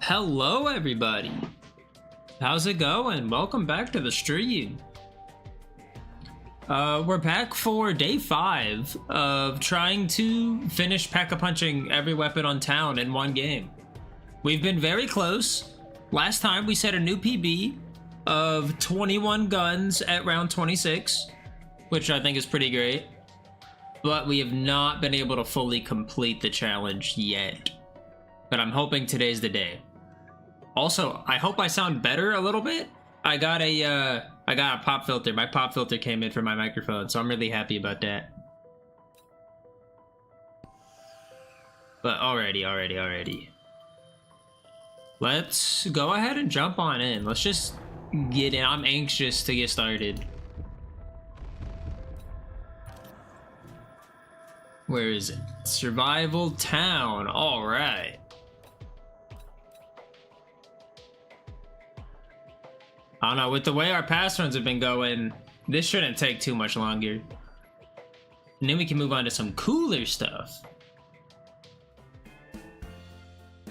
Hello everybody, how's it going? Welcome back to the stream. We're back for day 5 of trying to finish pack-a-punching every weapon on town in one game. We've been very close. Last time we set a new PB of 21 guns at round 26, which I think is pretty great, but we have not been able to fully complete the challenge yet. But I'm hoping today's the day. Also, I hope I sound better a little bit. I got a pop filter. My pop filter came in for my microphone, so I'm really happy about that. But alrighty. Let's go ahead and jump on in. Let's just get in. I'm anxious to get started. Where is it? Survival Town. Alright. I don't know, with the way our past runs have been going, this shouldn't take too much longer. And then we can move on to some cooler stuff.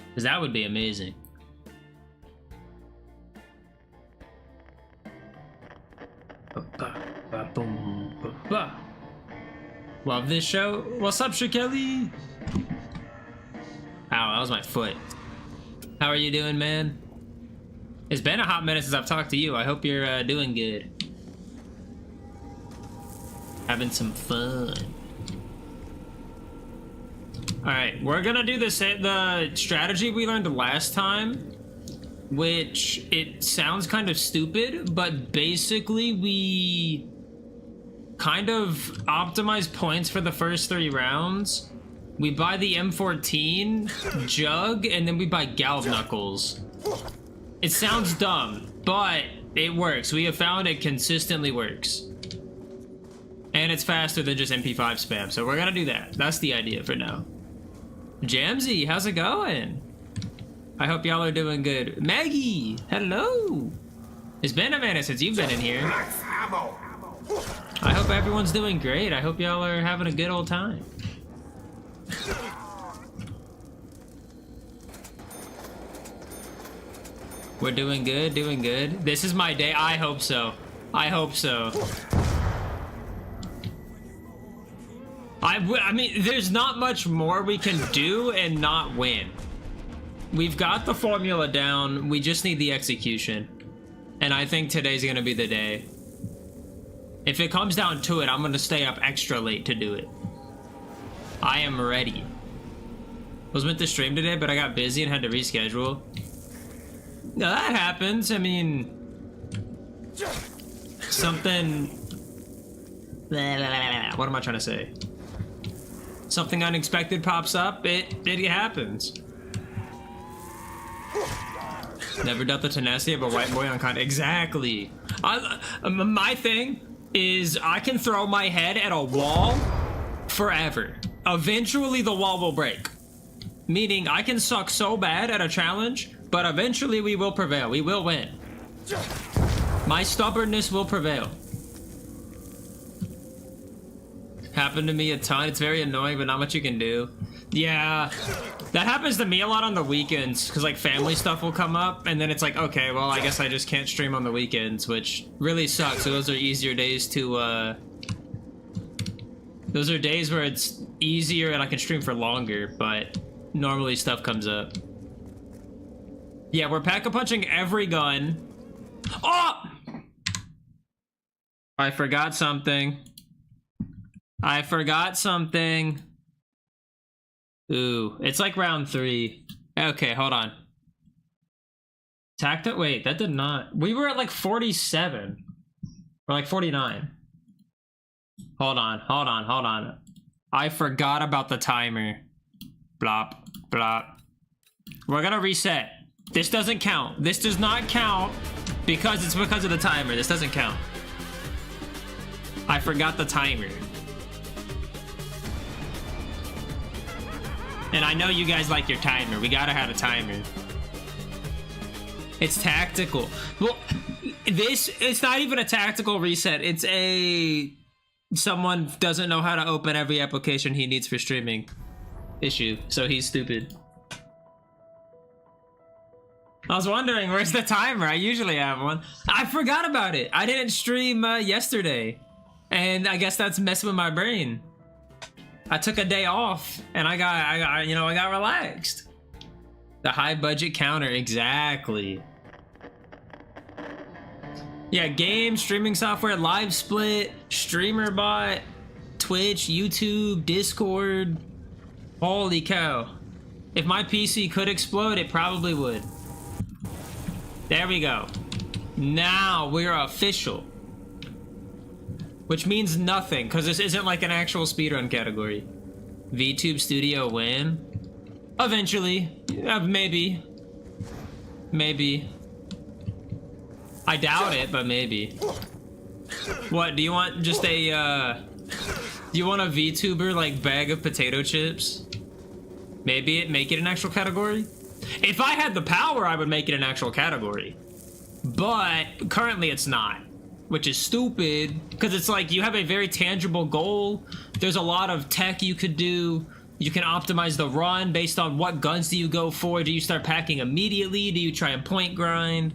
Because that would be amazing. Love this show. What's up, Shakeli? Ow, that was my foot. How are you doing, man? It's been a hot minute since I've talked to you. I hope you're doing good. Having some fun. Alright, we're gonna do the strategy we learned last time, which it sounds kind of stupid, but basically we kind of optimize points for the first 3 rounds. We buy the M14, Jug, and then we buy Galv Knuckles. It sounds dumb, but it works. We have found it consistently works. And it's faster than just MP5 spam, so we're gonna do that. That's the idea for now. Jamsy, how's it going? I hope y'all are doing good. Maggie, hello. It's been a minute since you've been in here. I hope everyone's doing great. I hope y'all are having a good old time. We're doing good, doing good. This is my day. I hope so. I hope so. I mean, there's not much more we can do and not win. We've got the formula down. We just need the execution. And I think today's gonna be the day. If it comes down to it, I'm gonna stay up extra late to do it. I am ready. Was meant to stream today, but I got busy and had to reschedule. No, that happens. I mean, something. What am I trying to say? Something unexpected pops up. It happens. Never doubt the tenacity of a white boy on content. Exactly. My thing is I can throw my head at a wall forever. Eventually, the wall will break. Meaning, I can suck so bad at a challenge. But eventually we will prevail. We will win. My stubbornness will prevail. Happened to me a ton. It's very annoying, but not much you can do. Yeah, that happens to me a lot on the weekends, because like family stuff will come up, and then it's like, okay, well, I guess I just can't stream on the weekends, which really sucks. So those are easier days to, those are days where it's easier and I can stream for longer, but normally stuff comes up. Yeah, we're pack-a-punching every gun. Oh! I forgot something. I forgot something. Ooh, it's like round 3. Okay, hold on. Tactic? Wait, that did not. We were at like 47. Or like 49. Hold on. I forgot about the timer. Blop, blop. We're gonna reset. This doesn't count. This does not count because it's because of the timer. This doesn't count. I forgot the timer. And I know you guys like your timer. We gotta have a timer. It's tactical. Well, it's not even a tactical reset. It's a someone doesn't know how to open every application he needs for streaming issue. So he's stupid. I was wondering, where's the timer? I usually have one. I forgot about it. I didn't stream yesterday. And I guess that's messing with my brain. I took a day off and I got relaxed. The high budget counter, exactly. Yeah, game, streaming software, live split, streamer bot, Twitch, YouTube, Discord. Holy cow. If my PC could explode, it probably would. There we go. Now we're official. Which means nothing, because this isn't like an actual speedrun category. VTube Studio win? Eventually. Maybe. Maybe. I doubt it, but maybe. What, do you want just a, do you want a VTuber, like, bag of potato chips? Maybe make it an actual category? If I had the power, I would make it an actual category. But currently it's not. Which is stupid, because it's like you have a very tangible goal. There's a lot of tech you could do. You can optimize the run based on what guns do you go for. Do you start packing immediately? Do you try and point grind?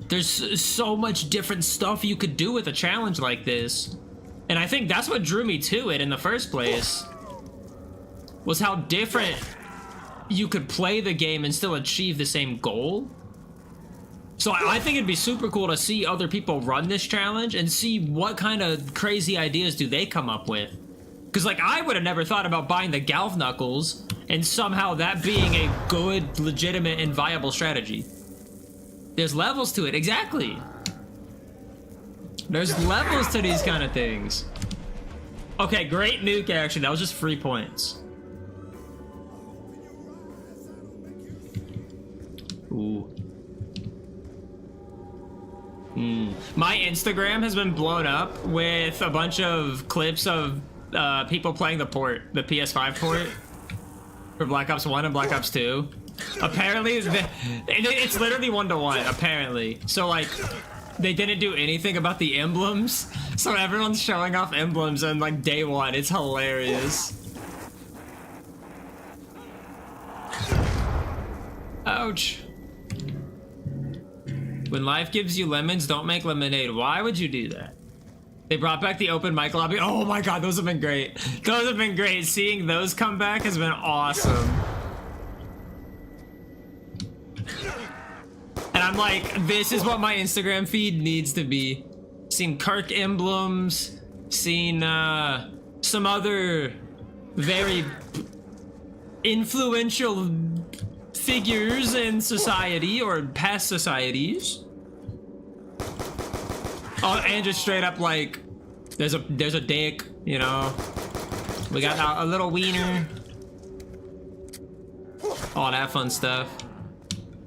There's so much different stuff you could do with a challenge like this. And I think that's what drew me to it in the first place. Was how different you could play the game and still achieve the same goal. So I think it'd be super cool to see other people run this challenge and see what kind of crazy ideas do they come up with. Because, like, I would have never thought about buying the Galv Knuckles and somehow that being a good, legitimate, and viable strategy. There's levels to it, exactly. There's levels to these kind of things. Okay, great nuke action. That was just 3 points. Ooh. My Instagram has been blown up with a bunch of clips of people playing the port, the PS5 port for Black Ops 1 and Black Ops 2. Apparently, it's literally 1-to-1, apparently. So, like, they didn't do anything about the emblems, so everyone's showing off emblems on, like, day one. It's hilarious. Ouch. When life gives you lemons, don't make lemonade. Why would you do that? They brought back the open mic lobby. Oh my god, those have been great. Those have been great. Seeing those come back has been awesome. And I'm like, this is what my Instagram feed needs to be. Seen Kirk emblems, seen some other very influential figures in society or past societies. Oh, and just straight up like, there's a dick, you know. We got a little wiener. All that fun stuff.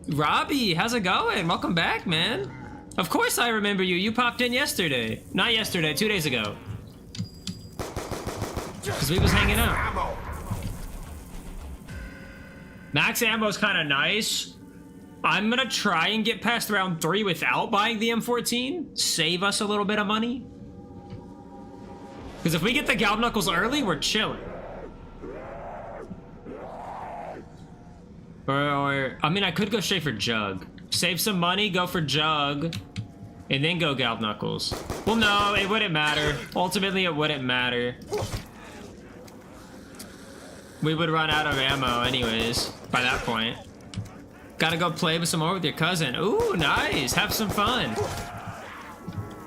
Robbie, how's it going? Welcome back, man. Of course I remember you. You popped in yesterday. Not yesterday, 2 days ago. Because we was hanging out. Max ammo's kind of nice. I'm gonna try and get past round 3 without buying the M14. Save us a little bit of money. Because if we get the Galv Knuckles early, we're chilling. Or, I mean, I could go straight for Jug. Save some money, go for Jug, and then go Galv Knuckles. Well, no, it wouldn't matter. Ultimately, it wouldn't matter. We would run out of ammo anyways, by that point. Gotta go play with some more with your cousin. Ooh, nice. Have some fun.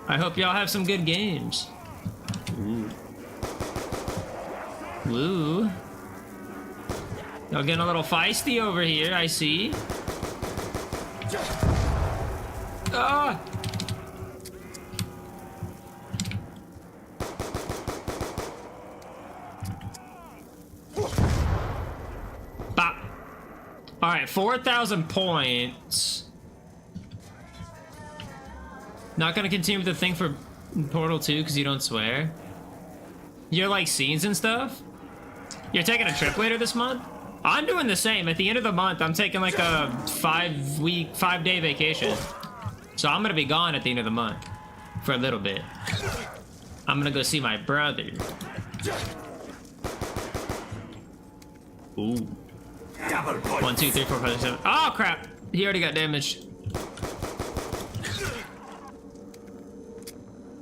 I hope y'all have some good games. Ooh. Woo. Y'all getting a little feisty over here, I see. Ah! Bop. Alright, 4,000 points. Not gonna continue with the thing for Portal 2 because you don't swear. You're like scenes and stuff? You're taking a trip later this month? I'm doing the same. At the end of the month, I'm taking like a 5-day vacation. So I'm gonna be gone at the end of the month for a little bit. I'm gonna go see my brother. Ooh. 1, 2, 3, 4, 5, 6, 7. Oh crap! He already got damaged.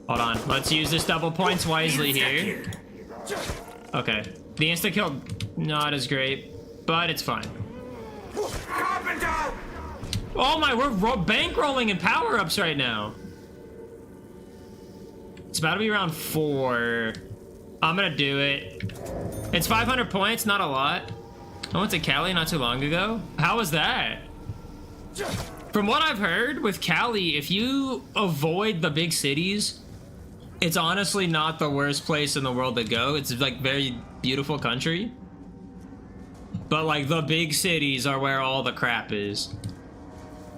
Hold on. Let's use this double points wisely here. Okay. The insta-kill, not as great, but it's fine. Oh my, we're bankrolling in power-ups right now. It's about to be round 4. I'm gonna do it. It's 500 points, not a lot. I went to Cali not too long ago. How was that? From what I've heard with Cali, if you avoid the big cities, it's honestly not the worst place in the world to go. It's like very beautiful country. But like the big cities are where all the crap is.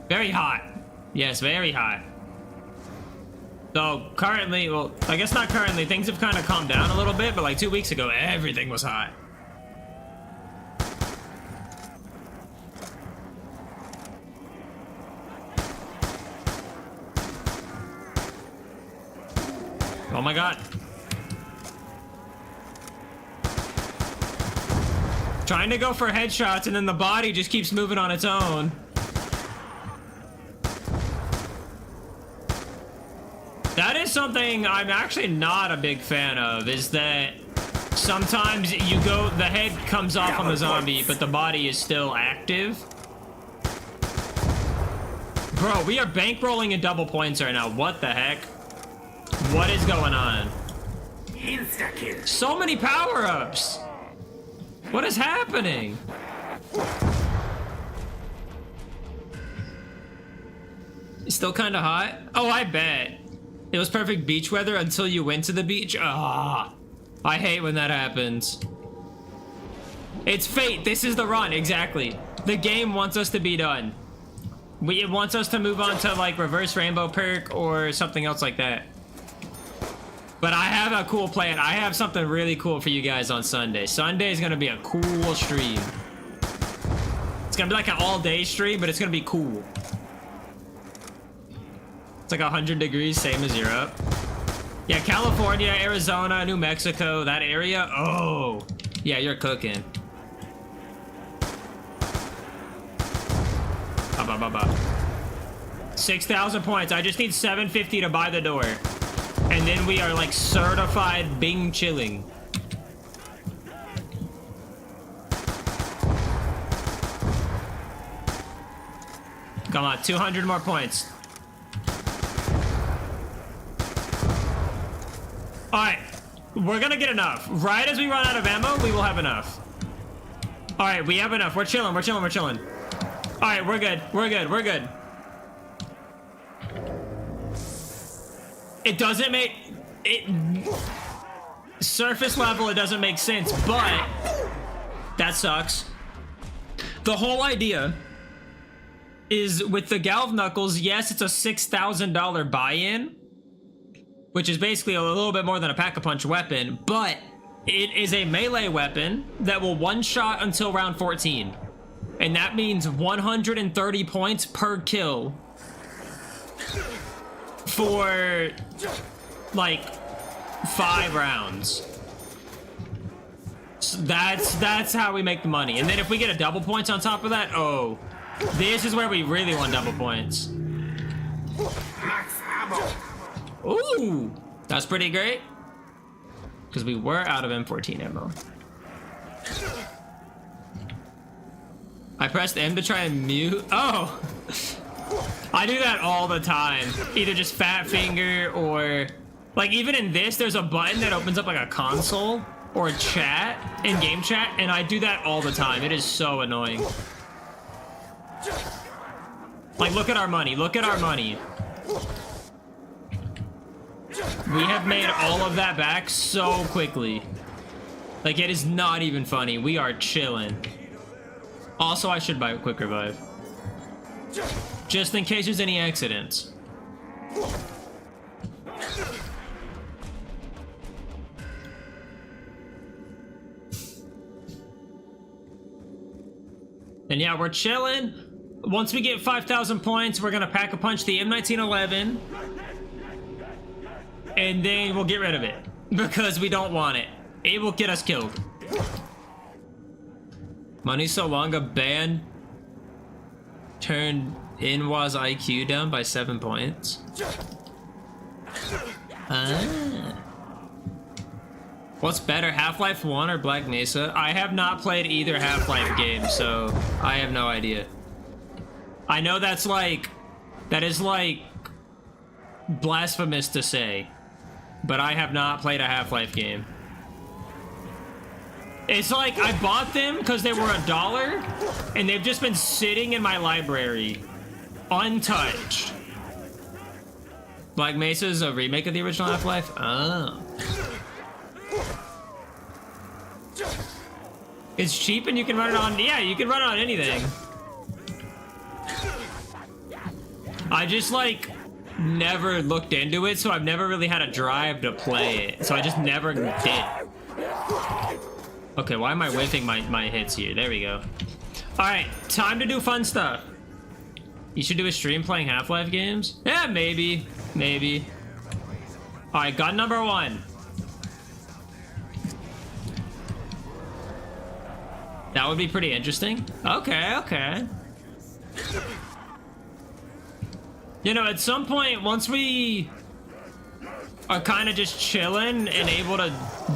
Very hot. Yes, very hot. So currently, well, I guess not currently, things have kind of calmed down a little bit, but like 2 weeks ago, everything was hot. Oh my god. Trying to go for headshots and then the body just keeps moving on its own. That is something I'm actually not a big fan of, is that sometimes you go, the head comes off on the zombie, but the body is still active. Bro, we are bankrolling in double points right now. What the heck? What is going on? So many power-ups. What is happening? It's still kind of hot. Oh, I bet. It was perfect beach weather until you went to the beach. Ah, I hate when that happens. It's fate. This is the run. Exactly. The game wants us to be done. It wants us to move on to like reverse rainbow perk or something else like that. But I have a cool plan. I have something really cool for you guys on Sunday. Sunday is going to be a cool stream. It's going to be like an all-day stream, but it's going to be cool. It's like 100 degrees, same as Europe. Yeah, California, Arizona, New Mexico, that area. Oh, yeah, you're cooking. 6,000 points. I just need 750 to buy the door. And then we are like certified Bing chilling. Come on, 200 more points. All right, we're gonna get enough. Right as we run out of ammo, we will have enough. All right, we have enough. We're chilling, we're chilling, we're chilling. All right, we're good, we're good, we're good. It doesn't make it surface level, it doesn't make sense, but that sucks. The whole idea is with the Galv Knuckles, yes, it's a $6,000 buy-in, which is basically a little bit more than a pack-a-punch weapon, but it is a melee weapon that will one-shot until round 14. And that means 130 points per kill for like 5 rounds. So that's how we make the money. And then if we get a double points on top of that, oh, this is where we really want double points. Ooh, that's pretty great. Because we were out of M14 ammo. I pressed M to try and mute. Oh, I do that all the time. Either just fat finger or like even in this, there's a button that opens up like a console or a chat, in-game chat, and I do that all the time. It is so annoying. Like, look at our money. Look at our money. We have made all of that back so quickly. Like, it is not even funny. We are chilling. Also, I should buy a quick revive. Just in case there's any accidents. And yeah, we're chilling. Once we get 5,000 points, we're gonna pack a punch the M1911. And then we'll get rid of it. Because we don't want it. It will get us killed. Money so long a ban. Turned Inwa's IQ down by 7 points. What's better, Half-Life 1 or Black Mesa? I have not played either Half-Life game, so I have no idea. I know that is like blasphemous to say, but I have not played a Half-Life game. It's like I bought them because they were $1 and they've just been sitting in my library untouched. Black Mesa is a remake of the original Half-Life? Oh. It's cheap and you can run it on, yeah, you can run it on anything. I just like never looked into it, so I've never really had a drive to play it. So I just never did. Okay, why am I whiffing my hits here? There we go. Alright, time to do fun stuff. You should do a stream playing Half-Life games? Yeah, maybe. Maybe. Alright, gun number 1. That would be pretty interesting. Okay, okay. You know, at some point, once we are kind of just chilling and able to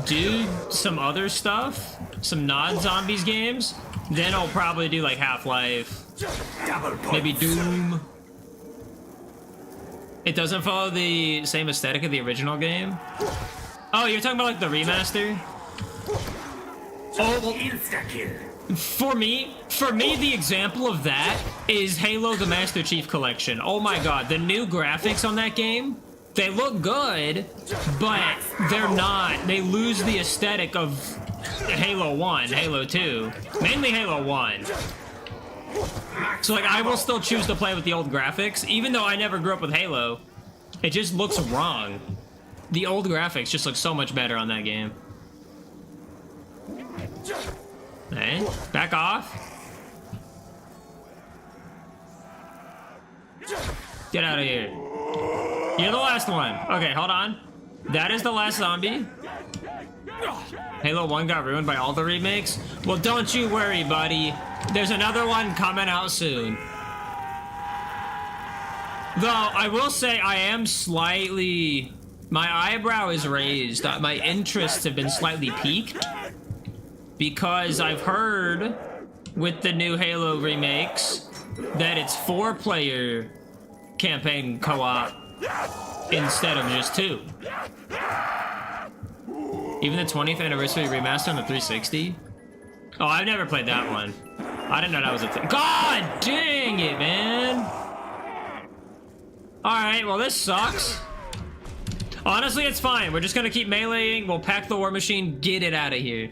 do some other stuff, some non-zombies games, then I'll probably do like Half-Life, maybe Doom. It doesn't follow the same aesthetic of the original game. Oh, you're talking about like the remaster? Oh, well, for me, the example of that is Halo the Master Chief Collection. Oh my god, the new graphics on that game, they look good, but they're not. They lose the aesthetic of Halo 1, Halo 2, mainly Halo 1. So like, I will still choose to play with the old graphics, even though I never grew up with Halo. It just looks wrong. The old graphics just look so much better on that game. Hey, back off. Get out of here. You're the last one. Okay, hold on. That is the last zombie. Halo 1 got ruined by all the remakes? Well, don't you worry, buddy. There's another one coming out soon. Though, I will say I am slightly... My eyebrow is raised. My interests have been slightly piqued. Because I've heard, with the new Halo remakes, that it's 4-player campaign co-op instead of just 2. Even the 20th anniversary remaster on the 360? Oh, I've never played that one. I didn't know that was a thing. God dang it, man! Alright, well this sucks. Honestly, it's fine. We're just gonna keep meleeing. We'll pack the war machine, get it out of here.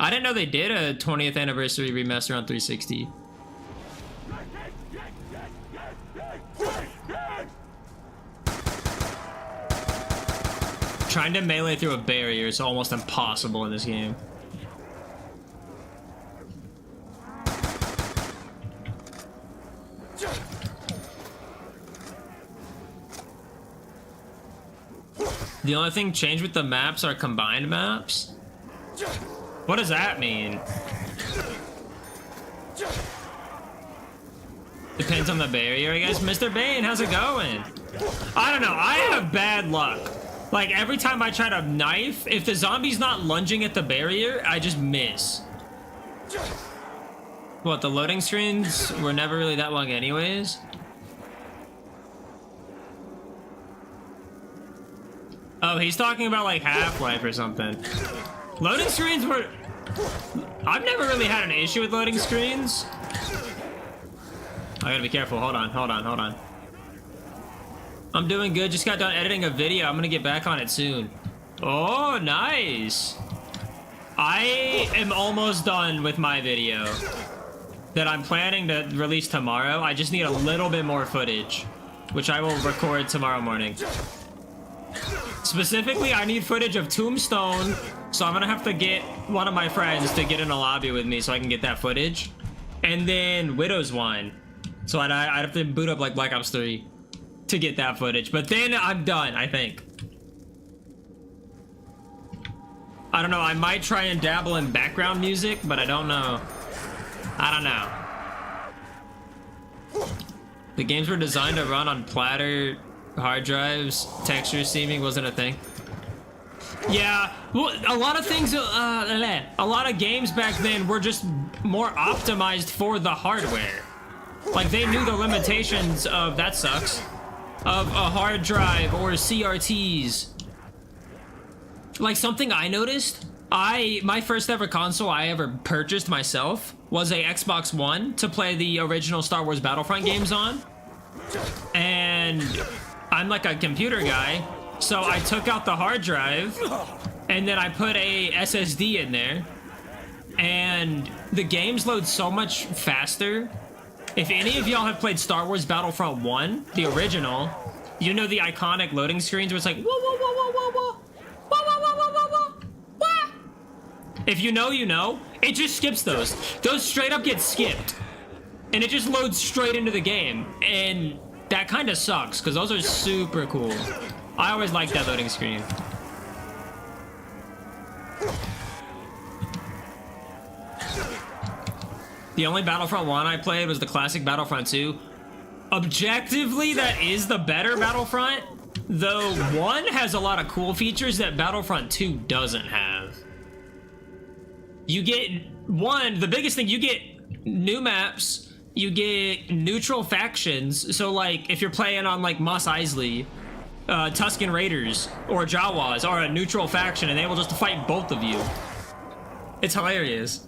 I didn't know they did a 20th anniversary remaster on 360. Trying to melee through a barrier is almost impossible in this game. The only thing changed with the maps are combined maps. What does that mean? Depends on the barrier, I guess. Mr. Bane, how's it going? I don't know. I have bad luck. Like, every time I try to knife, if the zombie's not lunging at the barrier, I just miss. What, the loading screens were never really that long anyways? Oh, he's talking about, like, Half-Life or something. Loading screens were... I've never really had an issue with loading screens. I gotta be careful. Hold on, hold on, hold on. I'm doing good. Just got done editing a video. I'm gonna get back on it soon. Oh, nice. I am almost done with my video that I'm planning to release tomorrow. I just need a little bit more footage, which I will record tomorrow morning. Specifically, I need footage of Tombstone, so I'm gonna have to get one of my friends to get in a lobby with me so I can get that footage. And then Widow's Wine. So I'd have to boot up like Black Ops 3 to get that footage. But then I'm done, I think. I don't know, I might try and dabble in background music, but I don't know. I don't know. The games were designed to run on platter hard drives. Texture seaming wasn't a thing. Yeah, well, a lot of things, a lot of games back then were just more optimized for the hardware. Like, they knew the limitations of, that sucks, of a hard drive or CRTs. Like, something I noticed, my first ever console I ever purchased myself was a Xbox One to play the original Star Wars Battlefront games on. And I'm like a computer guy, so I took out the hard drive and then I put a SSD in there, and the games load so much faster. If any of y'all have played Star Wars Battlefront 1, the original, you know the iconic loading screens where it's like, whoa, whoa, whoa, whoa, whoa, whoa, whoa, whoa, whoa, whoa, whoa, whoa, whoa. If you know, you know. It just skips those. Those straight up get skipped. And it just loads straight into the game. And that kind of sucks, because those are super cool. I always like that loading screen. The only Battlefront 1 I played was the classic Battlefront 2. Objectively, that is the better Battlefront, though 1 has a lot of cool features that Battlefront 2 doesn't have. You get, the biggest thing, you get new maps, you get neutral factions, so like, if you're playing on like Mos Eisley, Tusken Raiders, or Jawas are a neutral faction and they will just fight both of you. It's hilarious.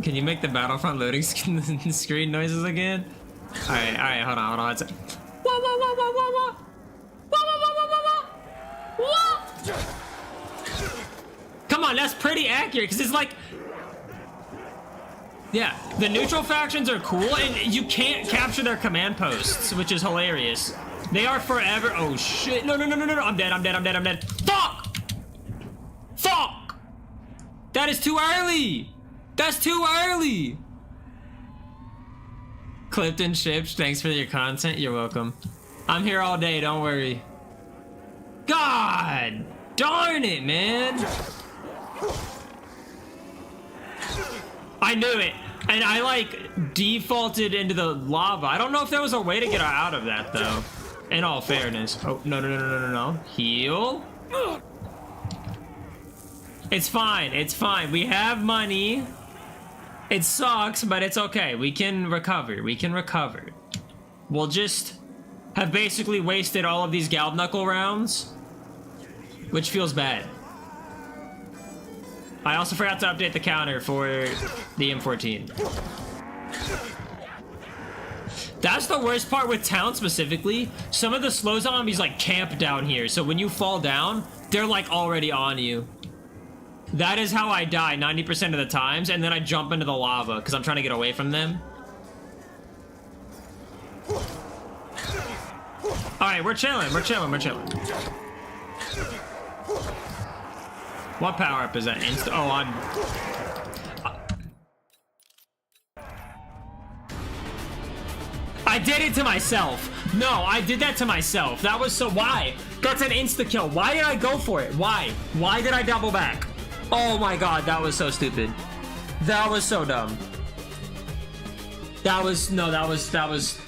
Can you make the Battlefront loading screen noises again? Alright, hold on. Whoa, whoa, whoa, whoa, whoa, whoa! Whoa, whoa, whoa, whoa, whoa, whoa! Whoa! Come on, that's pretty accurate, because it's like... Yeah, the neutral factions are cool, and you can't capture their command posts, which is hilarious. They are forever... Oh, shit. No. I'm dead. Fuck! Fuck! That is too early! That's too early! Clifton Ships, thanks for your content. You're welcome. I'm here all day, don't worry. God darn it, man! I knew it. And I, like, defaulted into the lava. I don't know if there was a way to get out of that, though. In all fairness. Oh, no. Heal. It's fine. We have money. It sucks, but it's okay. We can recover. We'll just have basically wasted all of these Galb Knuckle rounds, which feels bad. I also forgot to update the counter for the M14. That's the worst part with town specifically. Some of the slow zombies like camp down here, so when you fall down, they're like already on you. That is how I die 90% of the times, and then I jump into the lava because I'm trying to get away from them. Alright, we're chilling. What power up is that? I did it to myself. No, I did that to myself. That was so... Why? That's an insta-kill. Why did I go for it? Why? Why did I double back? Oh my god, that was so stupid. That was so dumb. That was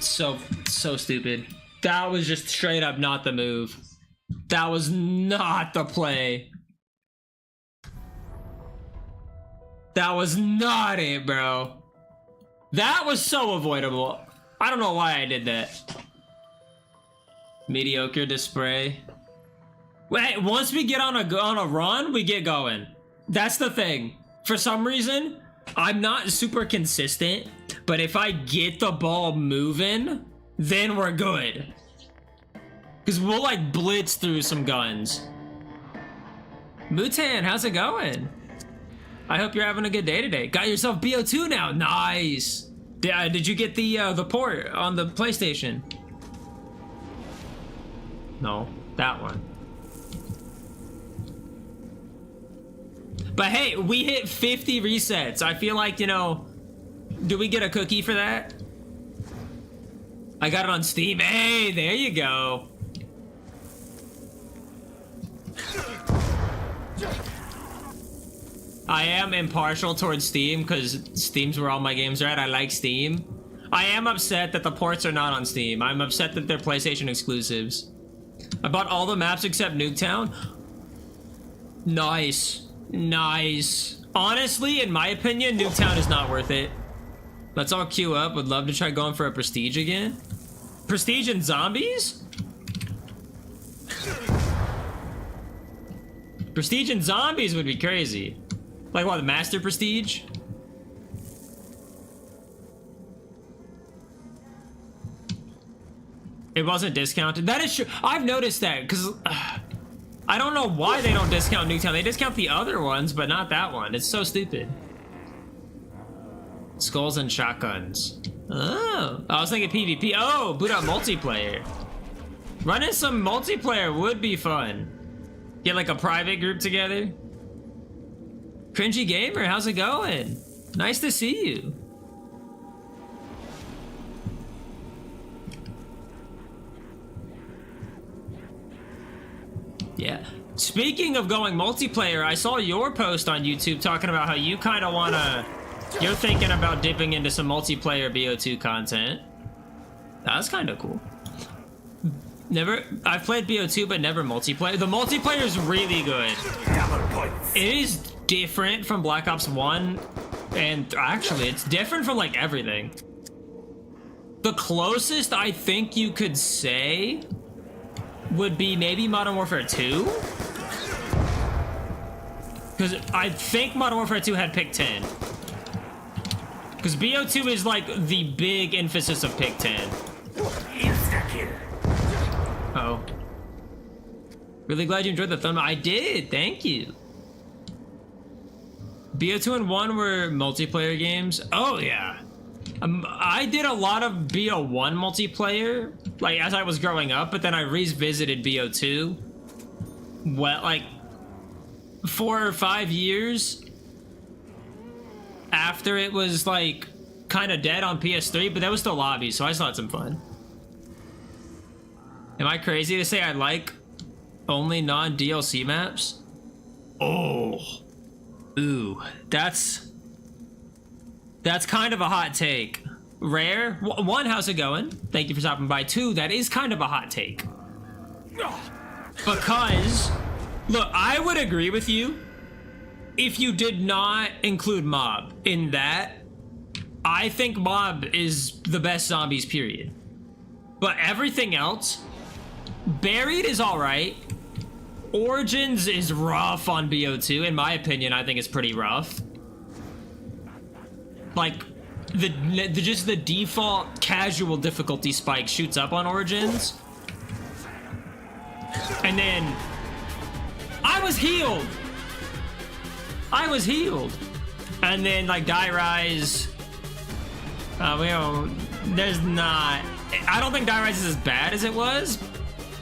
so stupid. That was just straight up not the move. That was not the play. That was not it, bro. That was so avoidable. I don't know why I did that. Mediocre display. Wait, once we get on a run, we get going. That's the thing. For some reason, I'm not super consistent, but if I get the ball moving, then we're good. Because we'll like blitz through some guns. Mutan, how's it going? I hope you're having a good day today. Got yourself BO2 now. Nice. Did you get the port on the PlayStation? No, that one. But hey, we hit 50 resets. I feel like, you know, do we get a cookie for that? I got it on Steam. Hey, there you go. I am impartial towards Steam because Steam's where all my games are at. I like Steam. I am upset that the ports are not on Steam. I'm upset that they're PlayStation exclusives. I bought all the maps except Nuketown. Nice. Nice. Honestly, in my opinion, Nuketown is not worth it. Let's all queue up. Would love to try going for a Prestige again. Prestige and zombies? Prestige and zombies would be crazy. Like what, the Master Prestige? It wasn't discounted. That is true. I've noticed that because I don't know why they don't discount Nuketown. They discount the other ones, but not that one. It's so stupid. Skulls and shotguns. Oh, I was thinking PvP. Oh, boot up multiplayer. Running some multiplayer would be fun. Get like a private group together. Cringy Gamer, how's it going? Nice to see you. Yeah. Speaking of going multiplayer, I saw your post on YouTube talking about how you kind of want to... You're thinking about dipping into some multiplayer BO2 content. That's kind of cool. I've played BO2, but never multiplayer. The multiplayer is really good. It is different from Black Ops 1, and actually, it's different from like everything. The closest I think you could say would be maybe Modern Warfare 2. Because I think Modern Warfare 2 had pick 10. Because BO2 is like the big emphasis of pick 10. Oh. Really glad you enjoyed the thumbnail. I did, thank you. BO2 and 1 were multiplayer games. Oh yeah. I did a lot of BO1 multiplayer, like as I was growing up, but then I revisited BO2. Well, like 4 or 5 years after it was like kind of dead on PS3, but that was still lobby, so I still had some fun. Am I crazy to say I like only non-DLC maps? Oh. Ooh, that's kind of a hot take. Rare, 1, how's it going? Thank you for stopping by. 2, that is kind of a hot take. Because, look, I would agree with you if you did not include Mob in that. I think Mob is the best zombies, period. But everything else, Buried is all right. Origins is rough on BO2. In my opinion, I think it's pretty rough. Like, just the default casual difficulty spike shoots up on Origins. And then I was healed. And then like Die Rise. There's not. I don't think Die Rise is as bad as it was,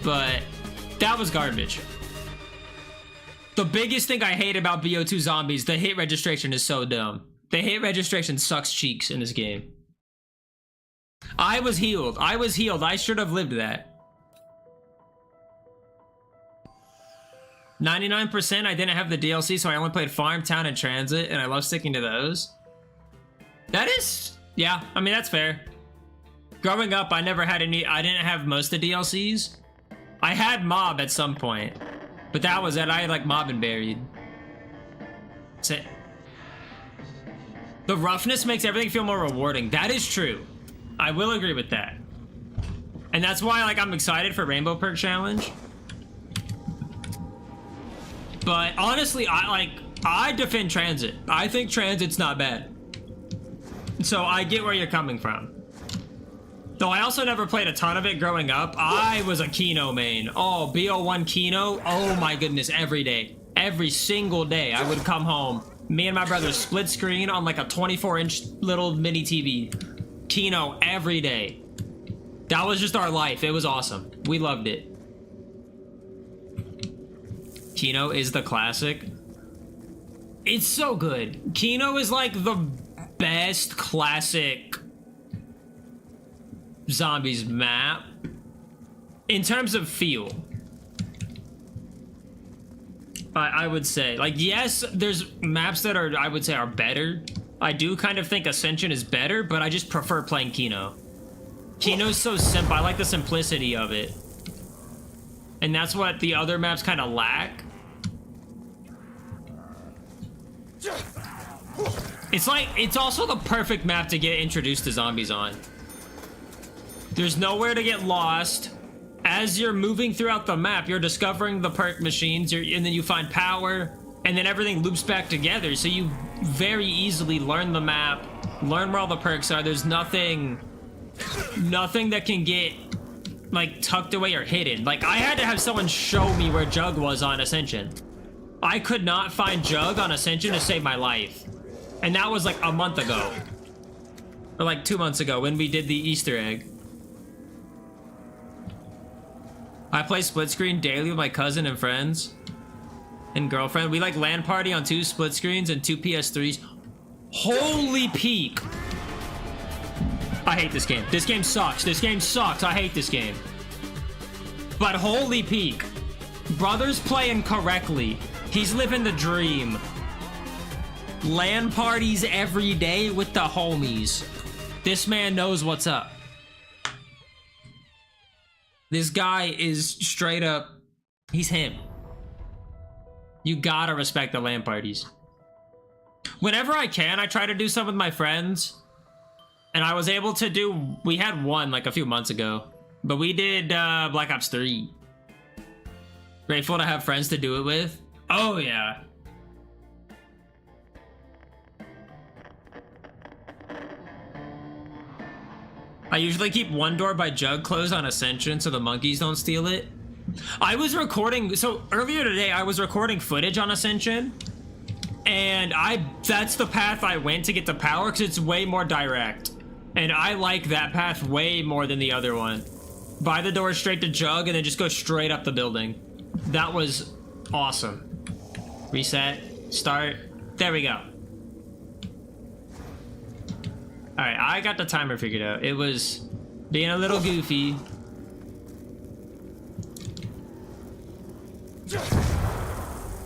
but that was garbage. The biggest thing I hate about BO2 zombies, the hit registration is so dumb. The hit registration sucks cheeks in this game. I was healed. I should have lived that. 99%, I didn't have the DLC, so I only played Farm, Town, and Transit, and I love sticking to those. That is, yeah, I mean, that's fair. Growing up, I never had any, I didn't have most of the DLCs. I had Mob at some point, but that was it. I had like Mob and Buried. That's it. The roughness makes everything feel more rewarding. That is true. I will agree with that. And that's why like I'm excited for Rainbow Perk Challenge. But honestly, I defend Transit. I think Transit's not bad. So I get where you're coming from. Though I also never played a ton of it growing up. I was a Kino main. Oh, BO1 Kino. Oh my goodness, every day. Every single day I would come home. Me and my brother split screen on like a 24-inch little mini TV. Kino every day. That was just our life. It was awesome. We loved it. Kino is the classic. It's so good. Kino is like the best classic zombies map in terms of feel. I would say. Like, yes, there's maps that are, I would say, are better. I do kind of think Ascension is better, but I just prefer playing Kino. Kino's so simple. I like the simplicity of it. And that's what the other maps kind of lack. It's like, it's also the perfect map to get introduced to zombies on. There's nowhere to get lost. As you're moving throughout the map, you're discovering the perk machines, and then you find power, and then everything loops back together. So you very easily learn the map, learn where all the perks are. There's nothing that can get like tucked away or hidden. Like, I had to have someone show me where Jug was on Ascension. I could not find Jug on Ascension to save my life. And that was like a month ago. Or like 2 months ago when we did the Easter egg. I play split screen daily with my cousin and friends and girlfriend. We like LAN party on 2 split screens and 2 PS3s. Holy peak. I hate this game. This game sucks. This game sucks. I hate this game. But holy peak. Brother's playing correctly. He's living the dream. LAN parties every day with the homies. This man knows what's up. This guy is straight up, he's him. You gotta respect the LAN parties. Whenever I can, I try to do some with my friends. And I was able to do, we had one like a few months ago. But we did Black Ops 3. Grateful to have friends to do it with. Oh yeah. I usually keep one door by Jug closed on Ascension so the monkeys don't steal it. I was recording, so earlier today I was recording footage on Ascension, and that's the path I went to get the power because it's way more direct. And I like that path way more than the other one. By the door straight to Jug and then just go straight up the building. That was awesome. Reset, start, there we go. Alright, I got the timer figured out. It was being a little goofy.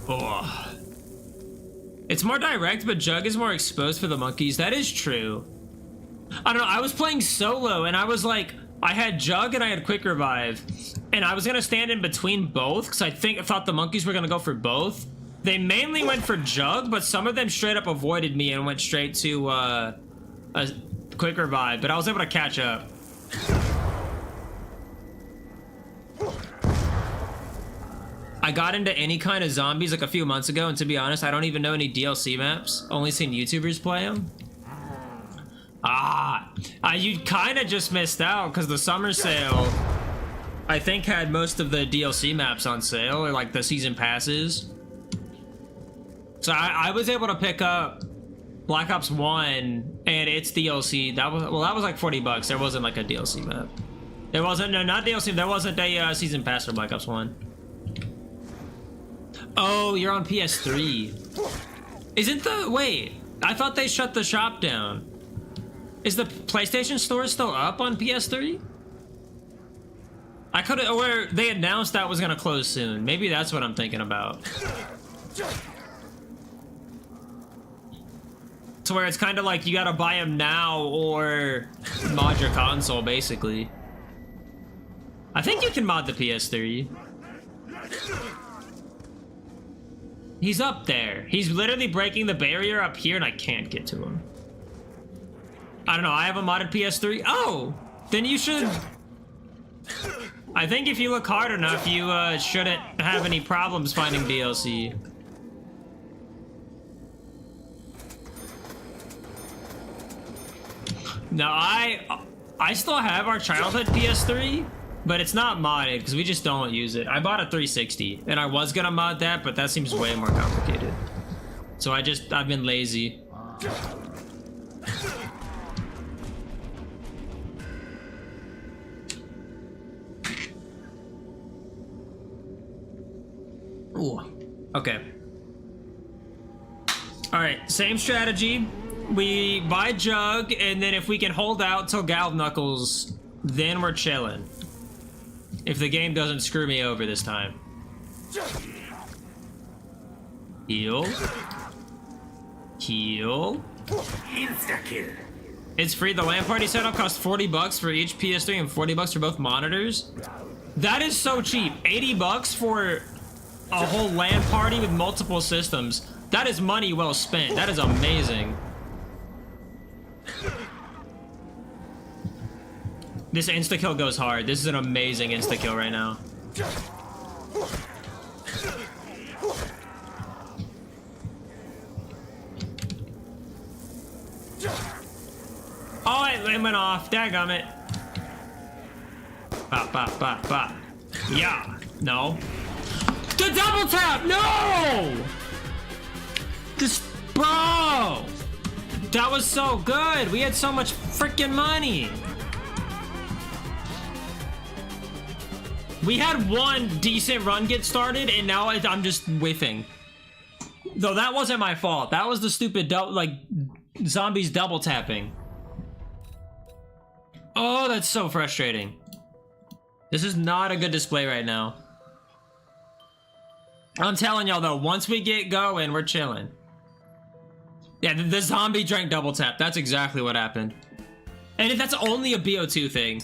Oh. It's more direct, but Jug is more exposed for the monkeys. That is true. I don't know, I was playing solo and I was like, I had Jug and I had Quick Revive. And I was gonna stand in between both because I thought the monkeys were gonna go for both. They mainly went for Jug, but some of them straight up avoided me and went straight to a Quick Revive, but I was able to catch up. I got into any kind of zombies like a few months ago, and to be honest, I don't even know any DLC maps. Only seen YouTubers play them. You kind of just missed out because the summer sale, I think, had most of the DLC maps on sale, or like the season passes. So I was able to pick up Black Ops 1 and its DLC. That was like $40. There wasn't like a DLC map. There wasn't, no, not DLC. There wasn't a season pass for Black Ops 1. Oh, you're on PS3. Isn't the, wait, I thought they shut the shop down. Is the PlayStation Store still up on PS3? I could have, or they announced that was gonna close soon. Maybe that's what I'm thinking about. To where it's kind of like you gotta buy them now or mod your console, basically. I think you can mod the PS3. He's up there. He's literally breaking the barrier up here and I can't get to him. I don't know, I have a modded PS3. Oh, then you should... I think if you look hard enough, you shouldn't have any problems finding DLC. No, I still have our childhood PS3, but it's not modded because we just don't use it. I bought a 360 and I was gonna mod that, but that seems way more complicated. So I've been lazy. Ooh, okay. All right, same strategy. We buy Jug, and then if we can hold out till Galv Knuckles, then we're chilling. If the game doesn't screw me over this time. Heal. Heal. Insta-kill. It's free. The LAN party setup costs $40 for each PS3 and $40 for both monitors. That is so cheap. $80 for a whole LAN party with multiple systems. That is money well spent. That is amazing. This insta-kill goes hard. This is an amazing insta-kill right now. Oh, it went off. Dadgummit. Bop, bop, bop, bop. Yeah. No. The double tap! No! This... Bro! That was so good. We had so much freaking money. We had one decent run get started, and now I'm just whiffing. Though that wasn't my fault. That was the stupid, zombies double tapping. Oh, that's so frustrating. This is not a good display right now. I'm telling y'all though, once we get going, we're chilling. Yeah, the zombie drank double tap. That's exactly what happened. And if that's only a BO2 thing.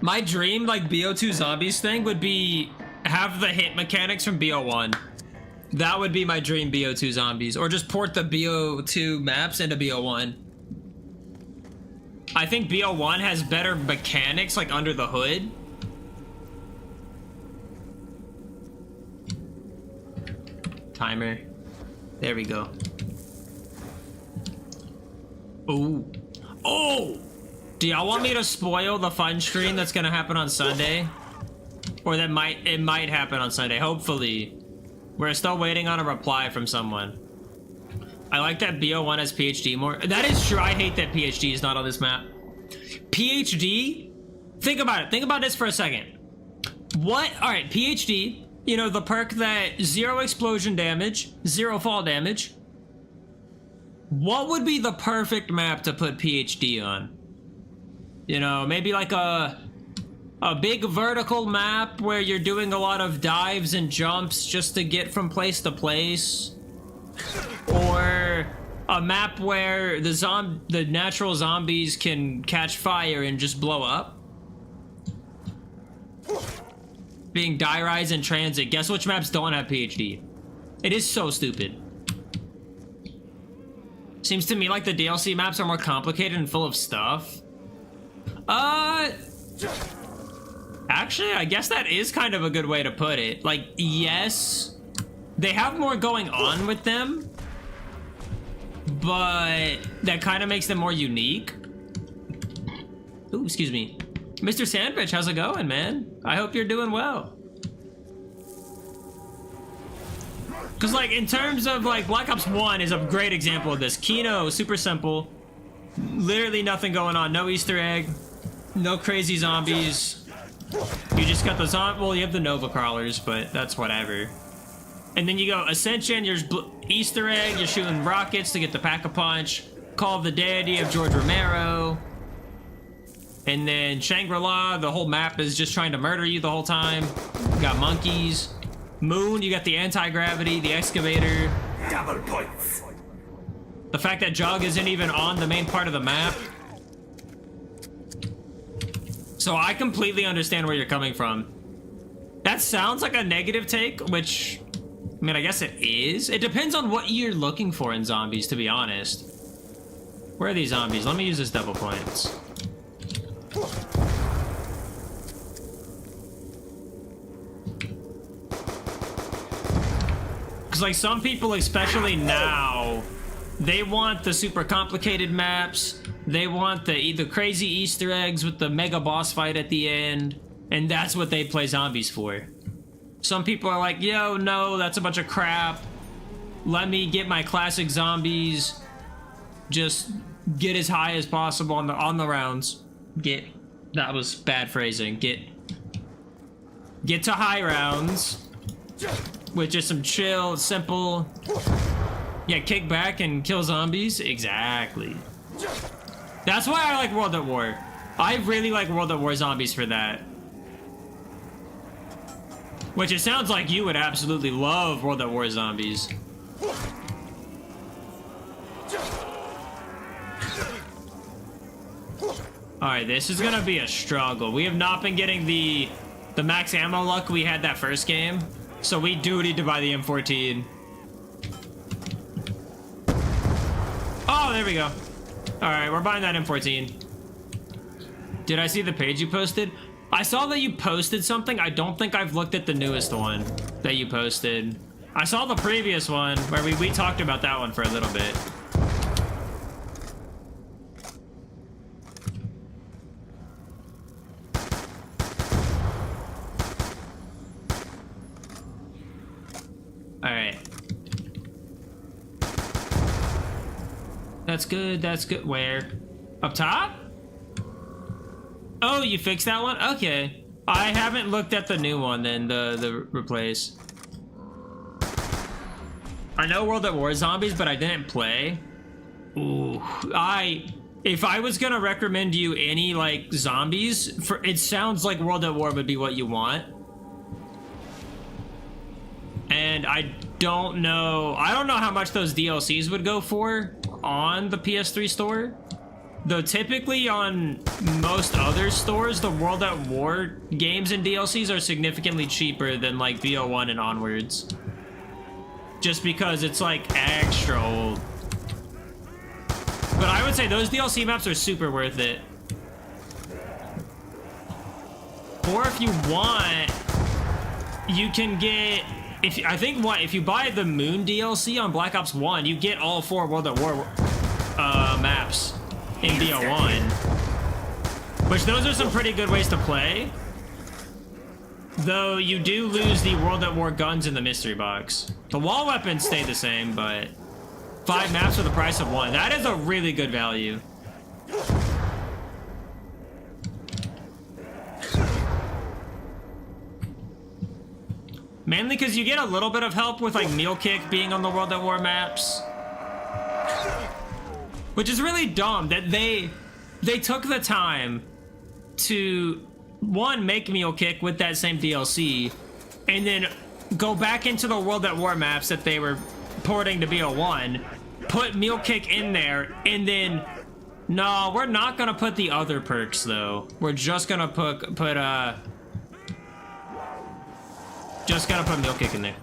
My dream, BO2 zombies thing would be have the hit mechanics from BO1. That would be my dream BO2 zombies. Or just port the BO2 maps into BO1. I think BO1 has better mechanics, under the hood. Timer. There we go. Ooh. Oh! Do y'all want me to spoil the fun stream that's gonna happen on Sunday? Or it might happen on Sunday, hopefully. We're still waiting on a reply from someone. I like that BO1 has PhD more. That is true. I hate that PhD is not on this map. PhD? Think about it. Think about this for a second. What? Alright, PhD. You know, the perk that 0 explosion damage, 0 fall damage. What would be the perfect map to put PhD on? You know, maybe like a big vertical map where you're doing a lot of dives and jumps just to get from place to place. Or a map where the natural zombies can catch fire and just blow up. Being die rise in transit. Guess which maps don't have PhD? It is so stupid. Seems to me like the DLC maps are more complicated and full of stuff. Actually, I guess that is kind of a good way to put it. Yes, they have more going on with them, but that kind of makes them more unique. Ooh, excuse me. Mr. Sandwich, how's it going, man? I hope you're doing well. Because, in terms of, Black Ops 1 is a great example of this. Kino, super simple. Literally nothing going on. No Easter egg. No crazy zombies. You just got the well, you have the Nova crawlers, but that's whatever. And then you go Ascension, you're Easter egg, you're shooting rockets to get the Pack-a-Punch. Call of the Deity of George Romero. And then Shangri-La, the whole map is just trying to murder you the whole time. You got monkeys. Moon, you got the anti-gravity, the excavator. Double points. The fact that Jug isn't even on the main part of the map. So I completely understand where you're coming from. That sounds like a negative take, which, I mean, I guess it is. It depends on what you're looking for in zombies, to be honest. Where are these zombies? Let me use this double points. Because, some people, especially now, they want the super complicated maps. They want the crazy Easter eggs with the mega boss fight at the end. And that's what they play zombies for. Some people are like, yo, no, that's a bunch of crap. Let me get my classic zombies. Just get as high as possible on the rounds. That was bad phrasing. Get to high rounds. With just some chill, simple... Yeah, kick back and kill zombies. Exactly. That's why I like World at War. I really like World at War zombies for that. Which it sounds like you would absolutely love World at War Zombies. Alright, this is gonna be a struggle. We have not been getting the max ammo luck we had that first game. So we do need to buy the M14. Oh, there we go. Alright, we're buying that M14. Did I see the page you posted? I saw that you posted something. I don't think I've looked at the newest one that you posted. I saw the previous one where we talked about that one for a little bit. Alright. That's good, that's good. Where? Up top? Oh, you fixed that one? Okay. I haven't looked at the new one then, the replace. I know World at War Zombies, but I didn't play. Ooh, if I was gonna recommend you any, like, zombies, it sounds like World at War would be what you want. And I don't know how much those DLCs would go for on the PS3 store. Though typically on most other stores, the World at War games and DLCs are significantly cheaper than like BO1 and onwards. Just because it's like extra old. But I would say those DLC maps are super worth it. Or if you want, you can get, if you buy the Moon DLC on Black Ops 1, you get all 4 World at War maps in BO1. Which those are some pretty good ways to play. Though you do lose the World at War guns in the mystery box. The wall weapons stay the same, but 5 maps for the price of 1. That is a really good value. Mainly because you get a little bit of help with like Meal Kick being on the World at War maps. Which is really dumb that they took the time to, one, make Meal Kick with that same DLC, and then go back into the World at War maps that they were porting to BO1, put Meal Kick in there, and then, no, we're not gonna put the other perks though. We're just gonna put Meal Kick in there.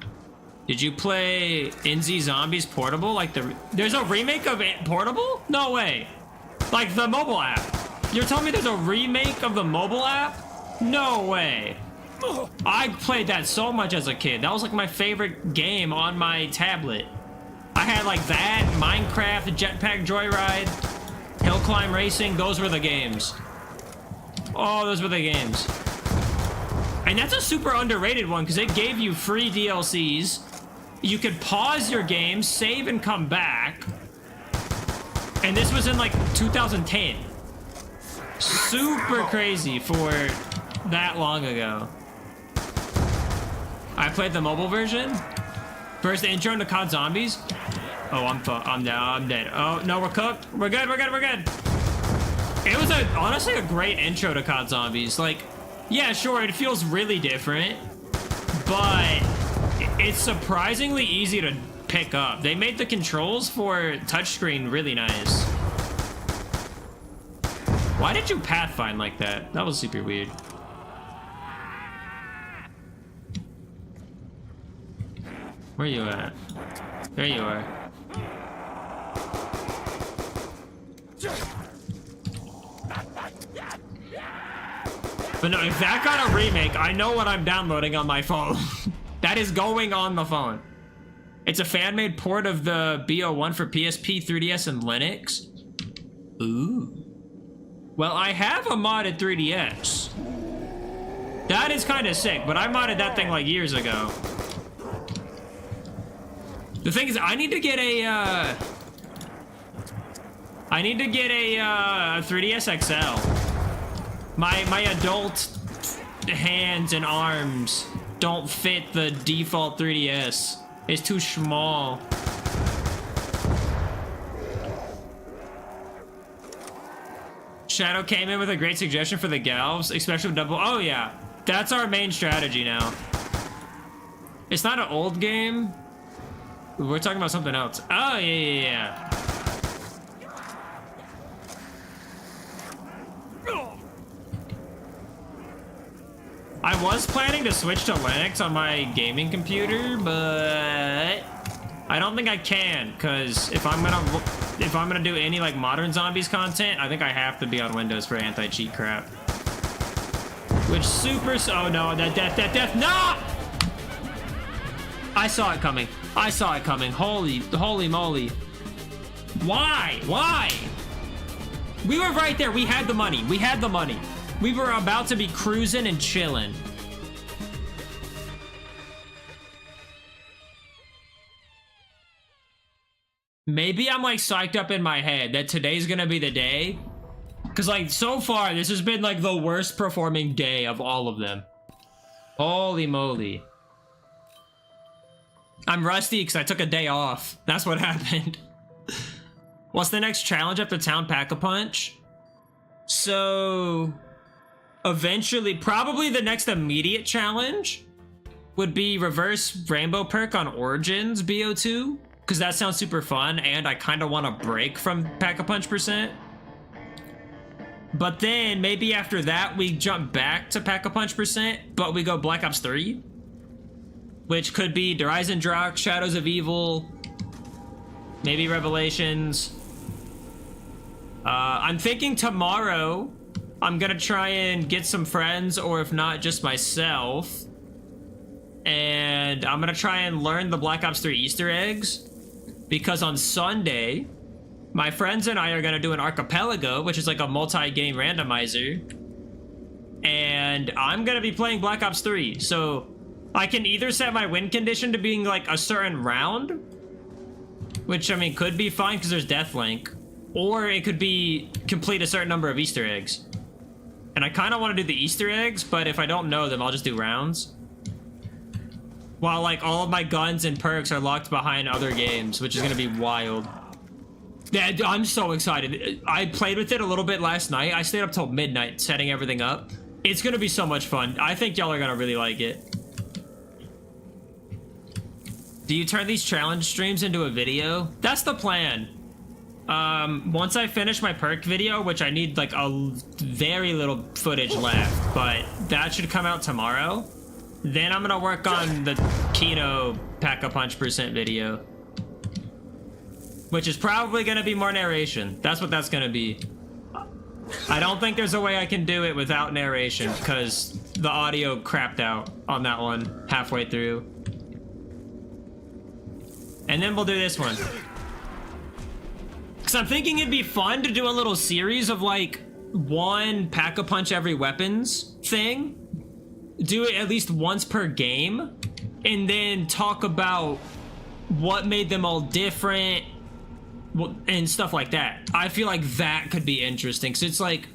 Did you play NZ Zombies Portable? Like there's a remake of it Portable? No way. Like the mobile app. You're telling me there's a remake of the mobile app? No way. I played that so much as a kid. That was like my favorite game on my tablet. I had like that, Minecraft, Jetpack Joyride, Hill Climb Racing. Those were the games. Oh, those were the games. And that's a super underrated one because it gave you free DLCs. You could pause your game, save, and come back. And this was in like 2010. Super crazy for that long ago. I played the mobile version. First intro into COD Zombies. Oh, I'm down. I'm dead. Oh, no, we're cooked. We're good. We're good. We're good. It was honestly a great intro to COD Zombies. Like, yeah, sure, it feels really different, but it's surprisingly easy to pick up. They made the controls for touchscreen really nice. Why did you pathfind like that? That was super weird. Where you at? There you are. But no, if that got a remake, I know what I'm downloading on my phone. That is going on the phone. It's a fan-made port of the BO1 for PSP, 3DS, and Linux. Ooh. Well, I have a modded 3DS. That is kind of sick, but I modded that thing like years ago. The thing is, I need to get a 3DS XL. My adult hands and arms don't fit the default 3DS. It's too small. Shadow came in with a great suggestion for the Galvs, especially with double. Oh yeah, that's our main strategy now. It's not an old game. We're talking about something else. Oh, yeah. I was planning to switch to Linux on my gaming computer, but I don't think I can, because if I'm gonna do any like modern zombies content, I think I have to be on Windows for anti-cheat crap. Which oh no, that death, no! I saw it coming. Holy moly. Why? We were right there. We had the money. We were about to be cruising and chilling. Maybe I'm like psyched up in my head that today's gonna be the day. Cause like so far, this has been like the worst performing day of all of them. Holy moly. I'm rusty because I took a day off. That's what happened. What's the next challenge after Town Pack-a-Punch? So eventually, probably the next immediate challenge would be reverse rainbow perk on Origins BO2, because that sounds super fun and I kind of want to break from Pack-a-Punch %. But then maybe after that we jump back to Pack-a-Punch %, but we go Black Ops 3, which could be Der Eisendrache, Shadows of Evil, maybe Revelations. I'm thinking tomorrow I'm gonna try and get some friends, or if not, just myself. And I'm gonna try and learn the Black Ops 3 Easter eggs, because on Sunday, my friends and I are gonna do an archipelago, which is like a multi-game randomizer. And I'm gonna be playing Black Ops 3, so I can either set my win condition to being like a certain round, which I mean could be fine because there's Deathlink, or it could be complete a certain number of Easter eggs. And I kind of want to do the Easter eggs, but if I don't know them, I'll just do rounds. While like all of my guns and perks are locked behind other games, which is gonna be wild. Yeah, I'm so excited. I played with it a little bit last night. I stayed up till midnight setting everything up. It's gonna be so much fun. I think y'all are gonna really like it. Do you turn these challenge streams into a video? That's the plan. Once I finish my perk video, which I need like a very little footage left, but that should come out tomorrow. Then I'm gonna work on the Kino Pack-a-Punch % video, which is probably gonna be more narration. That's what that's gonna be. I don't think there's a way I can do it without narration, because the audio crapped out on that one halfway through. And then we'll do this one. Because I'm thinking it'd be fun to do a little series of like one Pack-a-Punch every weapons thing. Do it at least once per game. And then talk about what made them all different and stuff like that. I feel like that could be interesting. So it's like,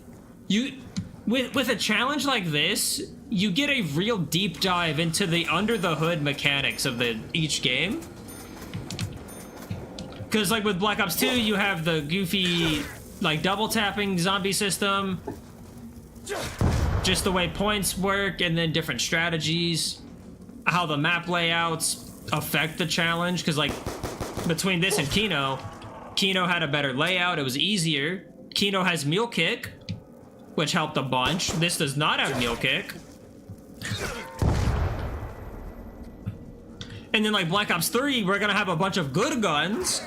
with a challenge like this, you get a real deep dive into the under the hood mechanics of each game. Because like with Black Ops 2, you have the goofy like double tapping zombie system, just the way points work, and then different strategies, how the map layouts affect the challenge. Because like between this and Kino had a better layout, it was easier. Kino has Mule Kick, which helped a bunch. This does not have Mule Kick. And then like Black Ops 3, we're gonna have a bunch of good guns.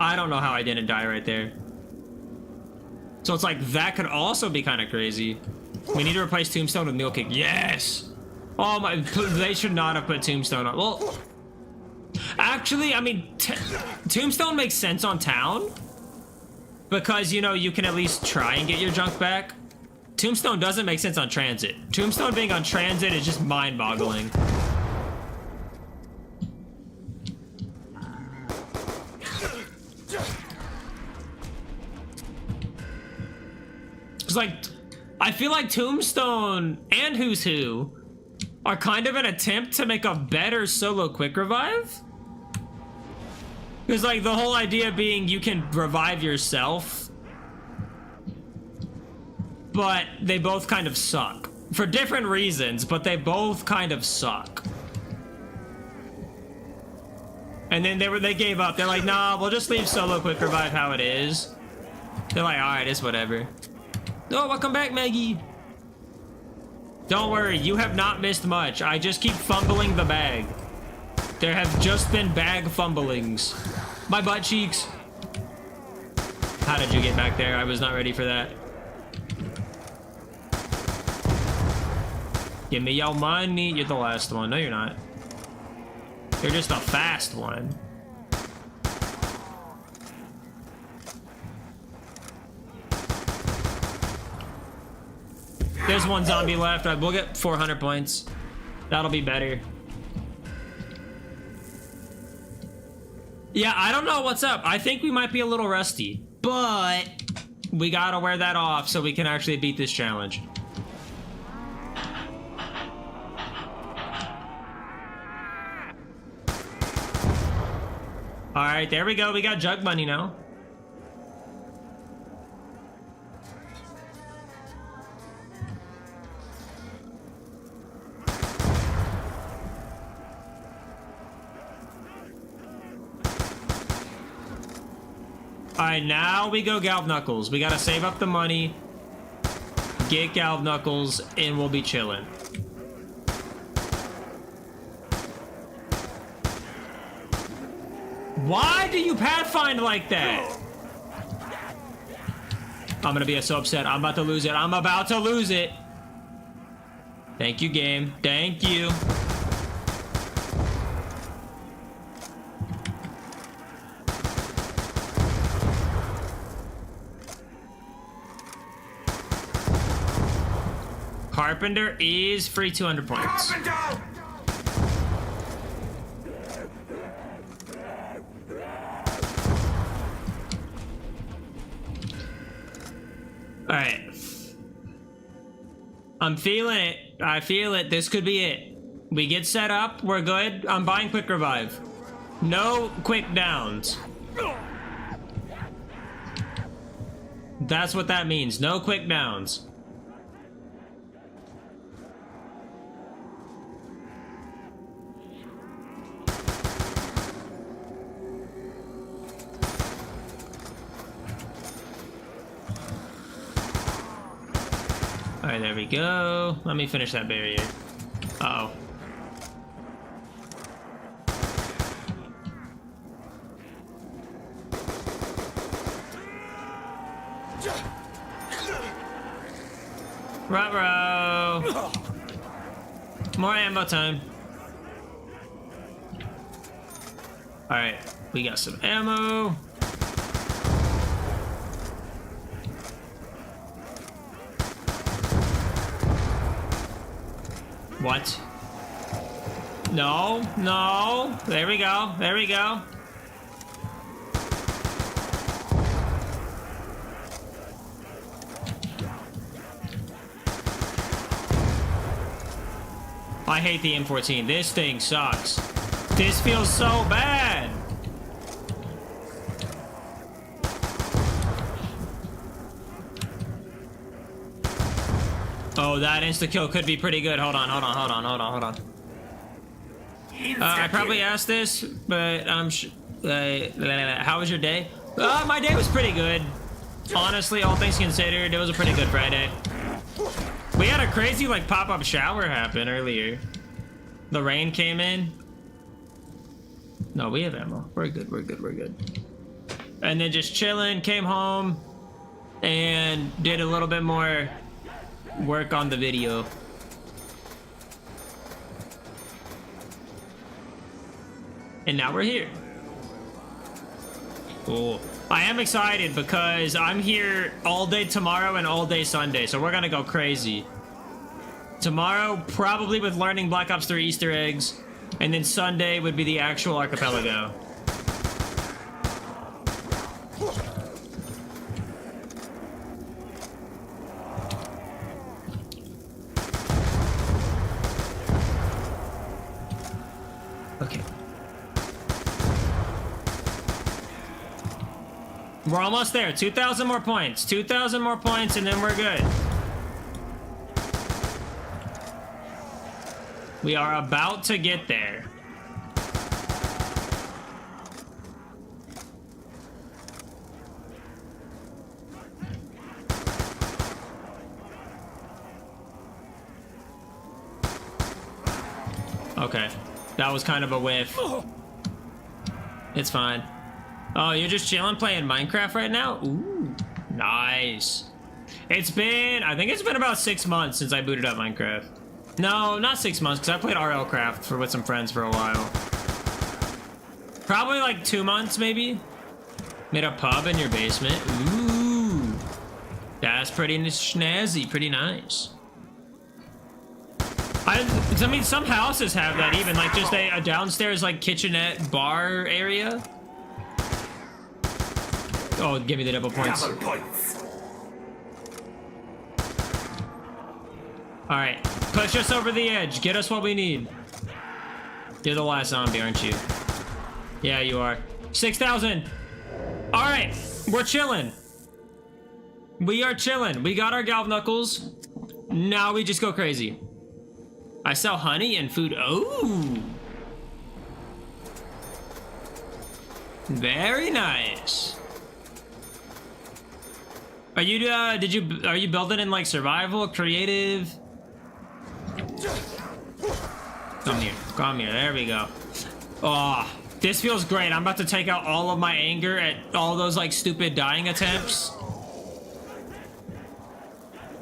I don't know how I didn't die right there. So it's like, that could also be kind of crazy. We need to replace Tombstone with Mule Kick. Yes! Oh my, they should not have put Tombstone on. Well, actually, I mean, Tombstone makes sense on Town, because, you know, you can at least try and get your junk back. Tombstone doesn't make sense on Transit. Tombstone being on Transit is just mind-boggling. It's like, I feel like Tombstone and Who's Who are kind of an attempt to make a better solo quick revive. Because like the whole idea being you can revive yourself, but they both kind of suck for different reasons, but they both kind of suck. And then they gave up. They're like, nah, we'll just leave solo quick revive how it is. They're like, all right, it's whatever. Oh, welcome back, Maggie. Don't worry, you have not missed much. I just keep fumbling the bag. There have just been bag fumblings. My butt cheeks. How did you get back there? I was not ready for that. Give me your money. You're the last one. No, you're not. You're just a fast one. There's one zombie left. We'll get 400 points. That'll be better. Yeah, I don't know what's up. I think we might be a little rusty, but we gotta wear that off so we can actually beat this challenge. All right, there we go. We got jug money now. All right, now we go Galv Knuckles. We gotta save up the money, get Galv Knuckles, and we'll be chilling. Why do you pathfind like that? I'm gonna be so upset. I'm about to lose it. I'm about to lose it. Thank you, game. Thank you. Carpenter is free 200 points. Carpenter! All right. I'm feeling it. I feel it. This could be it. We get set up. We're good. I'm buying quick revive. No quick downs. That's what that means. No quick downs. All right, there we go. Let me finish that barrier. Uh-oh. Ruh-roh. More ammo time. All right, we got some ammo. What? No, no. There we go. There we go. I hate the M14. This thing sucks. This feels so bad. Oh, that insta-kill could be pretty good. Hold on. I probably asked this, but I'm how was your day? My day was pretty good. Honestly, all things considered, it was a pretty good Friday. We had a crazy, like, pop-up shower happen earlier. The rain came in. No, we have ammo. We're good. And then just chilling, came home, and did a little bit more work on the video. And now we're here. Cool. I am excited because I'm here all day tomorrow and all day Sunday, so we're gonna go crazy. Tomorrow, probably with learning Black Ops 3 Easter eggs, and then Sunday would be the actual archipelago. Okay. We're almost there. 2,000 more points. 2,000 more points, and then we're good. We are about to get there. Okay. That was kind of a whiff. It's fine. Oh, you're just chilling playing Minecraft right now? Ooh, nice. It's been, I think it's been about 6 months since I booted up Minecraft. No, not 6 months, because I played RL Craft with some friends for a while. Probably like 2 months, maybe. Made a pub in your basement. Ooh. That's pretty snazzy, pretty nice. I mean, some houses have that even, like just a downstairs like kitchenette bar area. Oh, give me the double points. Double points. All right, push us over the edge. Get us what we need. You're the last zombie, aren't you? Yeah, you are. 6,000. All right, we're chilling. We are chilling. We got our Galv Knuckles. Now we just go crazy. I sell honey and food. Oh, very nice. Are you are you building in like survival, creative? Come here, there we go. Oh, this feels great. I'm about to take out all of my anger at all those like stupid dying attempts.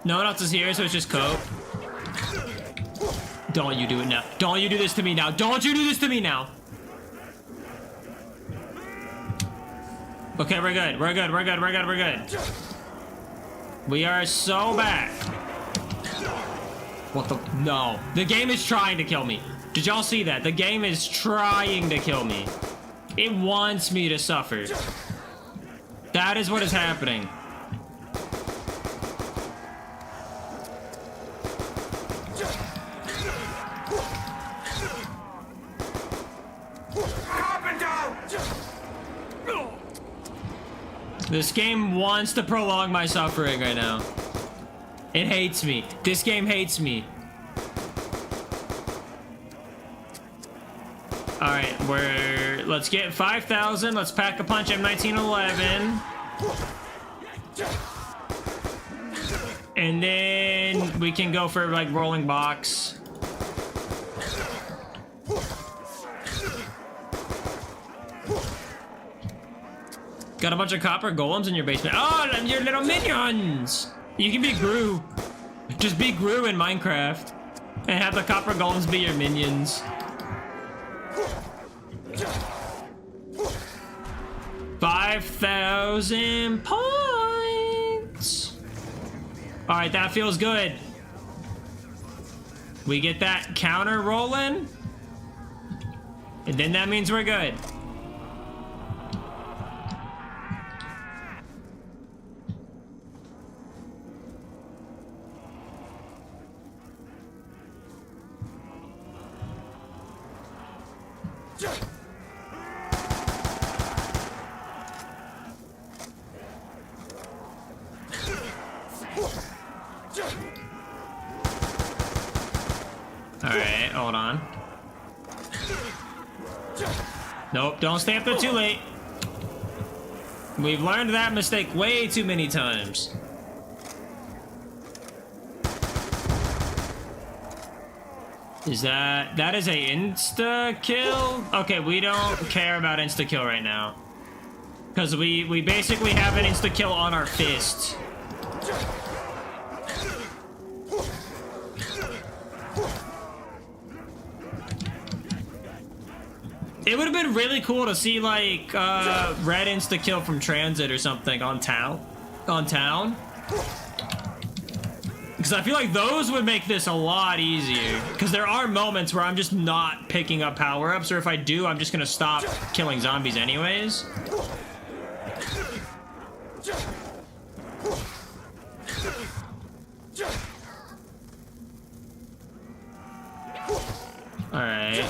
No one else is here, so it's just Cope. Don't you do it now. Don't you do this to me now. Don't you do this to me now. Okay, we're good. We're good. We're good. We're good. We're good. We are so back. What the? No. The game is trying to kill me. Did y'all see that? The game is trying to kill me. It wants me to suffer. That is what is happening. This game wants to prolong my suffering right now. It hates me. This game hates me. All right, let's get 5,000. Let's pack a punch M1911. And then we can go for like rolling box. Got a bunch of copper golems in your basement. Oh, your little minions! You can be Gru. Just be Gru in Minecraft. And have the copper golems be your minions. 5,000 points! Alright, that feels good. We get that counter rolling. And then that means we're good. Alright, hold on. Nope, don't stay up there too late. We've learned that mistake way too many times. That is a insta kill? Okay, we don't care about insta kill right now. Because we basically have an insta kill on our fist. It would have been really cool to see like red insta kill from transit or something on town. Because I feel like those would make this a lot easier. Because there are moments where I'm just not picking up power-ups, or if I do, I'm just gonna stop killing zombies anyways. Alright.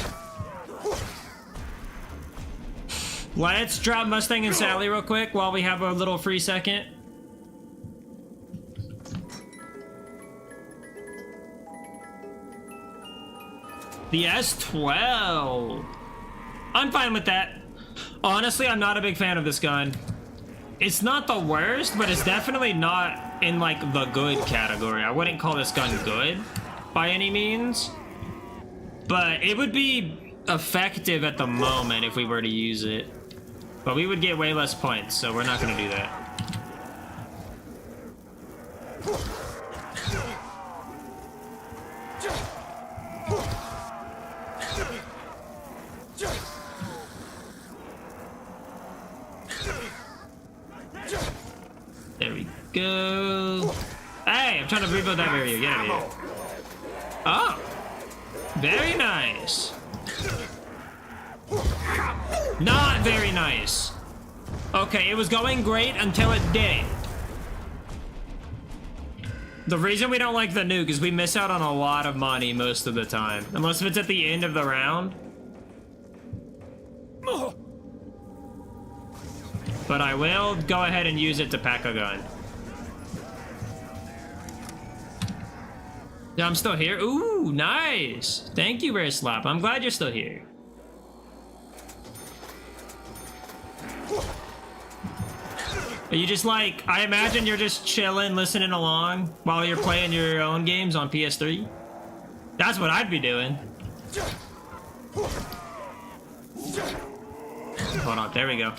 Let's drop Mustang and Sally real quick while we have a little free second. The S12. I'm fine with that. Honestly, I'm not a big fan of this gun. It's not the worst, but it's definitely not in like the good category. I wouldn't call this gun good by any means. But it would be effective at the moment if we were to use it. But we would get way less points, so we're not gonna do that. There we go. Hey, I'm trying to rebuild that barrier. Get out of here. Oh, very nice. Not very nice. Okay, it was going great until it did. The reason we don't like the nuke is we miss out on a lot of money most of the time. Unless if it's at the end of the round. But I will go ahead and use it to pack a gun. Yeah, I'm still here. Ooh, nice. Thank you, Rare Slap. I'm glad you're still here. Are you just like, I imagine you're just chilling, listening along while you're playing your own games on PS3? That's what I'd be doing. Hold on, there we go.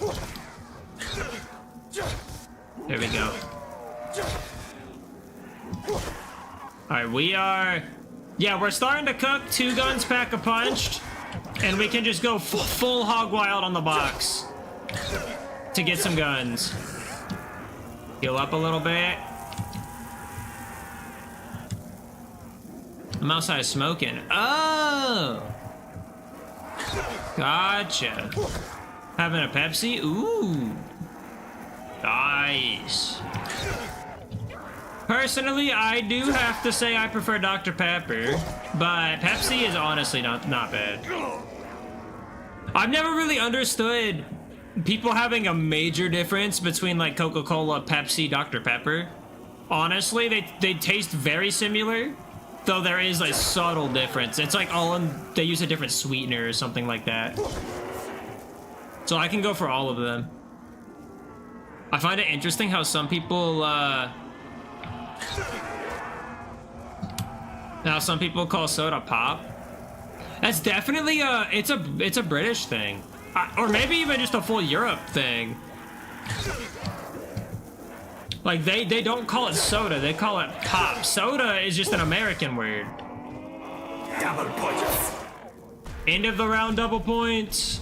There we go. Alright, we are... Yeah, we're starting to cook. 2 guns, pack a punch. And we can just go full hog wild on the box. To get some guns. Heal up a little bit. I'm outside smoking. Oh! Gotcha. Having a Pepsi? Ooh. Nice. Personally, I do have to say I prefer Dr. Pepper, but Pepsi is honestly not bad. I've never really understood people having a major difference between like Coca-Cola, Pepsi, Dr. Pepper. Honestly, they taste very similar, though there is a subtle difference. It's like they use a different sweetener or something like that. So I can go for all of them. I find it interesting how some people call soda pop. That's definitely it's a British thing. Or maybe even just a full Europe thing. Like, they don't call it soda, they call it pop. Soda is just an American word. Double points. End of the round, double points.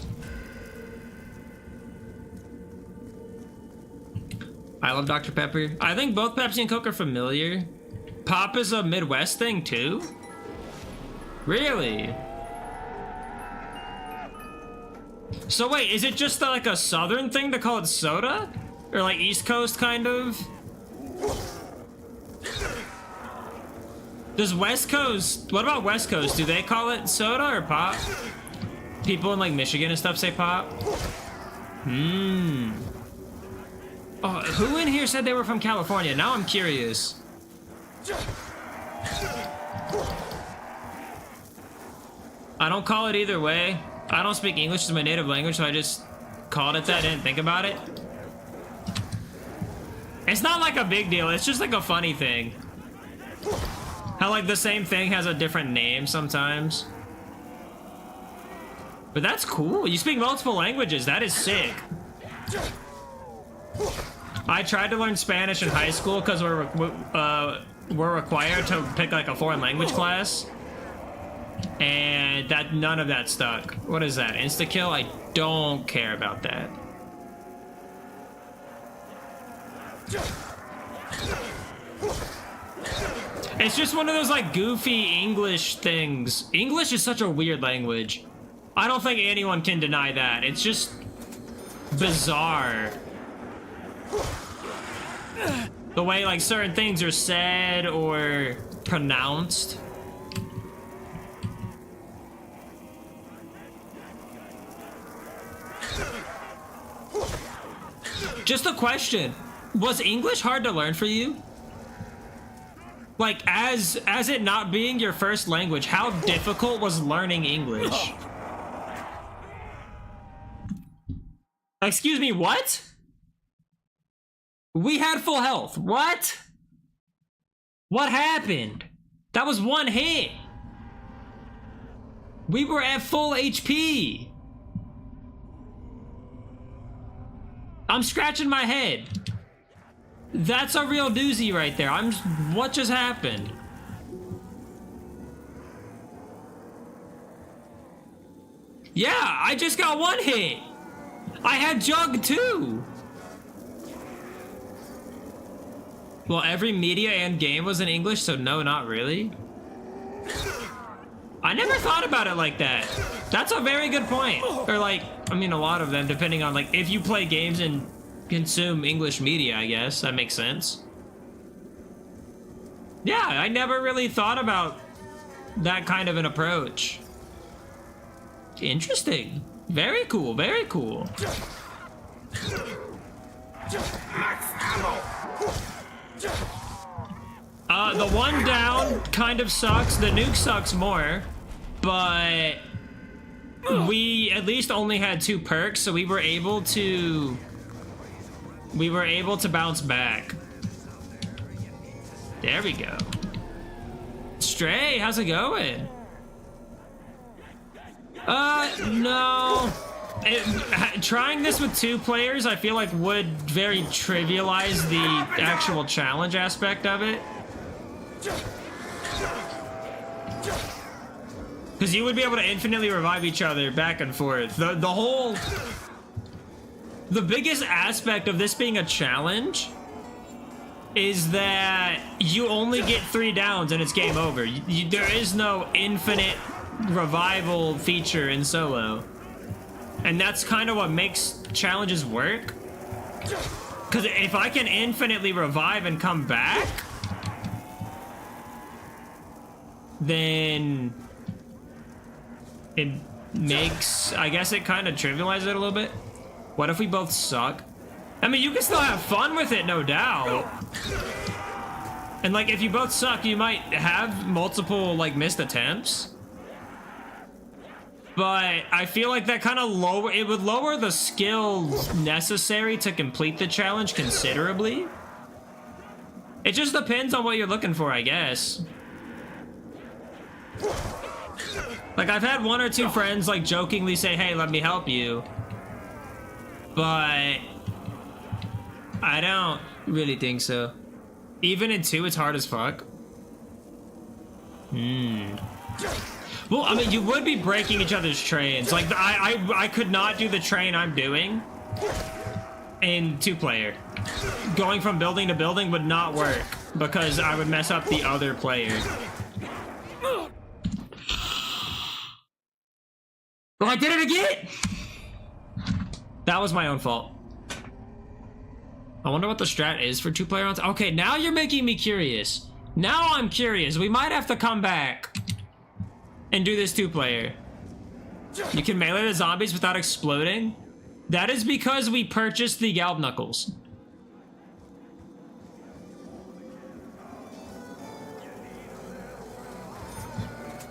I love Dr. Pepper. I think both Pepsi and Coke are familiar. Pop is a Midwest thing, too? Really? So wait, is it just like a southern thing to call it soda? Or like East Coast kind of? Does West Coast, what about West Coast? Do they call it soda or pop? People in like Michigan and stuff say pop? Oh, who in here said they were from California? Now I'm curious. I don't call it either way. I don't speak English as my native language, so I just called it that, didn't think about it. It's not like a big deal, it's just like a funny thing. How like the same thing has a different name sometimes. But that's cool, you speak multiple languages, that is sick. I tried to learn Spanish in high school because we're required to pick like a foreign language class. And none of that stuck. What is that? Insta-kill? I don't care about that. It's just one of those like goofy English things. English is such a weird language. I don't think anyone can deny that. It's just bizarre. The way like certain things are said or pronounced. Just a question. Was English hard to learn for you? Like, as it not being your first language, how difficult was learning English? Excuse me, what? We had full health. What? What happened? That was one hit. We were at full HP. I'm scratching my head. That's a real doozy right there. What just happened? Yeah, I just got one hit. I had Jug too. Well, every media and game was in English, so no, not really. I never thought about it like that. That's a very good point. Or like, I mean, a lot of them, depending on like, if you play games and consume English media, I guess. That makes sense. Yeah, I never really thought about that kind of an approach. Interesting. Very cool, very cool. The one down kind of sucks. The nuke sucks more, but we at least only had 2 perks, so we were able to bounce back. There we go. Stray, how's it going? No. Trying this with 2 players, I feel like would very trivialize the actual challenge aspect of it. Because you would be able to infinitely revive each other back and forth. The biggest aspect of this being a challenge is that you only get 3 downs and it's game over. There is no infinite revival feature in solo. And that's kind of what makes challenges work. Because if I can infinitely revive and come back, then it makes, I guess it kind of trivializes it a little bit. What if we both suck? I mean, you can still have fun with it, no doubt. And like, if you both suck, you might have multiple like missed attempts. But I feel like that kind of would lower the skill necessary to complete the challenge considerably. It just depends on what you're looking for, I guess. Like, I've had 1 or 2 friends like jokingly say, hey, let me help you. But I don't really think so. Even in 2, it's hard as fuck. Well, I mean, you would be breaking each other's trains. Like, I could not do the train I'm doing in 2-player. Going from building to building would not work because I would mess up the other player. Well, I did it again! That was my own fault. I wonder what the strat is for 2-player rounds. Okay, now you're making me curious. Now I'm curious. We might have to come back and do this 2-player. You can melee the zombies without exploding. That is because we purchased the Galb Knuckles.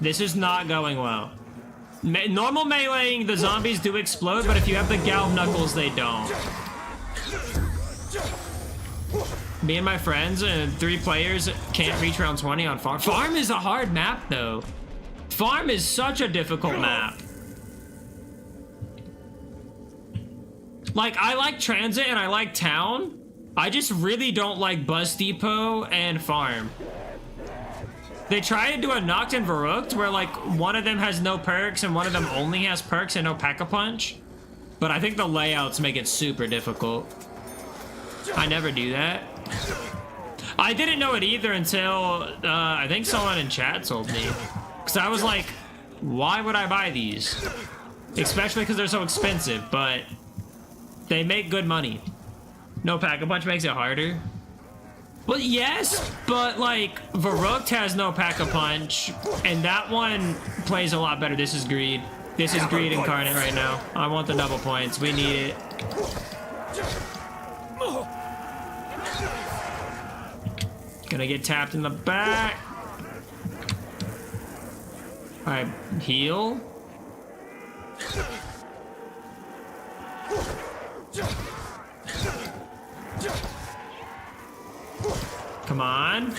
This is not going well. Normal meleeing, the zombies do explode, but if you have the Galb Knuckles, they don't. Me and my friends and 3 players can't reach round 20 on Farm. Farm is a hard map, though. Farm is such a difficult map. Like, I like Transit and I like Town. I just really don't like Bus Depot and Farm. They try to do a Noct and Verrückt where, like, one of them has no perks and one of them only has perks and no Pack-a-Punch. But I think the layouts make it super difficult. I never do that. I didn't know it either until, I think someone in chat told me. Because I was like, why would I buy these? Especially because they're so expensive, but they make good money. No Pack-a-Punch makes it harder. Well, yes, but like Verrückt has no Pack-a-Punch, and that one plays a lot better. This is greed. This is greed incarnate right now. I want the double points. We need it. Gonna get tapped in the back. All right, heal. Come on.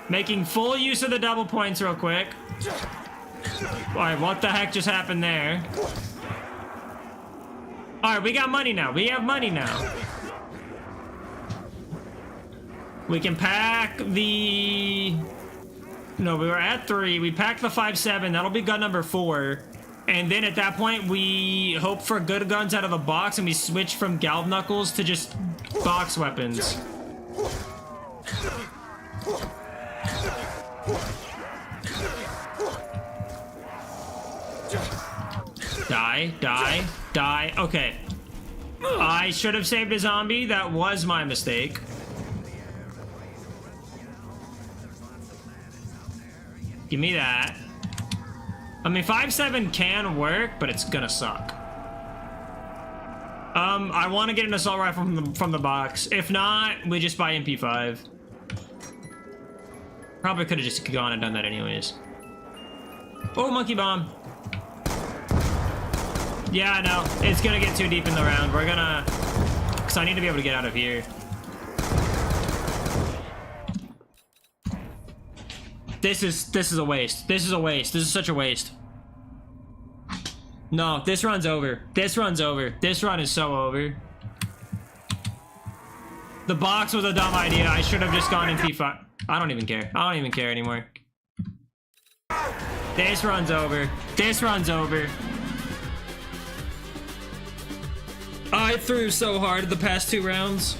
Making full use of the double points real quick. Alright, what the heck just happened there? Alright, we got money now. We have money now. We can pack the... No, we were at 3. We packed the 5.7. That'll be gun number 4. And then at that point, we hope for good guns out of the box, and we switch from Galv Knuckles to just box weapons. Die, die, die. Okay. I should have saved a zombie. That was my mistake. Give me that. I mean, 5.7 can work, but it's gonna suck. I want to get an assault rifle from the box. If not, we just buy MP5. Probably could have just gone and done that anyways. Oh, monkey bomb. Yeah, I know. It's gonna get too deep in the round. We're gonna... Because I need to be able to get out of here. This is a waste. This is a waste. This is such a waste. No, this run's over. This run's over. This run is so over. The box was a dumb idea. I should have just gone in P5. I don't even care. I don't even care anymore. This run's over. This run's over. I threw so hard the past 2 rounds.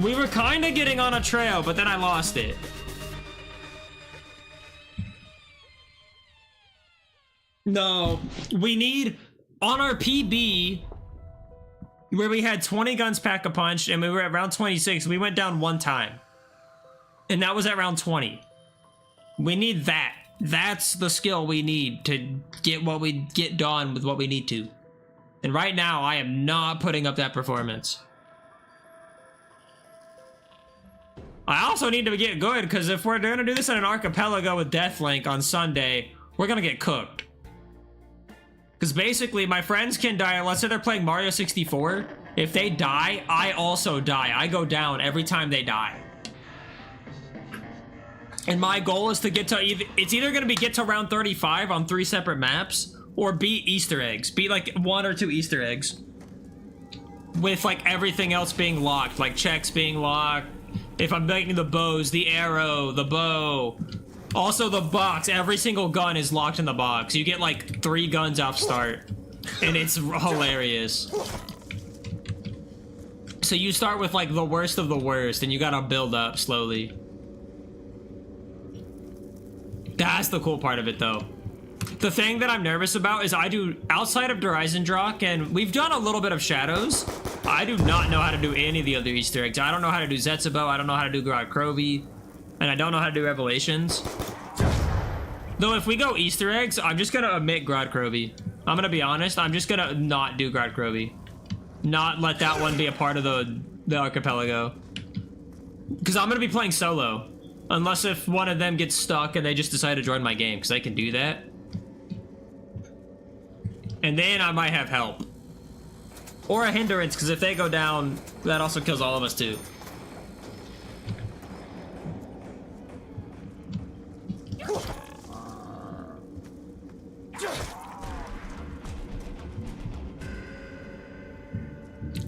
We were kind of getting on a trail, but then I lost it. No, we need, on our PB, where we had 20 guns pack-a-punch, and we were at round 26, we went down 1 time. And that was at round 20. We need that. That's the skill we need to get done with what we need to. And right now, I am not putting up that performance. I also need to get good, because if we're going to do this in an archipelago with Deathlink on Sunday, we're going to get cooked. Because basically, my friends can die, let's say they're playing Mario 64. If they die, I also die. I go down every time they die. And my goal is to get to it's either going to be get to round 35 on 3 separate maps, or beat Easter eggs. Beat like 1 or 2 Easter eggs. With like everything else being locked, like checks being locked. If I'm making the bows, the arrow, the bow. Also the box, every single gun is locked in the box. You get like 3 guns off start. And it's hilarious. So you start with like the worst of the worst, and you gotta build up slowly. That's the cool part of it though. The thing that I'm nervous about is I do, outside of Dreisendrach, and we've done a little bit of Shadows, I do not know how to do any of the other Easter eggs. I don't know how to do Zetsubo, I don't know how to do Grod Krovi, and I don't know how to do Revelations. Though if we go Easter eggs, I'm just gonna omit Grod Krovi. I'm gonna be honest, I'm just gonna not do Grod Krovi. Not let that one be a part of the archipelago. Because I'm gonna be playing solo. Unless if one of them gets stuck and they just decide to join my game, because I can do that. And then I might have help. Or a hindrance, because if they go down, that also kills all of us too.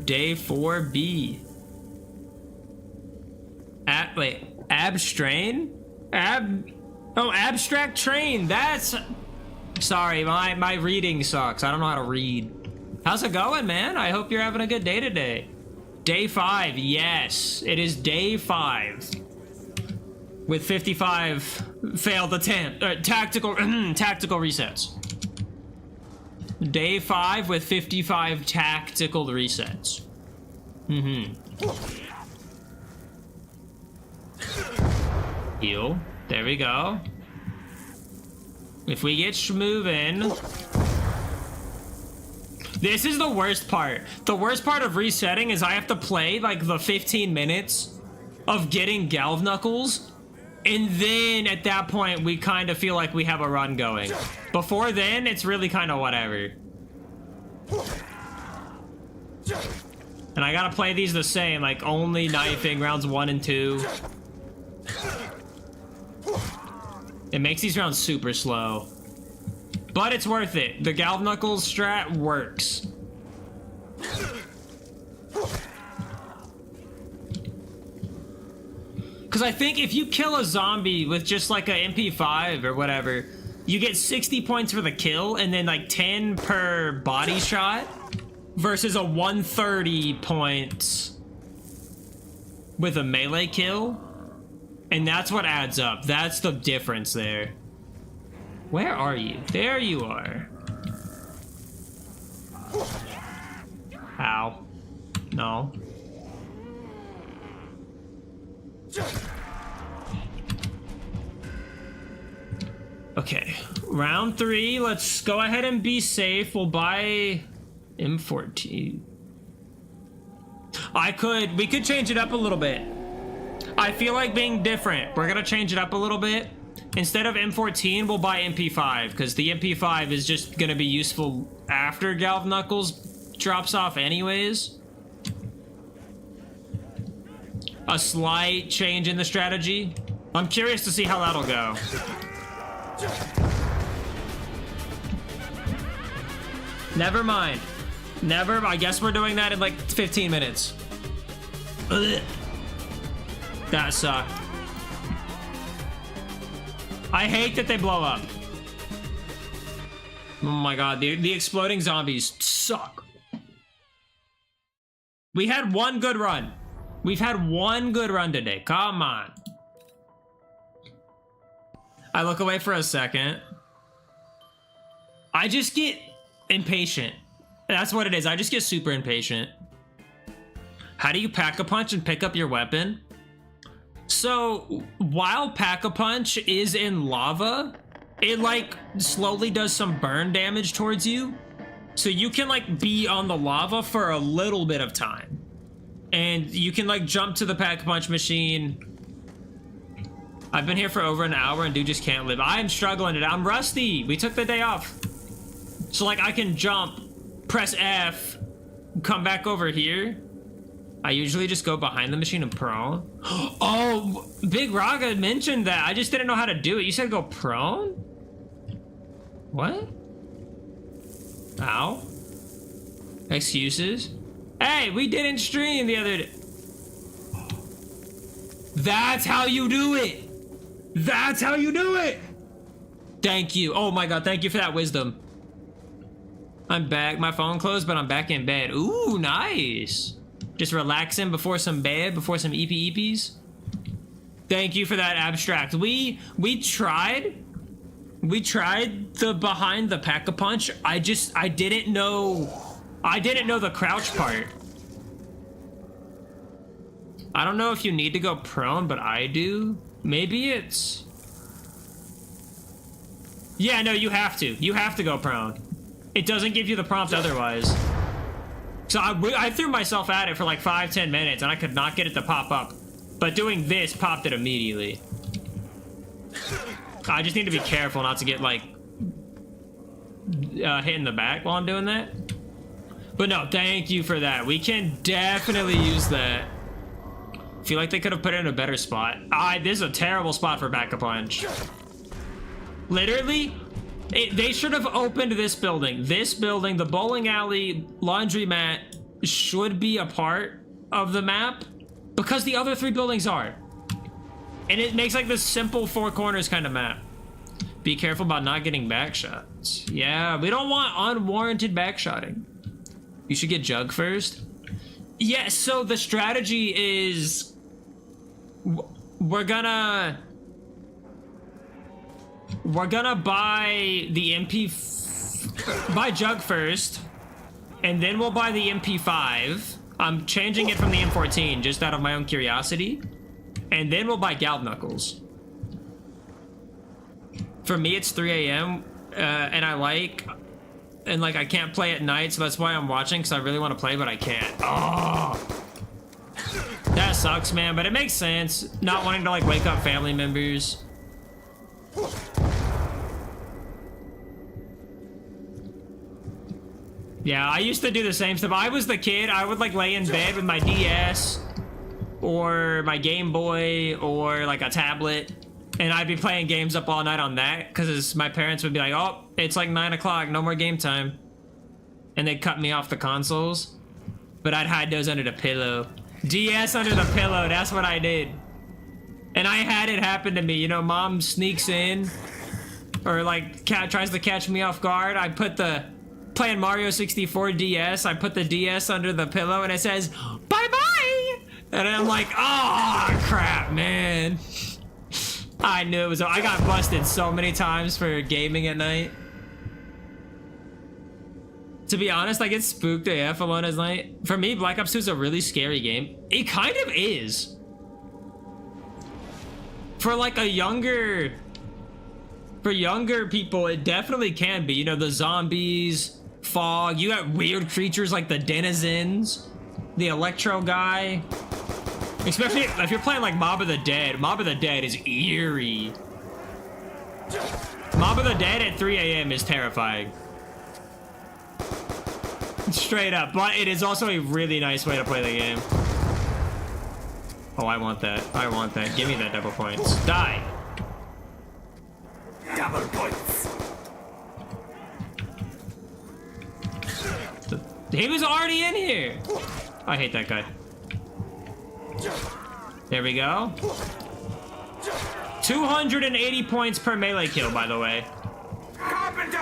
Day 4B. Wait, Abstrain? Abstract Train. That's... Sorry, my reading sucks. I don't know how to read. How's it going, man? I hope you're having a good day today. Day 5, yes. It is day 5. With 55 failed attempt. Tactical resets. Day 5 with 55 tactical resets. Heal. There we go. If we get moving... This is the worst part. The worst part of resetting is I have to play like the 15 minutes of getting Galv Knuckles, and then at that point we kind of feel like we have a run going. Before then, it's really kind of whatever. And I gotta play these the same, like only knifing rounds 1 and 2. It makes these rounds super slow. But it's worth it. The Galv Knuckles strat works. Because I think if you kill a zombie with just like a MP5 or whatever, you get 60 points for the kill and then like 10 per body shot versus a 130 points with a melee kill. And that's what adds up. That's the difference there. Where are you? There you are. Ow. No. Okay, round 3. Let's go ahead and be safe. We'll buy M14. We could change it up a little bit. I feel like being different. We're gonna change it up a little bit. Instead of M14, we'll buy MP5 because the MP5 is just gonna be useful after Galv Knuckles drops off anyways. A slight change in the strategy. I'm curious to see how that'll go. Never mind. I guess we're doing that in like 15 minutes. Ugh. That sucked. I hate that they blow up. Oh my god, the exploding zombies suck. We had one good run. We've had one good run today. Come on. I look away for a second. I just get impatient. That's what it is. I just get super impatient. How do you pack-a-punch and pick up your weapon? So, while pack-a-punch is in lava, it like slowly does some burn damage towards you. So you can like be on the lava for a little bit of time. And you can like jump to the pack-a-punch machine. I've been here for over an hour and dude just can't live. I'm struggling today. I'm rusty. We took the day off. So like I can jump, press F, come back over here. I usually just go behind the machine and prone. Oh, Big Raga mentioned that. I just didn't know how to do it. You said go prone? What? Ow. Excuses? Hey, we didn't stream the other day. That's how you do it. That's how you do it. Thank you. Oh my god, thank you for that wisdom. I'm back. My phone closed, but I'm back in bed. Ooh, nice. Just relaxing before some bed, before some EPs. Thank you for that abstract. We tried the behind the pack-a-punch. I didn't know the crouch part. I don't know if you need to go prone, but I do. Maybe it's... Yeah, no, you have to. You have to go prone. It doesn't give you the prompt otherwise. So I threw myself at it for like 5-10 minutes and I could not get it to pop up. But doing this popped it immediately. I just need to be careful not to get like hit in the back while I'm doing that. But no, thank you for that. We can definitely use that. Feel like they could have put it in a better spot. This is a terrible spot for pack-a-punch. Literally, they should have opened this building. This building, the bowling alley, laundromat, should be a part of the map because the other 3 buildings are. And it makes like this simple 4 corners kind of map. Be careful about not getting back shots. Yeah, we don't want unwarranted backshotting. You should get Jug first. Yeah, so the strategy is we're gonna buy the buy Jug first, and then we'll buy the MP5. I'm changing it from the M14 just out of my own curiosity, and then we'll buy Galv Knuckles. For me, it's 3 a.m. And I can't play at night, so that's why I'm watching, because I really want to play, but I can't. Oh, that sucks, man, but it makes sense. Not wanting to like wake up family members. Yeah, I used to do the same stuff. I was the kid. I would like lay in bed with my DS or my Game Boy or like a tablet And I'd be playing games up all night on that because my parents would be like, oh, it's like 9 o'clock, no more game time. And they'd cut me off the consoles. But I'd hide those under the pillow. DS under the pillow, that's what I did. And I had it happen to me. You know, mom sneaks in or like tries to catch me off guard. I put the, playing Mario 64 DS, I put the DS under the pillow and it says, bye-bye. And I'm like, oh, crap, man. I knew it was, I got busted so many times for gaming at night. To be honest, I get spooked AF alone at night. For me, Black Ops 2 is a really scary game. It kind of is. For like a younger, for younger people, it definitely can be. You know, the zombies, fog, you got weird creatures like the denizens, the electro guy. Especially if you're playing like Mob of the Dead. Mob of the Dead is eerie. Mob of the Dead at 3 a.m. is terrifying. Straight up, but it is also a really nice way to play the game. Oh, I want that. I want that. Give me that double points. Die. Double points. He was already in here. I hate that guy. There we go. 280 points per melee kill, by the way. Carpenter!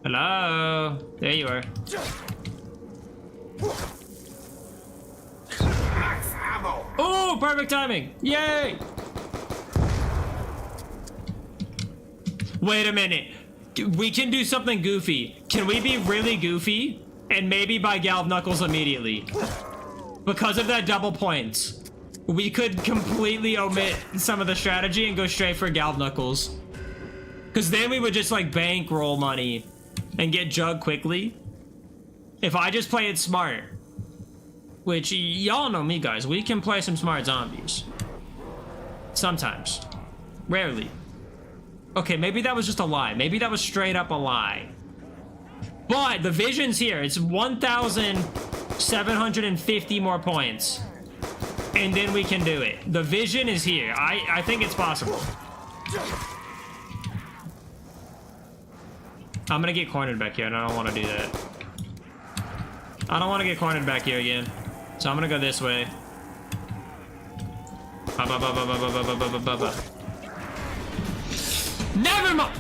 Hello? There you are. Max ammo! Oh, perfect timing! Yay! Wait a minute. We can do something goofy. Can we be really goofy and maybe buy Galv Knuckles immediately? Because of that double points, we could completely omit some of the strategy and go straight for Galv Knuckles. Because then we would just like bankroll money and get Jug quickly. If I just play it smart. Which, y'all know me, guys. We can play some smart zombies. Sometimes. Rarely. Okay, maybe that was just a lie. Maybe that was straight up a lie. But the vision's here. It's 1,750 more points. And then we can do it. The vision is here. I think it's possible. I'm gonna get cornered back here, and I don't want to do that. I don't want to get cornered back here again. So I'm gonna go this way. Never mind!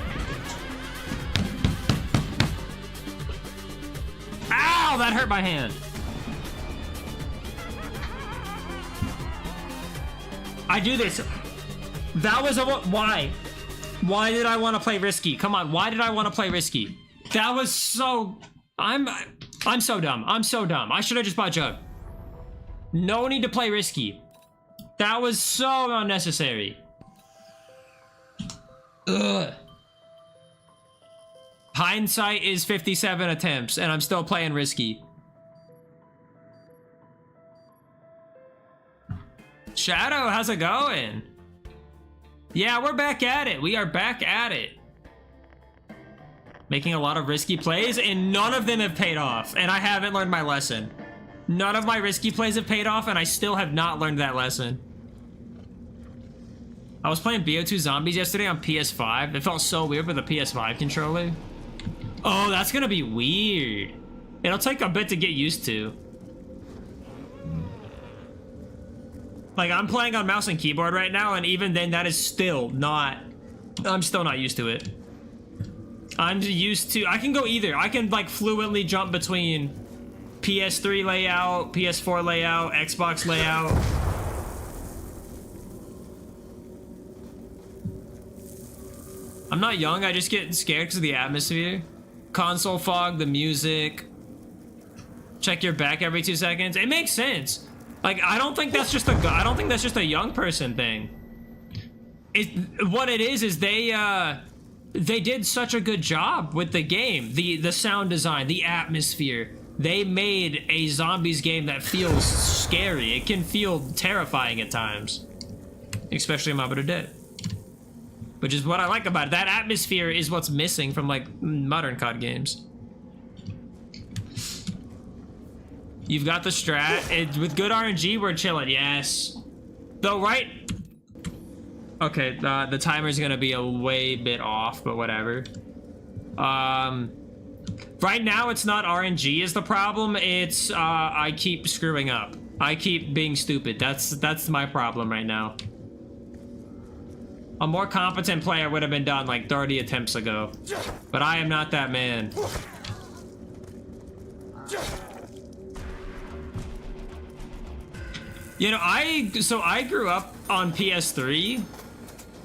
Ow! That hurt my hand. I do this. That was a... Why? Why did I want to play risky? Come on, why did I want to play risky? That was so... I'm so dumb. I'm so dumb. I should have just bought Jug. No need to play risky. That was so unnecessary. Ugh. Hindsight is 57 attempts, and I'm still playing risky. Shadow, how's it going? Yeah, we're back at it. We are back at it. Making a lot of risky plays, and none of them have paid off, and I haven't learned my lesson. None of my risky plays have paid off, and I still have not learned that lesson. I was playing BO2 Zombies yesterday on PS5. It felt so weird with a PS5 controller. Oh, that's gonna be weird. It'll take a bit to get used to. Like, I'm playing on mouse and keyboard right now, and even then, that is still not... I'm still not used to it. I'm used to... I can go either. I can, like, fluently jump between PS3 layout, PS4 layout, Xbox layout. I'm not young, I just get scared because of the atmosphere. Console fog, the music. Check your back every 2 seconds. It makes sense. Like, I don't think that's just a young person thing. What it is they did such a good job with the game. The sound design, the atmosphere. They made a zombies game that feels scary. It can feel terrifying at times. Especially in Mob of the Dead. Which is what I like about it. That atmosphere is what's missing from, like, modern COD games. You've got the strat. With good RNG, we're chilling. Yes. Though, right? Okay, the timer's gonna be a way bit off, but whatever. Right now, it's not RNG is the problem. It's I keep screwing up. I keep being stupid. That's my problem right now. A more competent player would have been done like 30 attempts ago, but I am not that man. You know, I grew up on PS3,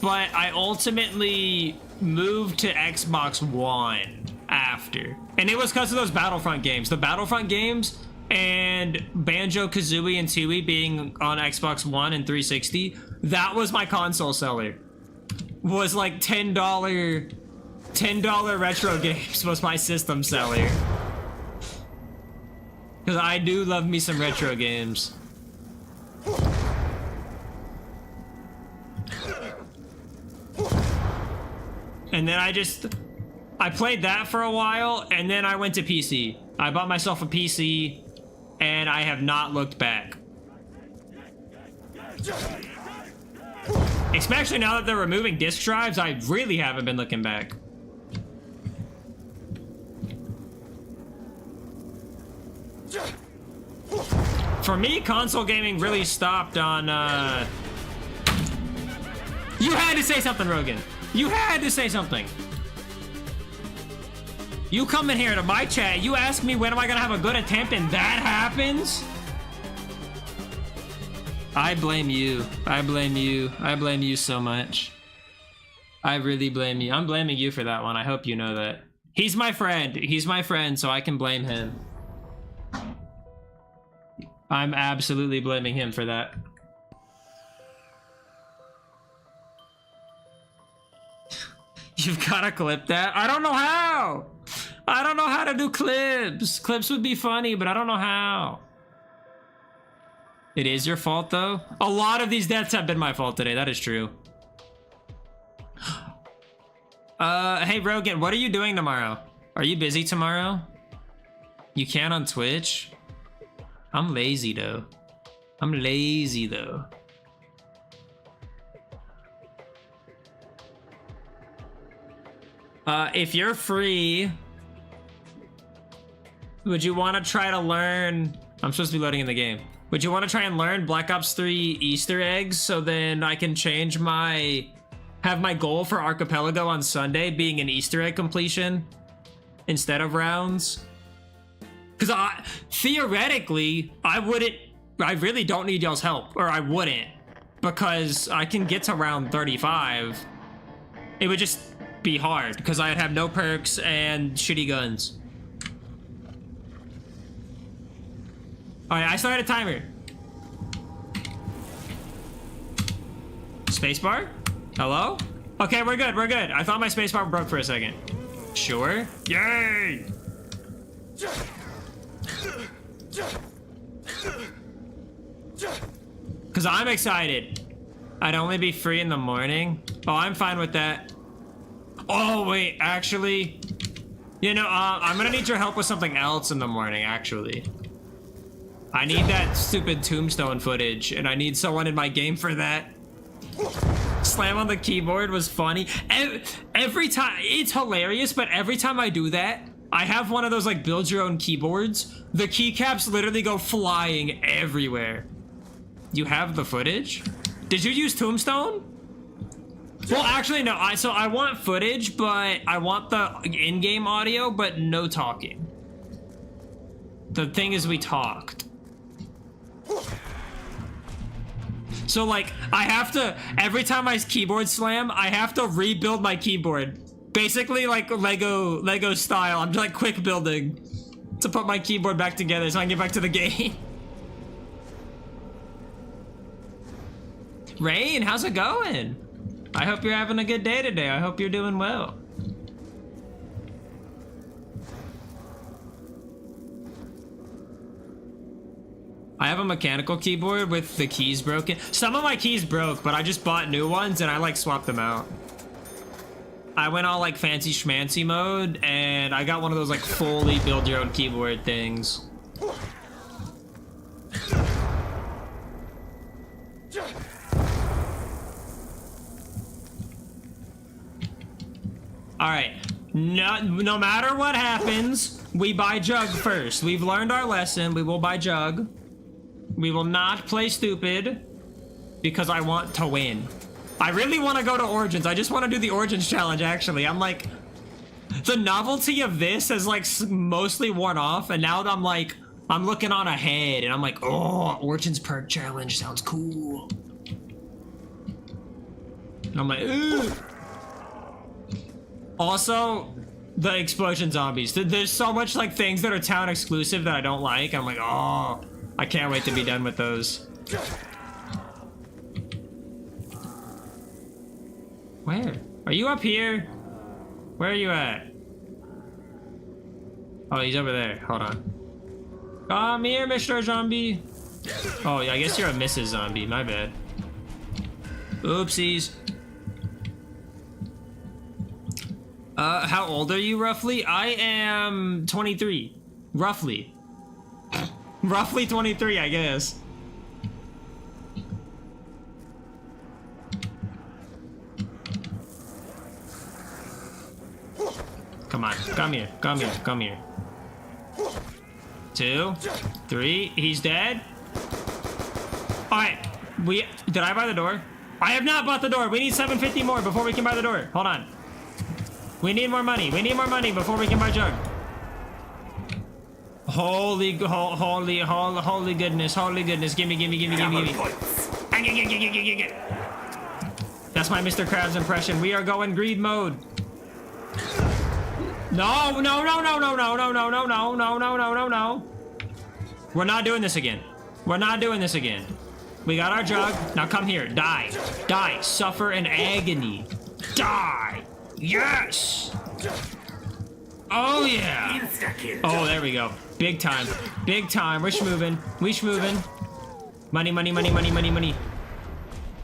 but I ultimately moved to Xbox One after. And it was because of those Battlefront games. The Battlefront games and Banjo-Kazooie and Tooie being on Xbox One and 360, that was my console seller. Was like $10 retro games was my system seller. Because I do love me some retro games. And then I played that for a while, and then I went to PC. I bought myself a PC, and I have not looked back. Especially now that they're removing disk drives, I really haven't been looking back. For me, console gaming really stopped on, You had to say something, Rogan. You had to say something. You come in here to my chat, you ask me when am I gonna have a good attempt, and that happens? I blame you. I blame you. I blame you so much. I really blame you. I'm blaming you for that one. I hope you know that. He's my friend. He's my friend, so I can blame him. I'm absolutely blaming him for that. You've gotta clip that? I don't know how! I don't know how to do clips. Clips would be funny, but I don't know how. It is your fault, though? A lot of these deaths have been my fault today. That is true. Hey, Rogan, what are you doing tomorrow? Are you busy tomorrow? You can on Twitch? I'm lazy, though. I'm lazy, though. If you're free, would you want to try to learn... I'm supposed to be loading in the game. Would you want to try and learn Black Ops 3 Easter eggs so then I can change my... have my goal for Archipelago on Sunday being an Easter egg completion instead of rounds? Because theoretically, I really don't need y'all's help, or I wouldn't, because I can get to round 35. It would just be hard because I'd have no perks and shitty guns. All right, I started a timer. Spacebar? Hello? Okay, we're good, we're good. I thought my spacebar broke for a second. Sure? Yay! Because I'm excited. I'd only be free in the morning. Oh, I'm fine with that. Oh, wait, actually. You know, I'm gonna need your help with something else in the morning, actually. I need that stupid tombstone footage, and I need someone in my game for that. Slam on the keyboard was funny. Every time, it's hilarious, but every time I do that, I have one of those like build your own keyboards. The keycaps literally go flying everywhere. You have the footage? Did you use Tombstone? Well, actually, no. So I want footage, but I want the in-game audio, but no talking. The thing is, we talked. So like, I have to, every time I keyboard slam, I have to rebuild my keyboard. Basically like Lego style. I'm just like quick building to put my keyboard back together so I can get back to the game. Rain, how's it going? I hope you're having a good day today. I hope you're doing well. I have a mechanical keyboard with the keys broken. Some of my keys broke, but I just bought new ones and I like swapped them out. I went all like fancy schmancy mode and I got one of those like fully build your own keyboard things. Alright. No matter what happens, we buy Jug first. We've learned our lesson. We will buy Jug. We will not play stupid because I want to win. I really want to go to Origins. I just want to do the Origins challenge, actually. I'm like... The novelty of this has, like, mostly worn off, and now I'm like... I'm looking on ahead, and I'm like, oh, Origins perk challenge sounds cool. And I'm like, ugh. Also, the explosion zombies. There's so much, like, things that are town exclusive that I don't like. I'm like, oh, I can't wait to be done with those. Where? Are you up here? Where are you at? Oh, he's over there. Hold on. Come here, Mr. Zombie. Oh, I guess you're a Mrs. Zombie. My bad. Oopsies. How old are you, roughly? I am 23. Roughly. Roughly 23, I guess. Come on. Come here. Come here. Come here. 2, 3. He's dead. Alright. Did I buy the door? I have not bought the door. We need 750 more before we can buy the door. Hold on. We need more money. We need more money before we can buy Jug. Holy goodness. Holy goodness. Gimme. That's my Mr. Krabs impression. We are going greed mode. No. We're not doing this again. We're not doing this again. We got our Jug. Now come here. Die. Die. Suffer in agony. Die. Yes. Oh, yeah. Oh, there we go. Big time. Big time. We're schmoving. We schmoving. Money.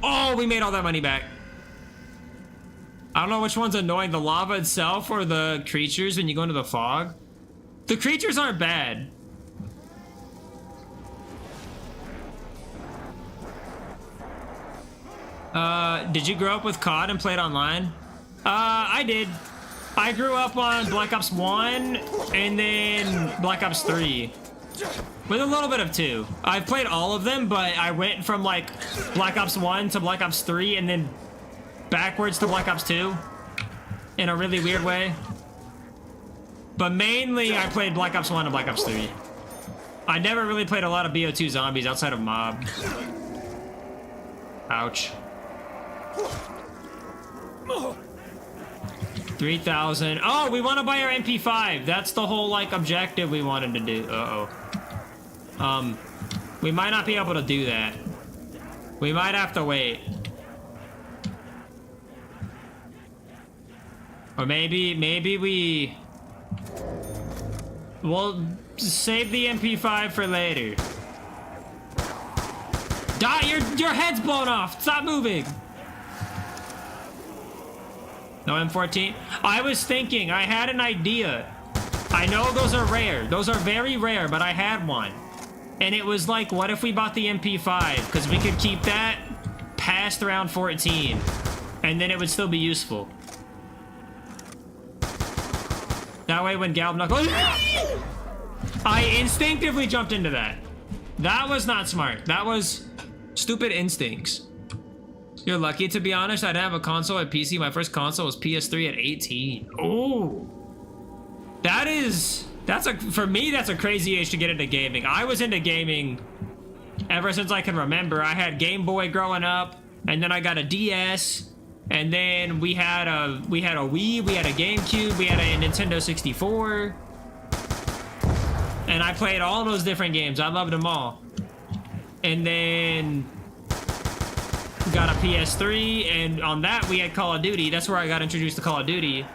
Oh, we made all that money back. I don't know which one's annoying, the lava itself or the creatures when you go into the fog. The creatures aren't bad. Did you grow up with COD and play it online? I did. I grew up on Black Ops 1 and then Black Ops 3. With a little bit of 2. I've played all of them, but I went from like Black Ops 1 to Black Ops 3 and then backwards to Black Ops 2 in a really weird way. But mainly I played Black Ops 1 and Black Ops 3. I never really played a lot of BO2 zombies outside of Mob. Ouch. 3,000. Oh, we want to buy our MP5. That's the whole like objective we wanted to do. Uh-oh. We might not be able to do that. We might have to wait. Or maybe we'll save the MP5 for later. Die! Your head's blown off! Stop moving! No M14? I was thinking, I had an idea. I know those are rare. Those are very rare, but I had one. And it was like, what if we bought the MP5? Because we could keep that past round 14. And then it would still be useful. That way when Galb knuckles... I instinctively jumped into that. That was not smart. That was stupid instincts. You're lucky, to be honest. I didn't have a console at PC. My first console was PS3 at 18. Oh. For me, that's a crazy age to get into gaming. I was into gaming ever since I can remember. I had Game Boy growing up, and then I got a DS. And then we had a Wii, we had a GameCube, we had a Nintendo 64. And I played all those different games. I loved them all. And then got a PS3, and on that we had Call of Duty. That's where I got introduced to Call of Duty.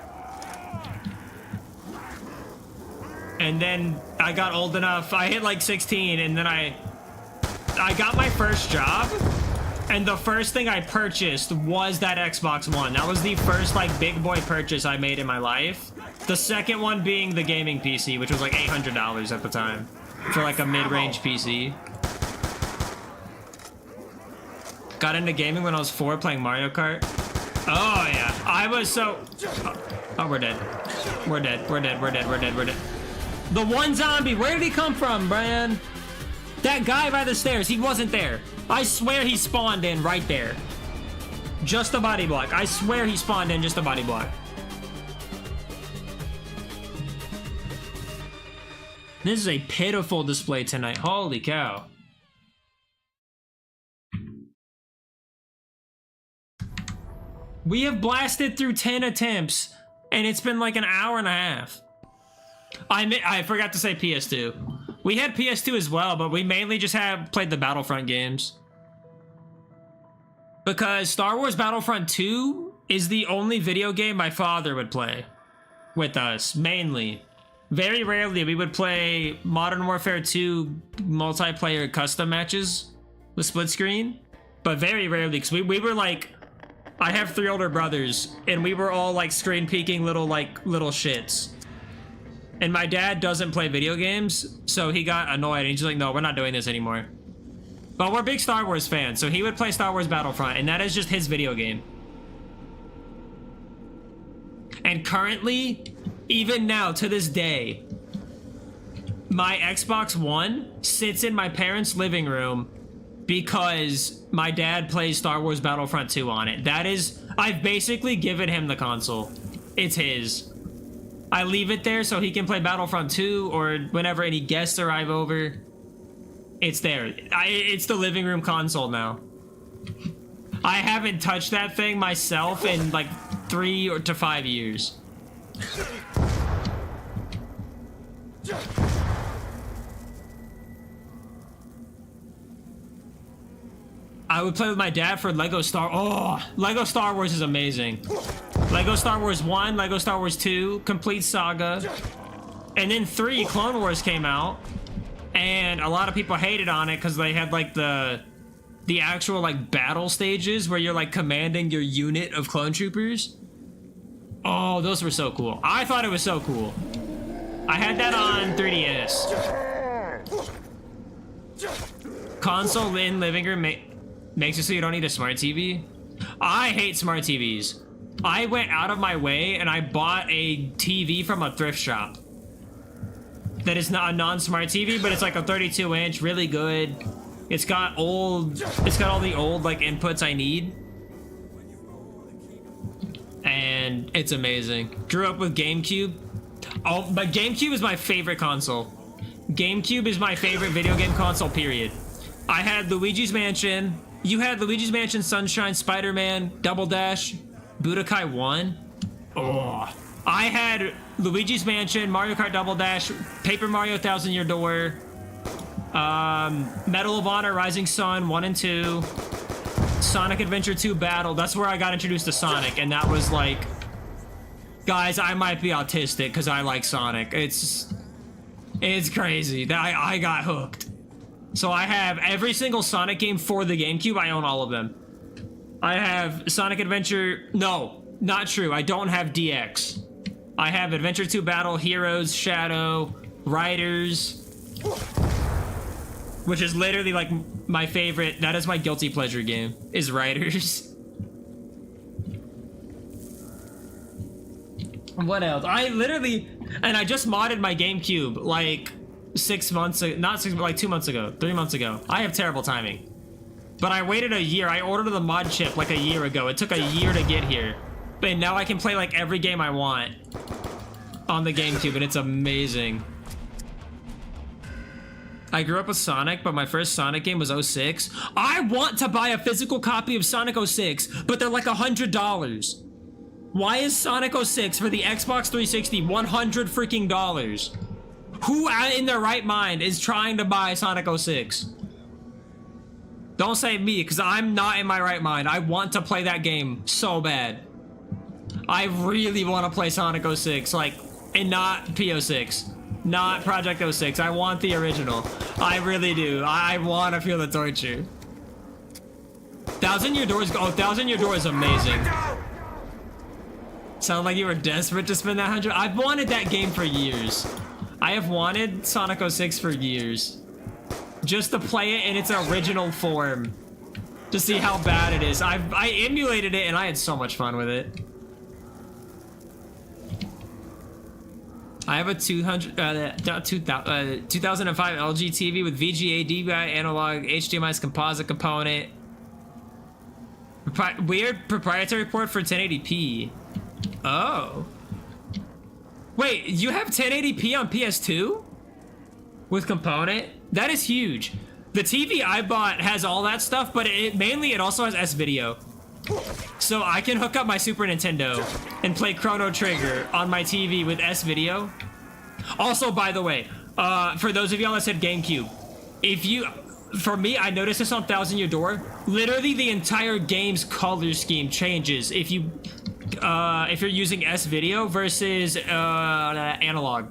And then I got old enough. I hit like 16, and then I got my first job. And the first thing I purchased was that Xbox One. That was the first, like, big boy purchase I made in my life. The second one being the gaming PC, which was like $800 at the time. For, like, a mid-range PC. Got into gaming when I was 4 playing Mario Kart. Oh yeah, I was so... Oh, we're dead. We're dead, we're dead, we're dead, we're dead, we're dead. The one zombie, where did he come from, Brian? That guy by the stairs, he wasn't there. I swear he spawned in right there. Just a body block. I swear he spawned in just a body block. This is a pitiful display tonight. Holy cow. We have blasted through 10 attempts, and it's been like an hour and a half. I forgot to say PS2. We had PS2 as well, but we mainly just played the Battlefront games. Because Star Wars Battlefront 2 is the only video game my father would play with us, mainly. Very rarely we would play Modern Warfare 2 multiplayer custom matches with split screen, but very rarely, because we were like, I have 3 older brothers, and we were all like screen peeking little shits. And my dad doesn't play video games, so he got annoyed, and he's like, no, we're not doing this anymore. But we're big Star Wars fans, so he would play Star Wars Battlefront, and that is just his video game. And currently, even now, to this day, my Xbox One sits in my parents' living room because my dad plays Star Wars Battlefront 2 on it. That is, I've basically given him the console. It's his. I leave it there so he can play Battlefront 2 or whenever any guests arrive over. It's there. It's the living room console now. I haven't touched that thing myself in like 3 to 5 years. I would play with my dad for Lego Star Wars is amazing. Lego Star Wars 1, Lego Star Wars 2, complete saga. And then 3, Clone Wars came out. And a lot of people hated on it because they had like the actual like battle stages where you're like commanding your unit of clone troopers. Oh, those were so cool. I thought it was so cool. I had that on 3DS. Console in living room makes it so you don't need a smart TV. I hate smart TVs. I went out of my way and I bought a TV from a thrift shop. That is not a non-smart TV, but it's like a 32-inch, really good. It's got all the old like inputs I need. And it's amazing. Grew up with GameCube. Oh, but GameCube is my favorite console. GameCube is my favorite video game console, period. I had Luigi's Mansion. You had Luigi's Mansion, Sunshine, Spider-Man, Double Dash, Budokai 1. Oh. I had Luigi's Mansion, Mario Kart Double Dash, Paper Mario Thousand Year Door, Medal of Honor Rising Sun 1 and 2, Sonic Adventure 2 Battle. That's where I got introduced to Sonic, and that was like, guys, I might be autistic because I like Sonic. It's crazy. I got hooked. So I have every single Sonic game for the GameCube. I own all of them. I have Sonic Adventure. No, not true. I don't have DX. I have Adventure 2 Battle, Heroes, Shadow, Riders, which is literally like my favorite. That is my guilty pleasure game, is Riders. What else? I just modded my GameCube like 6 months ago, not 6, but like 2 months ago, 3 months ago. I have terrible timing. But I waited a year. I ordered the mod chip like a year ago. It took a year to get here. And now I can play like every game I want on the GameCube, and it's amazing. I grew up with Sonic, but my first Sonic game was 06. I want to buy a physical copy of Sonic 06, but they're like $100. Why is Sonic 06 for the Xbox 360 $100 freaking dollars? Who in their right mind is trying to buy Sonic 06? Don't say me, because I'm not in my right mind. I want to play that game so bad. I really want to play Sonic 06, like, and not PO6, not Project 06. I want the original. I really do. I want to feel the torture. Thousand Year Door is amazing. Sound like you were desperate to spend that 100. I've wanted that game for years. I have wanted Sonic 06 for years. Just to play it in its original form. to see how bad it is. I emulated it and I had so much fun with it. I have a 2005 LG TV with VGA, DVI, analog, HDMI's composite component. Weird proprietary port for 1080p. Oh. Wait, you have 1080p on PS2? With component? That is huge. The TV I bought has all that stuff, but it also has S-Video. So I can hook up my Super Nintendo and play Chrono Trigger on my TV with S-Video. Also, by the way, for those of y'all that said GameCube, for me, I noticed this on Thousand Year Door. Literally, the entire game's color scheme changes if you're using S-Video versus analog.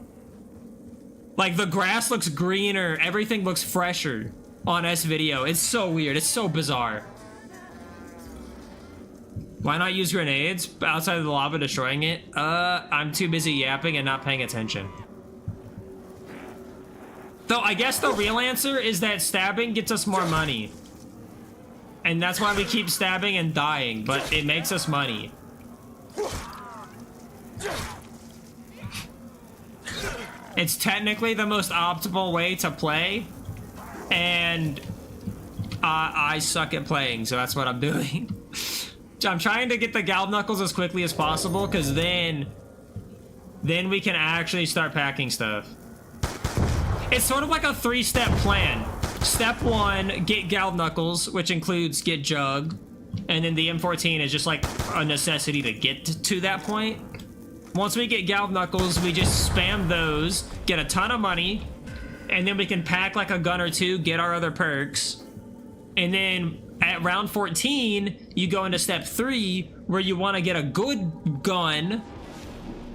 Like, the grass looks greener, everything looks fresher on S-Video. It's so weird, it's so bizarre. Why not use grenades outside of the lava destroying it? I'm too busy yapping and not paying attention. Though I guess the real answer is that stabbing gets us more money. And that's why we keep stabbing and dying, but it makes us money. It's technically the most optimal way to play, and I suck at playing, so that's what I'm doing. I'm trying to get the Galv Knuckles as quickly as possible, because then we can actually start packing stuff. It's sort of like a 3-step plan. Step 1, get Galv Knuckles, which includes get Jug, and then the M14 is just like a necessity to get to that point. Once we get Galv Knuckles, we just spam those, get a ton of money, and then we can pack like a gun or two, get our other perks, and then at round 14, you go into step 3, where you want to get a good gun,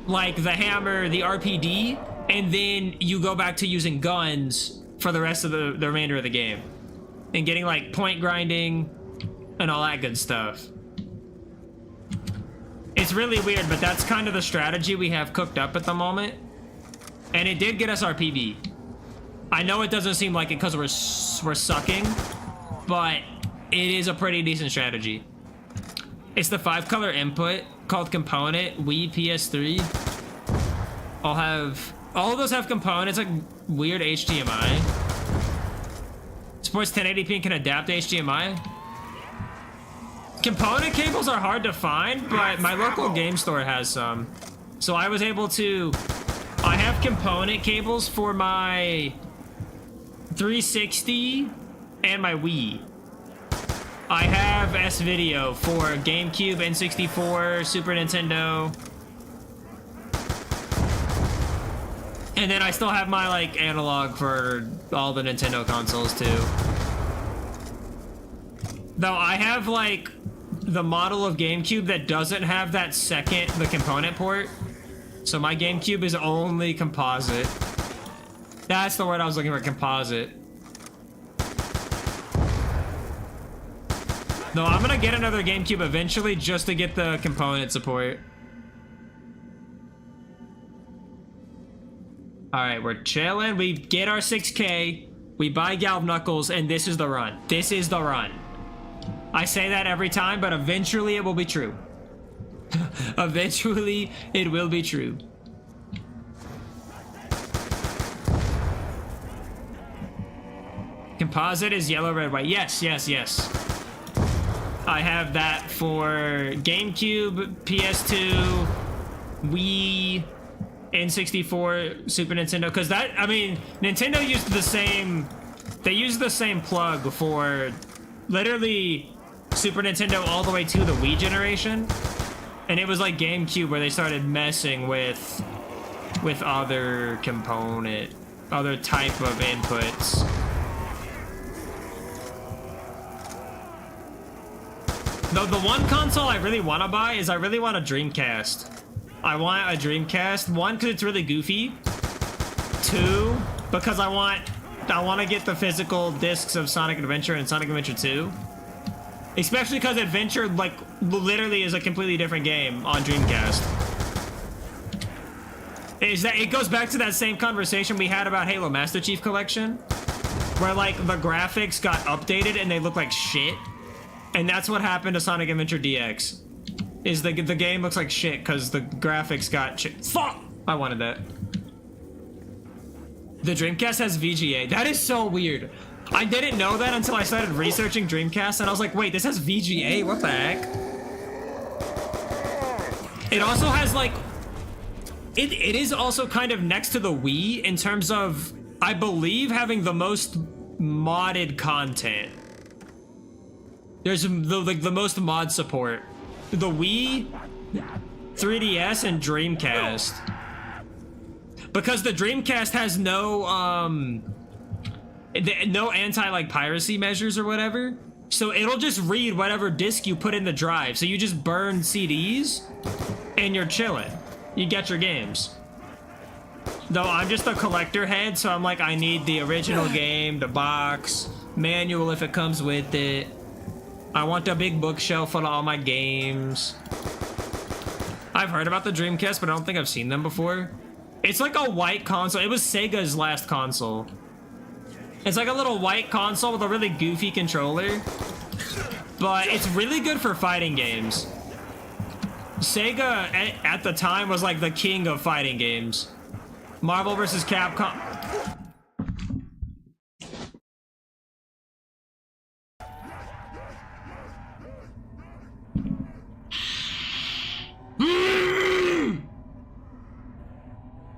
like the hammer, the RPD, and then you go back to using guns for the rest of the remainder of the game. And getting like point grinding and all that good stuff. It's really weird, but that's kind of the strategy we have cooked up at the moment. And it did get us our PB. I know it doesn't seem like it because we're sucking, but it is a pretty decent strategy. It's the 5-color input called component, Wii, PS3. All of those have components, like weird HDMI. Supports 1080p and can adapt to HDMI. Component cables are hard to find, but my local game store has some. So I was able to... I have component cables for my 360 and my Wii. I have S-Video for GameCube, N64, Super Nintendo. And then I still have my like analog for all the Nintendo consoles too. Though I have like the model of GameCube that doesn't have that the component port. So my GameCube is only composite. That's the word I was looking for, composite. No, I'm gonna get another GameCube eventually just to get the component support. Alright, we're chilling. We get our 6K. We buy Galv Knuckles, and this is the run. This is the run. I say that every time, but eventually it will be true. Eventually it will be true. Composite is yellow, red, white. Yes, yes, yes. I have that for GameCube, PS2, Wii, N64, Super Nintendo, because that, I mean, Nintendo used the same, they used the same plug for literally Super Nintendo all the way to the Wii generation, and it was like GameCube where they started messing with other other type of inputs. Though the one console I really want to buy is I really want a Dreamcast. I want a Dreamcast. 1, because it's really goofy. 2, because I want to get the physical discs of Sonic Adventure and Sonic Adventure 2. Especially because Adventure, like, literally is a completely different game on Dreamcast. It goes back to that same conversation we had about Halo Master Chief Collection, where, like, the graphics got updated and they look like shit. And that's what happened to Sonic Adventure DX. Is the game looks like shit because the graphics got shit. Fuck! I wanted that. The Dreamcast has VGA. That is so weird. I didn't know that until I started researching Dreamcast, and I was like, wait, this has VGA? What the heck? It also has, like... It is also kind of next to the Wii in terms of, I believe, having the most modded content. There's the most mod support. The Wii, 3DS, and Dreamcast. Because the Dreamcast has no no anti like piracy measures or whatever, so it'll just read whatever disc you put in the drive. So you just burn CDs and you're chilling. You get your games. Though I'm just a collector head, so I'm like, I need the original game, the box, manual if it comes with it. I want a big bookshelf full of all my games. I've heard about the Dreamcast, but I don't think I've seen them before. It's like a white console. It was Sega's last console. It's like a little white console with a really goofy controller. But it's really good for fighting games. Sega, at the time, was like the king of fighting games. Marvel vs. Capcom.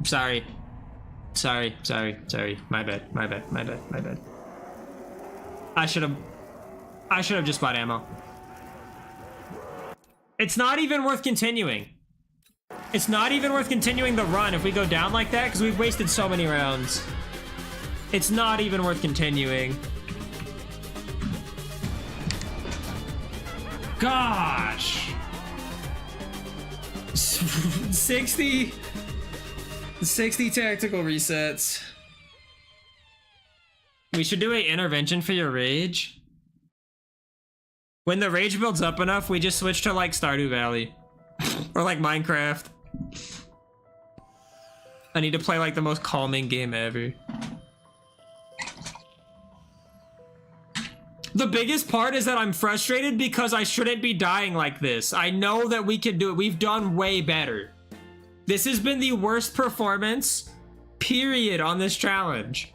Sorry. My bad. I should have just bought ammo. It's not even worth continuing. It's not even worth continuing the run if we go down like that, because we've wasted so many rounds. It's not even worth continuing. Gosh. 60 tactical resets. We should do an intervention for your rage. When the rage builds up enough, we just switch to like Stardew Valley. Or like Minecraft. I need to play like the most calming game ever. The biggest part is that I'm frustrated because I shouldn't be dying like this. I know that we can do it. We've done way better. This has been the worst performance, period, on this challenge.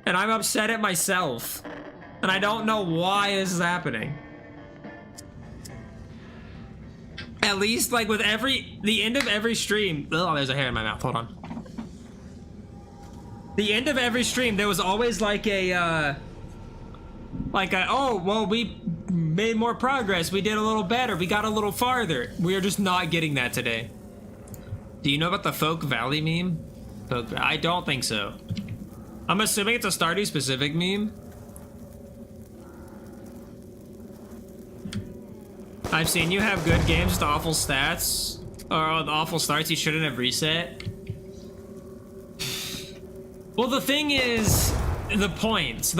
And I'm upset at myself. And I don't know why this is happening. At least, like, with the end of every stream... Oh, there's a hair in my mouth. Hold on. The end of every stream, there was always, like, oh, well, we made more progress. We did a little better. We got a little farther. We are just not getting that today. Do you know about the Folk Valley meme? I don't think so. I'm assuming it's a Stardew-specific meme. I've seen you have good games with awful stats. Or awful starts you shouldn't have reset. Well, the thing is... The points.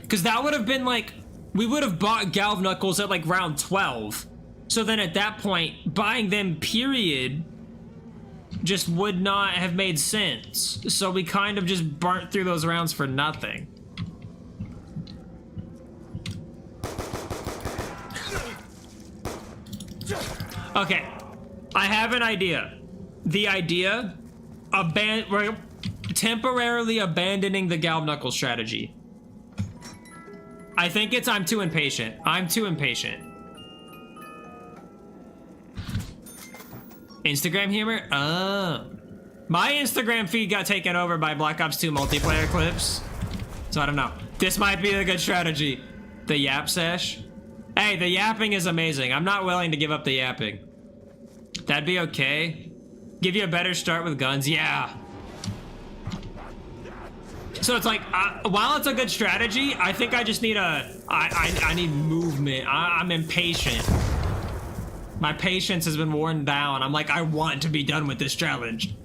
Because that would have been like... We would have bought Galv Knuckles at like round 12. So then at that point, buying them, period, just would not have made sense. So we kind of just burnt through those rounds for nothing. Okay, I have an idea. The idea of we're temporarily abandoning the Galv Knuckles strategy. I think it's I'm too impatient. Instagram humor? Oh. My Instagram feed got taken over by Black Ops 2 multiplayer clips. So I don't know. This might be a good strategy. The yap sesh. Hey, the yapping is amazing. I'm not willing to give up the yapping. That'd be okay. Give you a better start with guns. Yeah. So it's like, while it's a good strategy, I think I just need I need movement. I'm impatient. My patience has been worn down. I'm like, I want to be done with this challenge.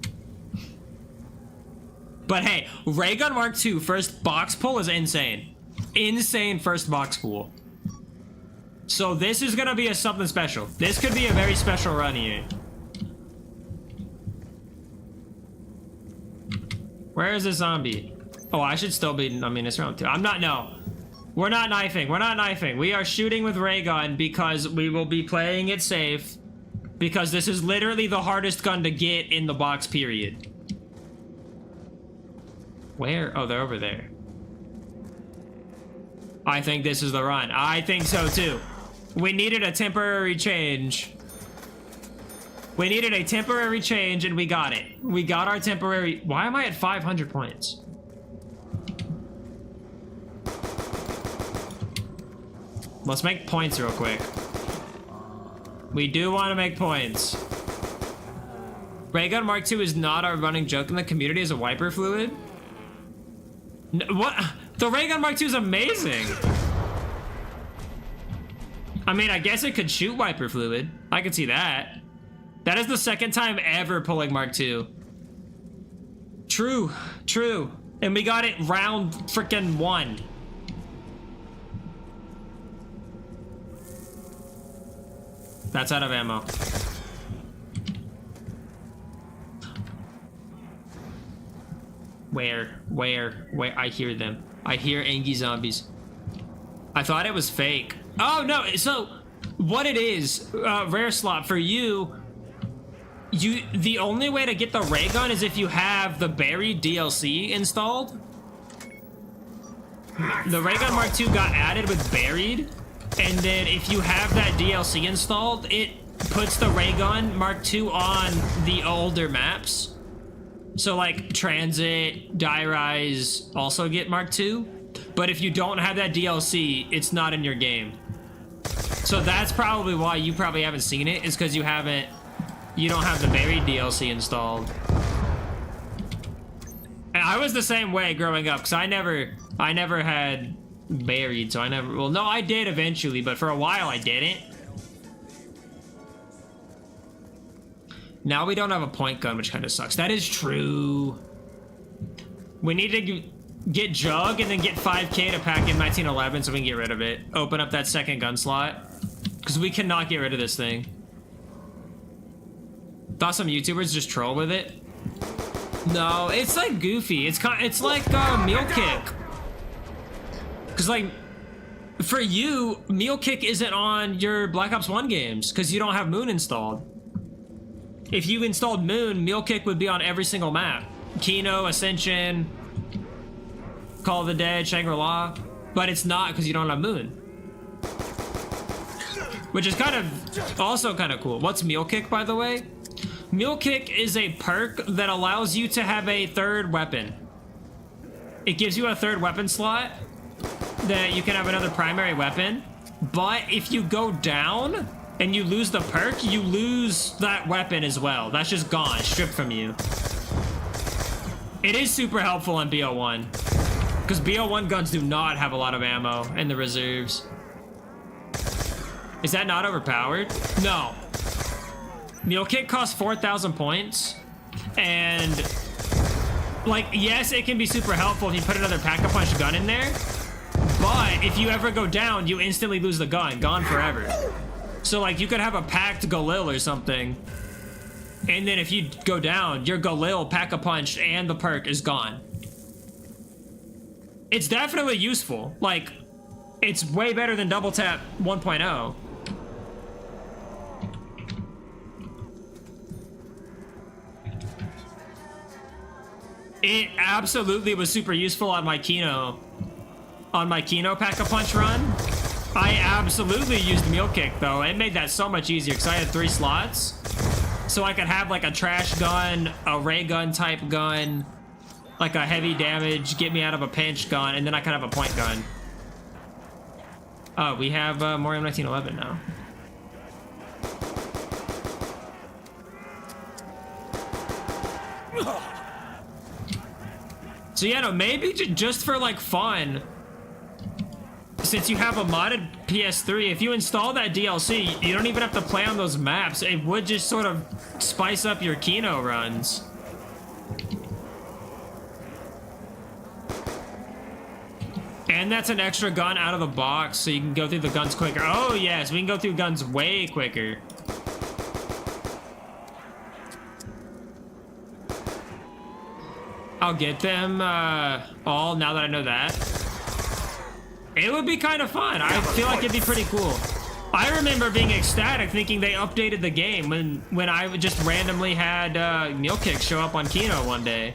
But hey, Ray Gun Mark II first box pull is insane. Insane first box pull. So this is gonna be something special. This could be a very special run here. Where is the zombie? Oh, I should still be, I mean, it's round 2. I'm not, no. We're not knifing. We're not knifing. We are shooting with ray gun because we will be playing it safe. Because this is literally the hardest gun to get in the box, period. Where? Oh, they're over there. I think this is the run. I think so too. We needed a temporary change. We needed a temporary change and we got it. We got our temporary... Why am I at 500 points? Let's make points real quick. We do want to make points. Raygun Mark II is not a running joke in the community as a wiper fluid. No, what? The Raygun Mark II is amazing. I mean, I guess it could shoot wiper fluid. I could see that. That is the second time ever pulling Mark II. True, true. And we got it round freaking 1. That's out of ammo. Where? I hear them. I hear Angie zombies. I thought it was fake. Oh no, so what it is, rare slot for you, the only way to get the ray gun is if you have the buried DLC installed. The ray gun Mark II got added with buried. And then if you have that DLC installed, it puts the ray gun Mark II on the older maps. So like Transit, Die Rise also get Mark II. But if you don't have that DLC, it's not in your game. So that's probably why you probably haven't seen it, is because you don't have the buried DLC installed. And I was the same way growing up, because I never had buried, so well, no, I did eventually, but for a while I didn't. Now we don't have a point gun, which kind of sucks. That is true. We need to get Jug and then get 5k to pack in 1911 so we can get rid of it. Open up that second gun slot, because we cannot get rid of this thing. Thought some YouTubers just troll with it. No, it's like goofy. It's like Meal Kick. Because, like, for you, Meal Kick isn't on your Black Ops 1 games because you don't have Moon installed. If you installed Moon, Meal Kick would be on every single map. Kino, Ascension, Call of the Dead, Shangri-La. But it's not because you don't have Moon. Which is also kind of cool. What's Meal Kick, by the way? Meal Kick is a perk that allows you to have a third weapon. It gives you a third weapon slot that you can have another primary weapon, but if you go down and you lose the perk, you lose that weapon as well. That's just gone, stripped from you. It is super helpful in BO1, because BO1 guns do not have a lot of ammo in the reserves. Is that not overpowered? No. Meal Kick costs 4,000 points, and like, yes, it can be super helpful if you put another pack-a-punch gun in there. But if you ever go down, you instantly lose the gun. Gone forever. So, like, you could have a packed Galil or something. And then if you go down, your Galil, Pack-a-Punch, and the perk is gone. It's definitely useful. Like, it's way better than Double Tap 1.0. It absolutely was super useful on my Kino. On my Kino Pack-a-Punch run, I absolutely used Meal Kick, though. It made that so much easier because I had 3 slots. So I could have like a trash gun, a ray gun type gun, like a heavy damage, get me out of a pinch gun, and then I could have a point gun. Oh, we have more M1911 now. So yeah, no, maybe just for like fun, since you have a modded PS3, if you install that DLC, you don't even have to play on those maps. It would just sort of spice up your Kino runs. And that's an extra gun out of the box, so you can go through the guns quicker. Oh yes, we can go through guns way quicker. I'll get them all now that I know that. It would be kind of fun. I feel like it'd be pretty cool. I remember being ecstatic thinking they updated the game when I just randomly had Meal Kick show up on Kino one day.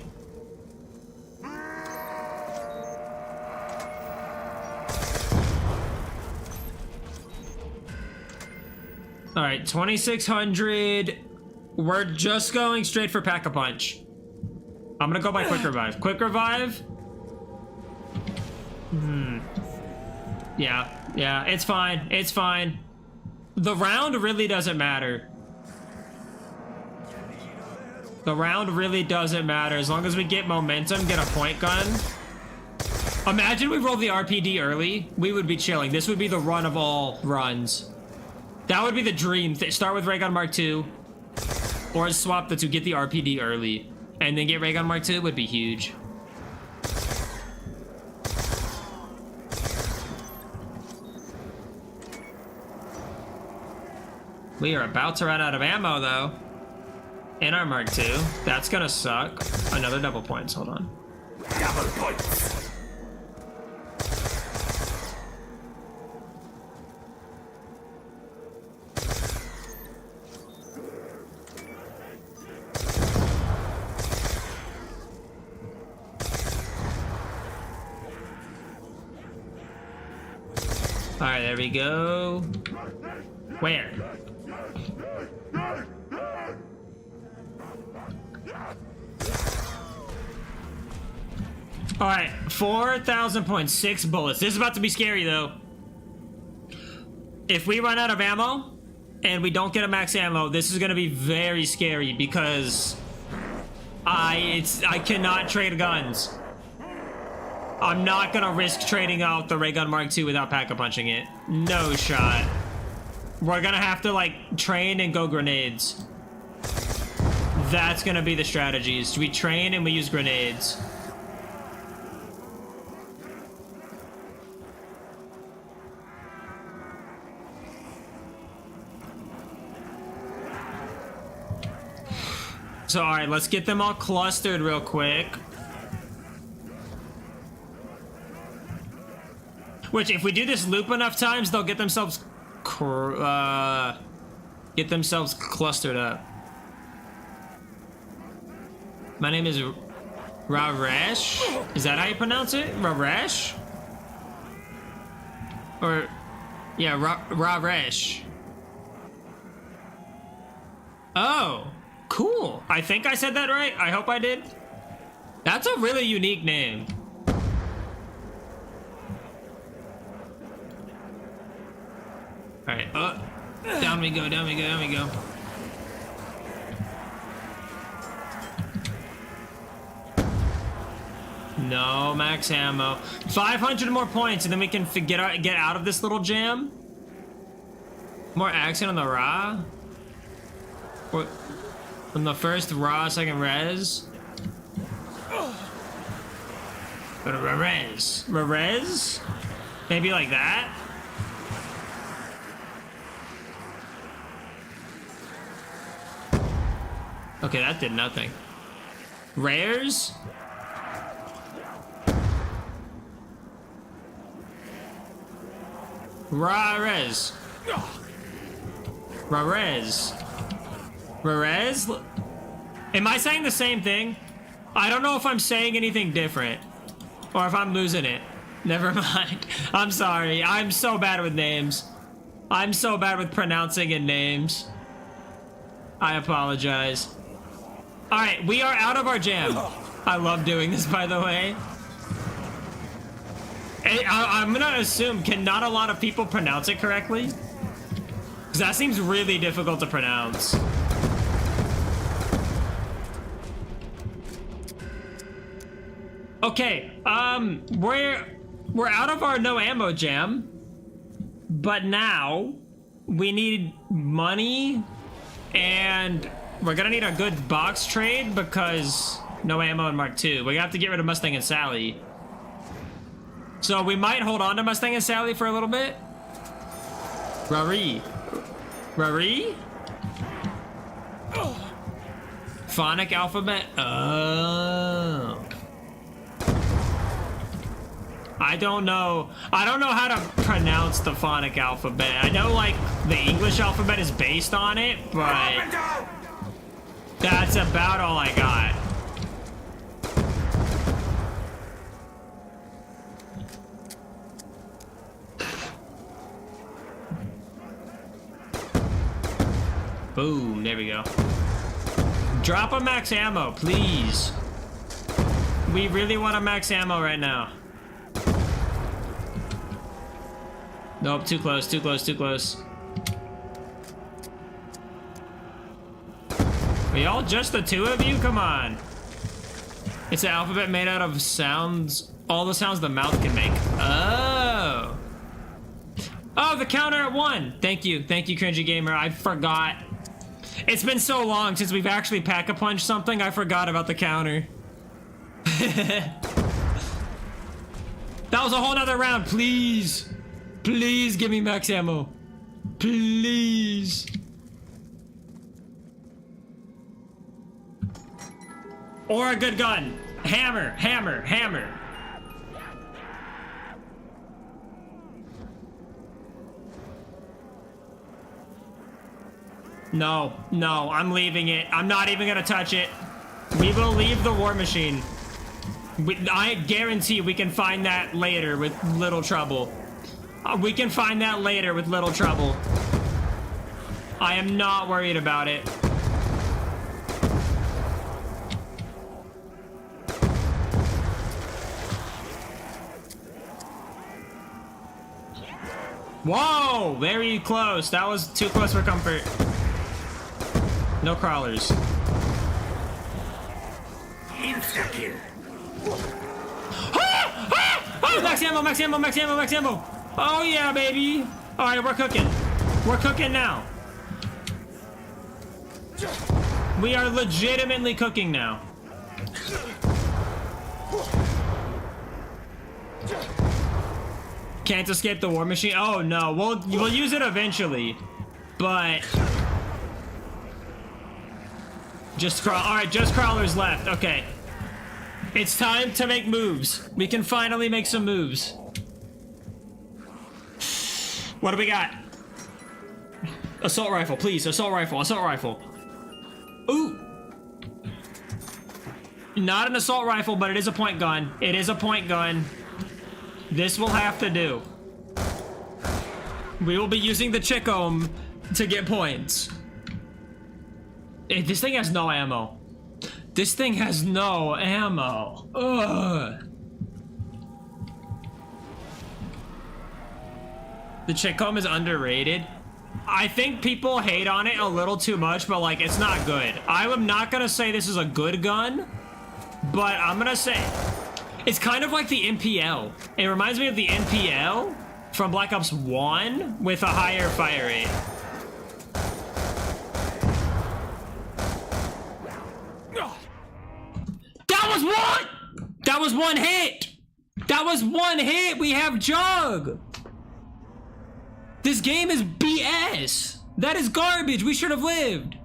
All right, 2,600. We're just going straight for Pack-a-Punch. I'm gonna go by Quick Revive. Quick Revive? Yeah, it's fine. It's fine. The round really doesn't matter. The round really doesn't matter. As long as we get momentum, get a point gun. Imagine we rolled the RPD early. We would be chilling. This would be the run of all runs. That would be the dream. Start with Ray Gun Mark II. Or swap the two, get the RPD early. And then get Ray Gun Mark II would be huge. We are about to run out of ammo, though. In our Mark II. That's gonna suck. Another double points. Hold on. Double points. All right, there we go. Where? All right, 4,000 points, 6 bullets. This is about to be scary, though. If we run out of ammo and we don't get a max ammo, this is gonna be very scary because I cannot trade guns. I'm not gonna risk trading out the Ray Gun Mark II without Pack-a-Punching it. No shot. We're gonna have to, like, train and go grenades. That's gonna be the strategies. We train and we use grenades. So, alright, let's get them all clustered real quick. Which, if we do this loop enough times, they'll get themselves clustered up. My name is Raresh. Is that how you pronounce it? Raresh? Or, yeah, Raresh. Oh, cool. I think I said that right. I hope I did. That's a really unique name. All right, down we go, down we go, down we go. No max ammo. 500 more points, and then we can get out of this little jam. More action on the Ra. Or on the first Ra, second res. But res. Res? Maybe like that? Okay, that did nothing. Rares? Rarest. Rarest. Rarest? Am I saying the same thing? I don't know if I'm saying anything different. Or if I'm losing it. Never mind. I'm sorry. I'm so bad with names. I'm so bad with pronouncing and names. I apologize. Alright, we are out of our jam. I love doing this, by the way. I'm gonna assume, can not a lot of people pronounce it correctly? Because that seems really difficult to pronounce. Okay, we're out of our no ammo jam. But now, we need money, and we're gonna need a good box trade because no ammo in Mark II. We have to get rid of Mustang and Sally. So we might hold on to Mustang and Sally for a little bit. Rari. Rari? Phonic alphabet? Oh. I don't know how to pronounce the phonic alphabet. I know like the English alphabet is based on it, but that's about all I got. Boom, there we go. Drop a max ammo, please. We really want a max ammo right now. Nope, too close, too close, too close. Are y'all just the two of you? Come on. It's an alphabet made out of sounds, all the sounds the mouth can make. Oh. Oh, the counter at 1. Thank you, Cringy Gamer. I forgot. It's been so long since we've actually pack-a-punched something, I forgot about the counter. That was a whole nother round, please. Please give me max ammo. Please. Or a good gun. Hammer, hammer, hammer. No, no, I'm leaving it. I'm not even gonna touch it. We will leave the war machine. I guarantee we can find that later with little trouble. We can find that later with little trouble. I am not worried about it. Whoa, very close. That was too close for comfort. No crawlers. Insta-kill. Oh, max ammo, max ammo, max ammo, max ammo. Oh yeah, baby. All right, we're cooking. We're cooking now. We are legitimately cooking now. Can't escape the war machine. Oh no, we'll use it eventually, but just crawl. All right, just crawlers left. Okay, it's time to make moves. We can finally make some moves. What do we got? Assault rifle, please. Assault rifle. Assault rifle. Ooh. Not an assault rifle, but it is a point gun. It is a point gun. This will have to do. We will be using the Chicom to get points. This thing has no ammo. This thing has no ammo. Ugh. The Chicom is underrated. I think people hate on it a little too much, but like, it's not good. I am not gonna say this is a good gun, but I'm gonna say it's kind of like the MPL. It reminds me of the MPL from Black Ops 1 with a higher fire rate. That was one! That was one hit! That was one hit! We have Jug! This game is BS! That is garbage! We should have lived!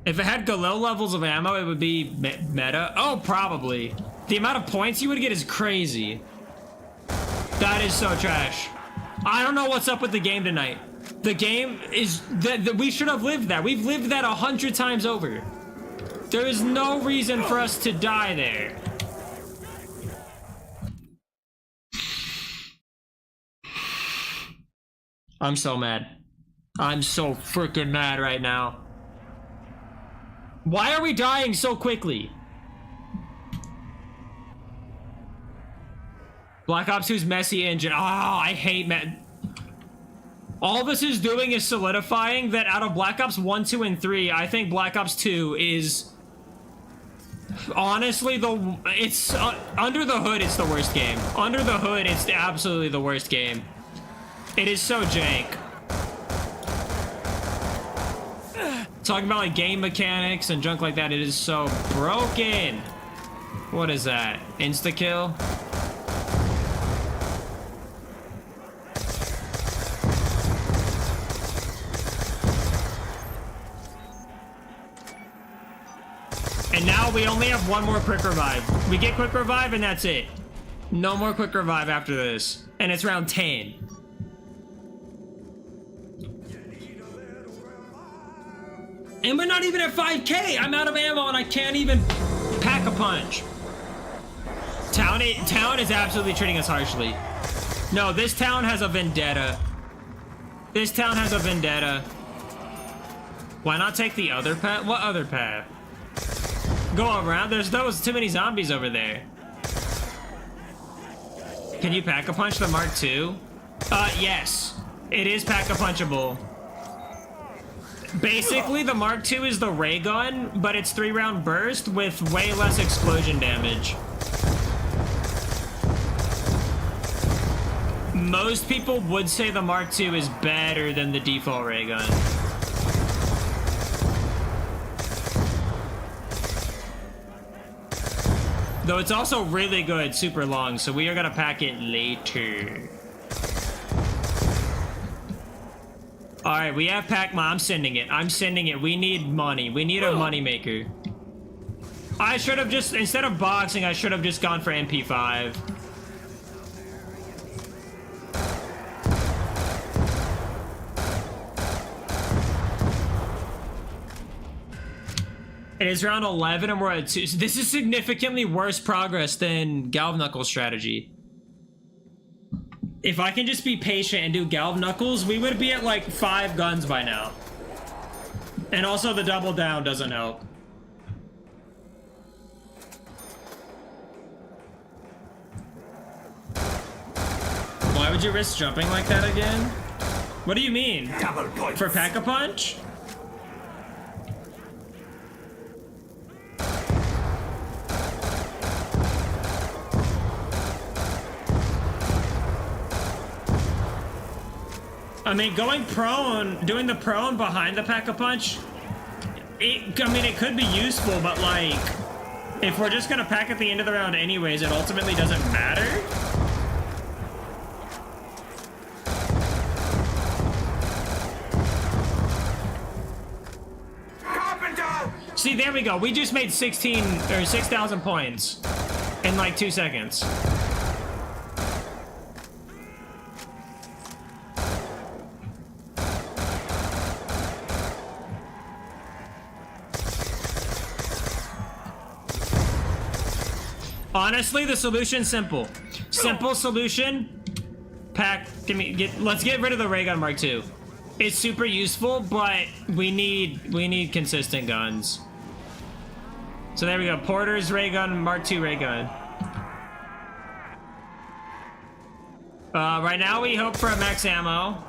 If it had Galil levels of ammo, it would be meta. Oh, probably. The amount of points you would get is crazy. That is so trash. I don't know what's up with the game tonight. The game is that we should have lived that. We've lived that 100 times over. There is no reason for us to die there. I'm so mad. I'm so freaking mad right now. Why are we dying so quickly? Black Ops 2's messy engine. Oh, I hate all this is doing is solidifying that out of Black Ops 1, 2, and 3, I think Black Ops 2 is honestly it's under the hood, it's the worst game. Under the hood, it's absolutely the worst game. It is so jank. Talking about like game mechanics and junk like that, it is so broken. What is that? Insta-kill? And now we only have one more quick revive. We get quick revive and that's it. No more quick revive after this. And it's round 10. And we're not even at 5K. I'm out of ammo and I can't even pack a punch. Town is absolutely treating us harshly. No, this town has a vendetta. This town has a vendetta. Why not take the other path? What other path? Go around. There's too many zombies over there. Can you pack a punch the Mark II? Yes. It is pack a punchable. Basically, the Mark II is the ray gun, but it's 3-round burst with way less explosion damage. Most people would say the Mark II is better than the default ray gun. Though it's also really good, super long, so we are gonna pack it later. Alright, we have pack. I'm sending it. I'm sending it. We need money. We need a money maker. I should have just, instead of boxing, I should have just gone for MP5. It is round 11 and we're at 2. So this is significantly worse progress than Galv Knuckles strategy. If I can just be patient and do Galv Knuckles, we would be at like 5 guns by now. And also the double down doesn't help. Why would you risk jumping like that again? What do you mean? Double points. For Pack-a-Punch? I mean, going prone, doing the prone behind the Pack-a-Punch, it could be useful, but like, if we're just gonna pack at the end of the round anyways, it ultimately doesn't matter. Carpenter! See, there we go. We just made 16 or 6,000 points in like 2 seconds. Honestly, the solution's simple. Simple solution. Pack. Let's get rid of the ray gun Mark II. It's super useful, but we need consistent guns. So there we go. Porter's ray gun, Mark II ray gun. Right now we hope for a max ammo.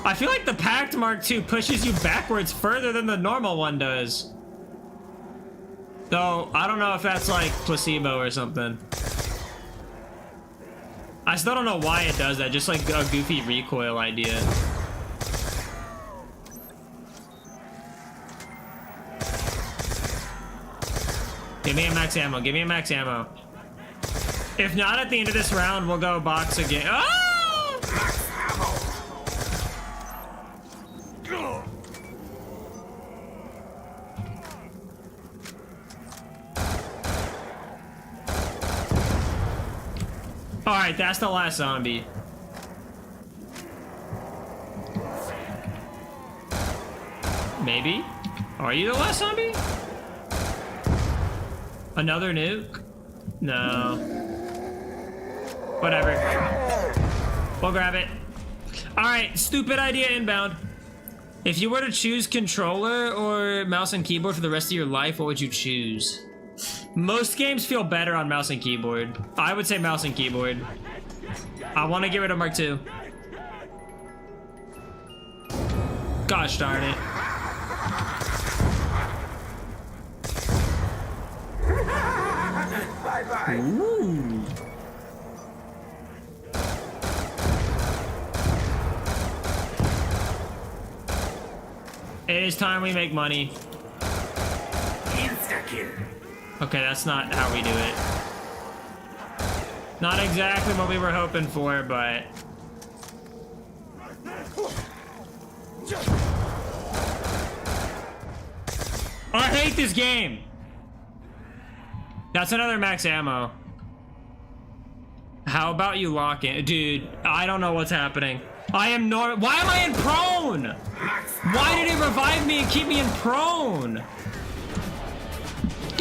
I feel like the packed Mark II pushes you backwards further than the normal one does. Though, I don't know if that's like placebo or something. I still don't know why it does that, just like a goofy recoil idea. Give me a max ammo, give me a max ammo. If not, at the end of this round, we'll go box again. Oh! Alright, that's the last zombie. Maybe? Are you the last zombie? Another nuke? No. Whatever. We'll grab it. Alright, stupid idea inbound. If you were to choose controller or mouse and keyboard for the rest of your life, what would you choose? Most games feel better on mouse and keyboard. I would say mouse and keyboard. I want to get rid of Mark II. Gosh darn it. Bye-bye. Ooh. It is time we make money. Insta-kill. Okay, that's not how we do it. Not exactly what we were hoping for, but... I hate this game! That's another max ammo. How about you lock in? Dude, I don't know what's happening. Why am I in prone? Why did it revive me and keep me in prone?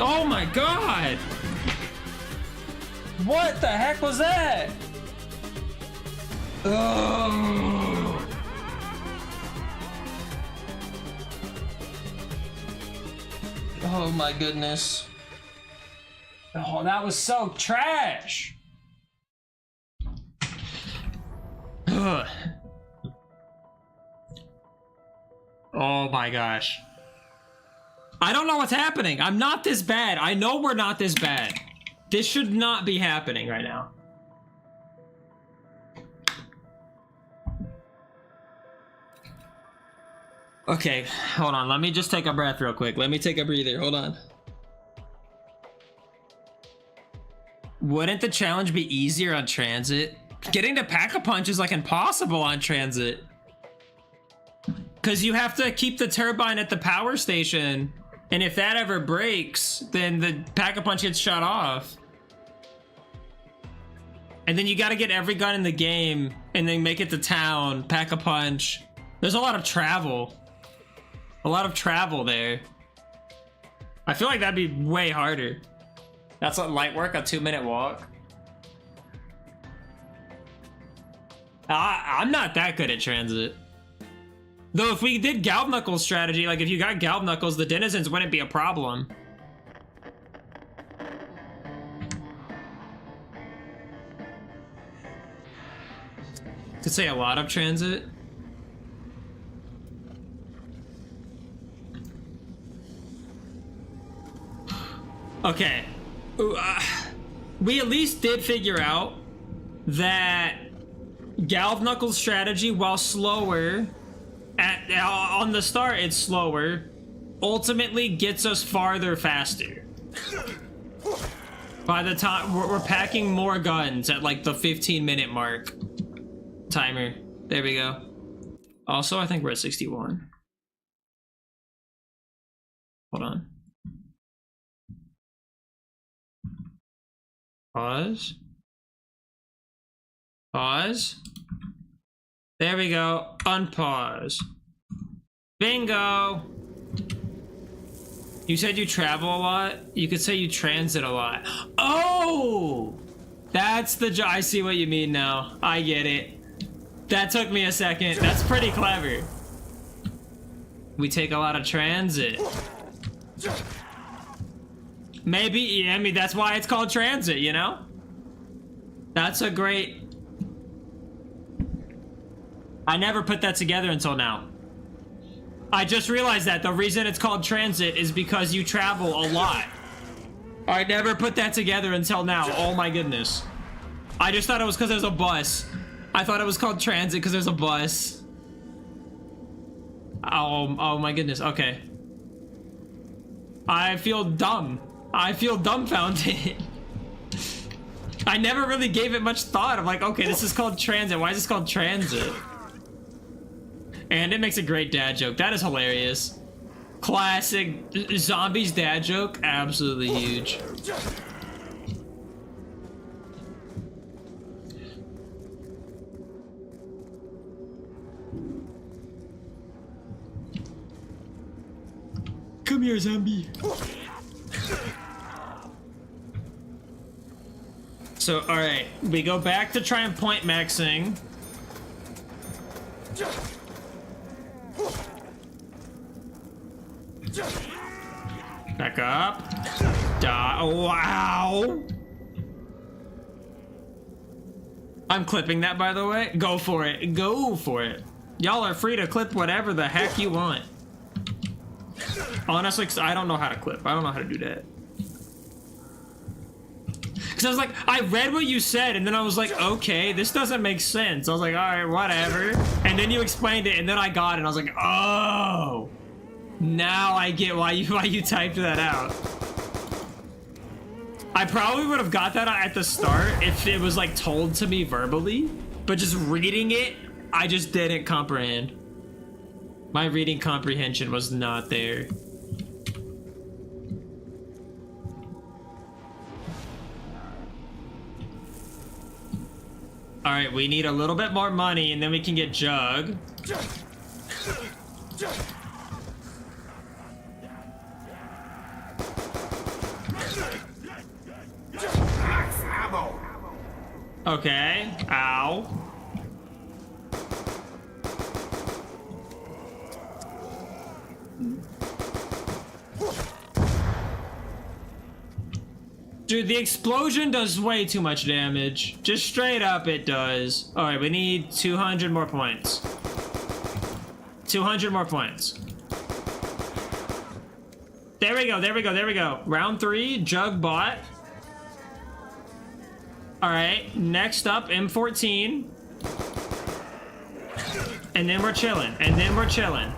Oh my god! What the heck was that? Oh. Oh my goodness. Oh, that was so trash. Ugh. Oh my gosh. I don't know what's happening. I'm not this bad. I know we're not this bad. This should not be happening right now. Okay, hold on. Let me just take a breath real quick. Let me take a breather. Hold on. Wouldn't the challenge be easier on transit? Getting to Pack-a-Punch is like impossible on transit. Because you have to keep the turbine at the power station. And if that ever breaks, then the Pack-a-Punch gets shut off. And then you gotta get every gun in the game and then make it to town, Pack-a-Punch. There's a lot of travel. A lot of travel there. I feel like that'd be way harder. That's what light work, a 2-minute walk. I'm not that good at transit. Though if we did Galv Knuckles strategy, like if you got Galv Knuckles, the denizens wouldn't be a problem. Could say a lot of transit. Okay. We at least did figure out that Galv Knuckles strategy, while slower, on the start it's slower, ultimately gets us farther faster. By the time we're packing more guns at like the 15-minute mark. Timer. There we go. Also, I think we're at 61. Hold on. Pause. Pause. There we go. Unpause. Bingo! You said you travel a lot? You could say you transit a lot. Oh! That's the I see what you mean now. I get it. That took me a second. That's pretty clever. We take a lot of transit. Maybe, yeah, I mean, that's why it's called transit, you know? That's a great... I never put that together until now. I just realized that the reason it's called transit is because you travel a lot. I never put that together until now. Oh my goodness. I just thought it was because there's a bus. I thought it was called transit because there's a bus. Oh my goodness. Okay. I feel dumb. I feel dumbfounded. I never really gave it much thought. I'm like, okay, this is called transit. Why is this called transit? And it makes a great dad joke. That is hilarious. Classic zombies dad joke. Absolutely huge. Come here, zombie. So, alright. We go back to try and point maxing. Back up. Wow. I'm clipping that, by the way. Go for it. Go for it. Y'all are free to clip whatever the heck you want. Honestly, I don't know how to clip. I don't know how to do that. Because I was like, I read what you said, and then I was like, okay, this doesn't make sense. I was like, all right, whatever. And then you explained it, and then I got it, and I was like, oh. Now I get why you typed that out. I probably would have got that at the start if it was like told to me verbally, but just reading it, I just didn't comprehend. My reading comprehension was not there. All right, we need a little bit more money and then we can get Jug. Okay. Ow. Dude, the explosion does way too much damage. Just straight up, it does. All right, we need 200 more points. 200 more points. There we go, there we go, there we go. Round 3, Jug bot. All right, next up, M14. And then we're chilling, and then we're chilling.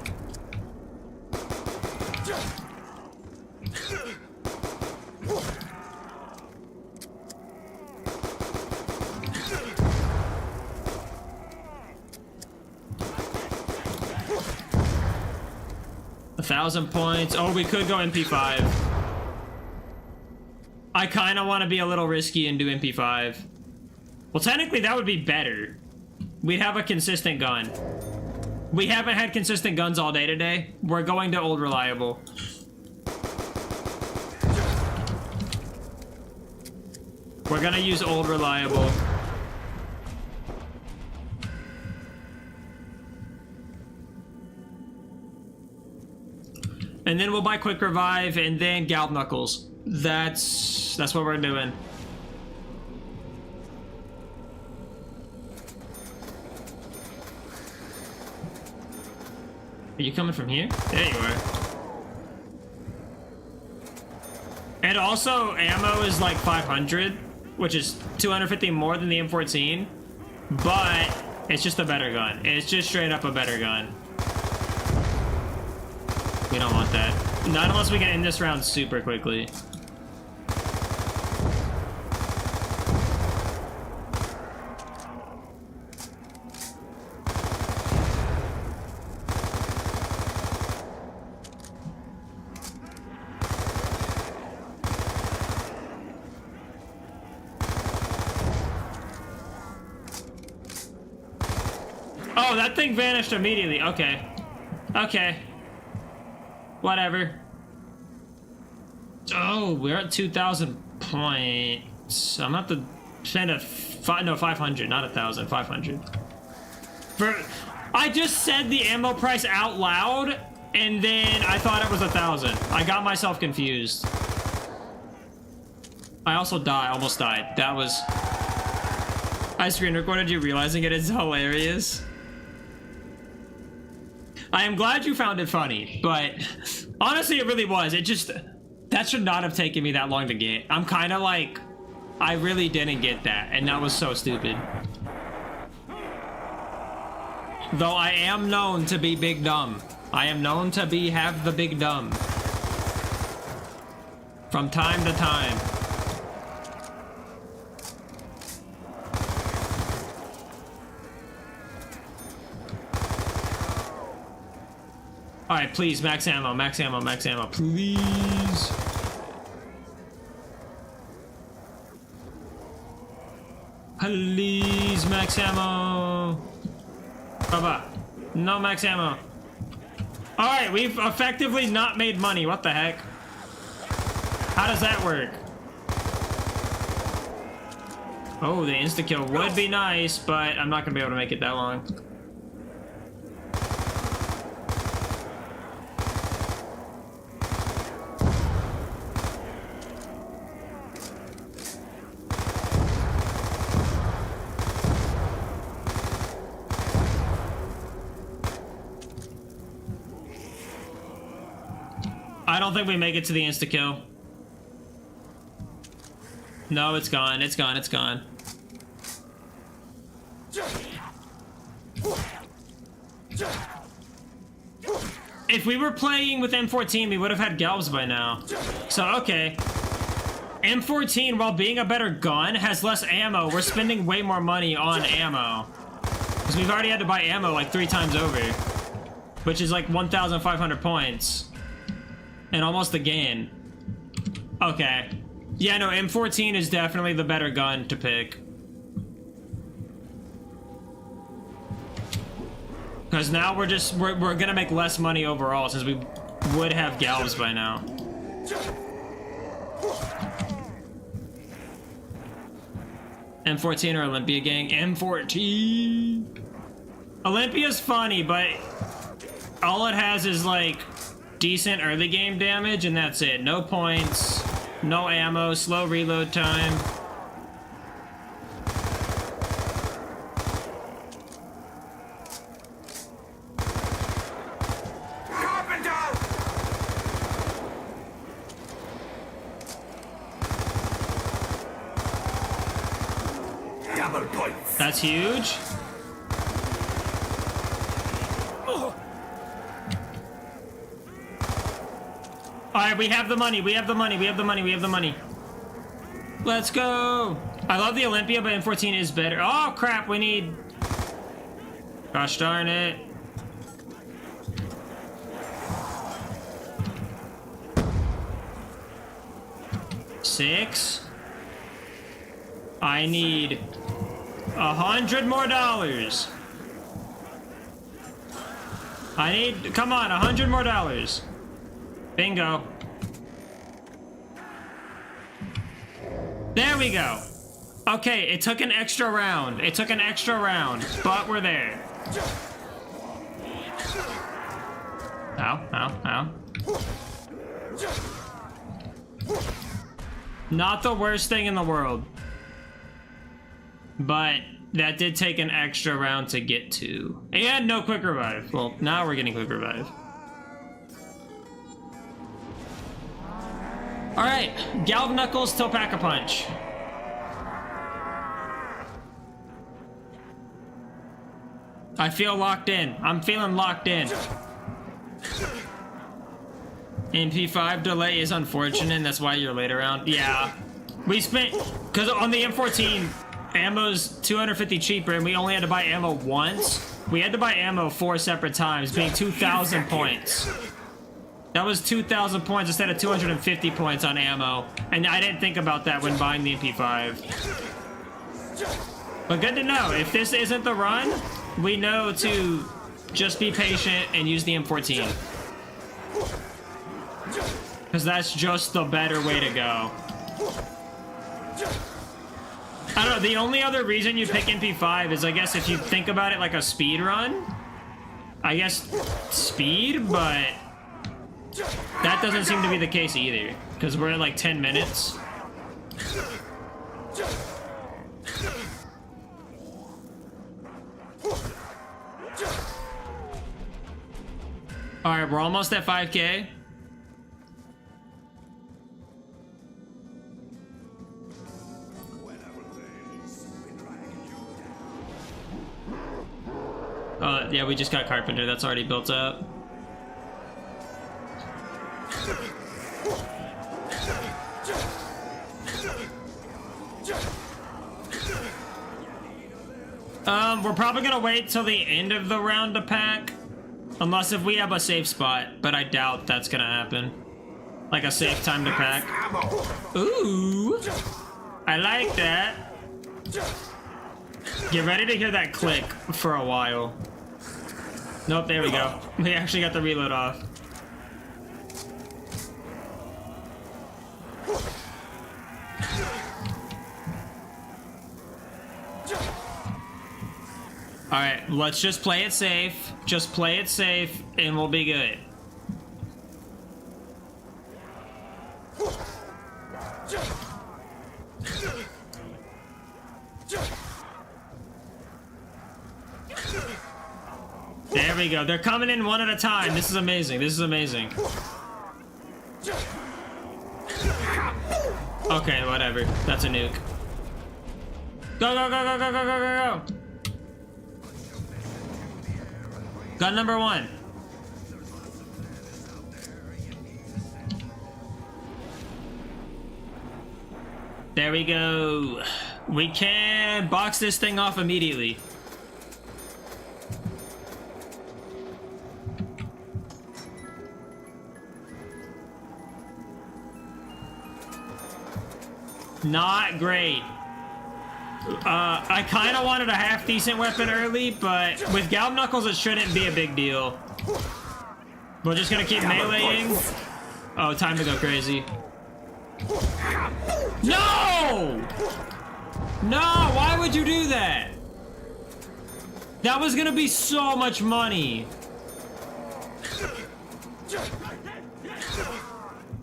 A 1,000 points. Oh, we could go MP5. I kind of want to be a little risky and do MP5. Well, technically, that would be better. We'd have a consistent gun. We haven't had consistent guns all day today. We're going to old reliable. We're going to use old reliable. And then we'll buy quick revive and then Galv Knuckles. That's what we're doing. Are you coming from here? There you are. And also ammo is like 500, which is 250 more than the M14, but it's just a better gun. It's just straight up a better gun. We don't want that. Not unless we can end this round super quickly. Oh, that thing vanished immediately. Okay. Okay. Whatever. Oh, we're at 2,000 points. I'm about to spend 500, not 1,000, 500. I just said the ammo price out loud, and then I thought it was 1,000. I got myself confused. I also almost died. That was... I screen recorded you realizing it is hilarious. I am glad you found it funny, but honestly, it really was. It just, that should not have taken me that long to get. I'm kind of like, I really didn't get that, and that was so stupid. Though I am known to be big dumb. I am known to have the big dumb. From time to time. All right, please, max ammo, max ammo, max ammo, please. Please, max ammo. Baba, no max ammo. All right, we've effectively not made money. What the heck? How does that work? Oh, the insta-kill would be nice, but I'm not gonna be able to make it that long. I don't think we make it to the insta-kill. No, it's gone, it's gone, it's gone. If we were playing with M14, we would have had Galvs by now. So, okay. M14, while being a better gun, has less ammo. We're spending way more money on ammo. Because we've already had to buy ammo like 3 times over. Which is like 1,500 points. And almost a gain. Okay. Yeah, no, M14 is definitely the better gun to pick. Because now we're gonna make less money overall since we would have galvs by now. M14 or Olympia gang? M14. Olympia's funny, but all it has is like decent early game damage and that's it. No points, no ammo, slow reload time. Double points. That's huge. Alright, we have the money, we have the money, we have the money, we have the money. Let's go! I love the Olympia, but M14 is better. Oh crap, we need... Gosh darn it. $6. I need $100 more. I need, come on, $100 more. Bingo. There we go. Okay, it took an extra round. It took an extra round, but we're there. Ow, ow, ow. Not the worst thing in the world. But that did take an extra round to get to. And no quick revive. Well, now we're getting quick revive. Alright, Galv Knuckles till Pack-a-Punch. I feel locked in. I'm feeling locked in. MP5 delay is unfortunate, and that's why you're late around. Yeah. We spent, because on the M14, ammo's 250 cheaper, and we only had to buy ammo once. We had to buy ammo 4 separate times, being 2,000 points. That was 2,000 points instead of 250 points on ammo. And I didn't think about that when buying the MP5. But good to know. If this isn't the run, we know to just be patient and use the M14. Because that's just the better way to go. I don't know, the only other reason you pick MP5 is, I guess, if you think about it like a speed run. I guess speed, but that doesn't seem to be the case either. Because we're at like 10 minutes. Alright, we're almost at 5K. Yeah, we just got Carpenter. That's already built up. We're probably gonna wait till the end of the round to pack. Unless if we have a safe spot, but I doubt that's gonna happen. Like a safe time to pack. Ooh! I like that. Get ready to hear that click for a while. Nope, there we go. We actually got the reload off. Alright, let's just play it safe. Just play it safe, and we'll be good. There we go. They're coming in one at a time. This is amazing. This is amazing. Okay, whatever. That's a nuke. Go, go, go, go, go, go, go, go, go. Gun number 1. There we go. We can box this thing off immediately. Not great. I kind of wanted a half-decent weapon early, but with Galv Knuckles, it shouldn't be a big deal. We're just gonna keep meleeing. Oh, time to go crazy. No! No, why would you do that? That was gonna be so much money.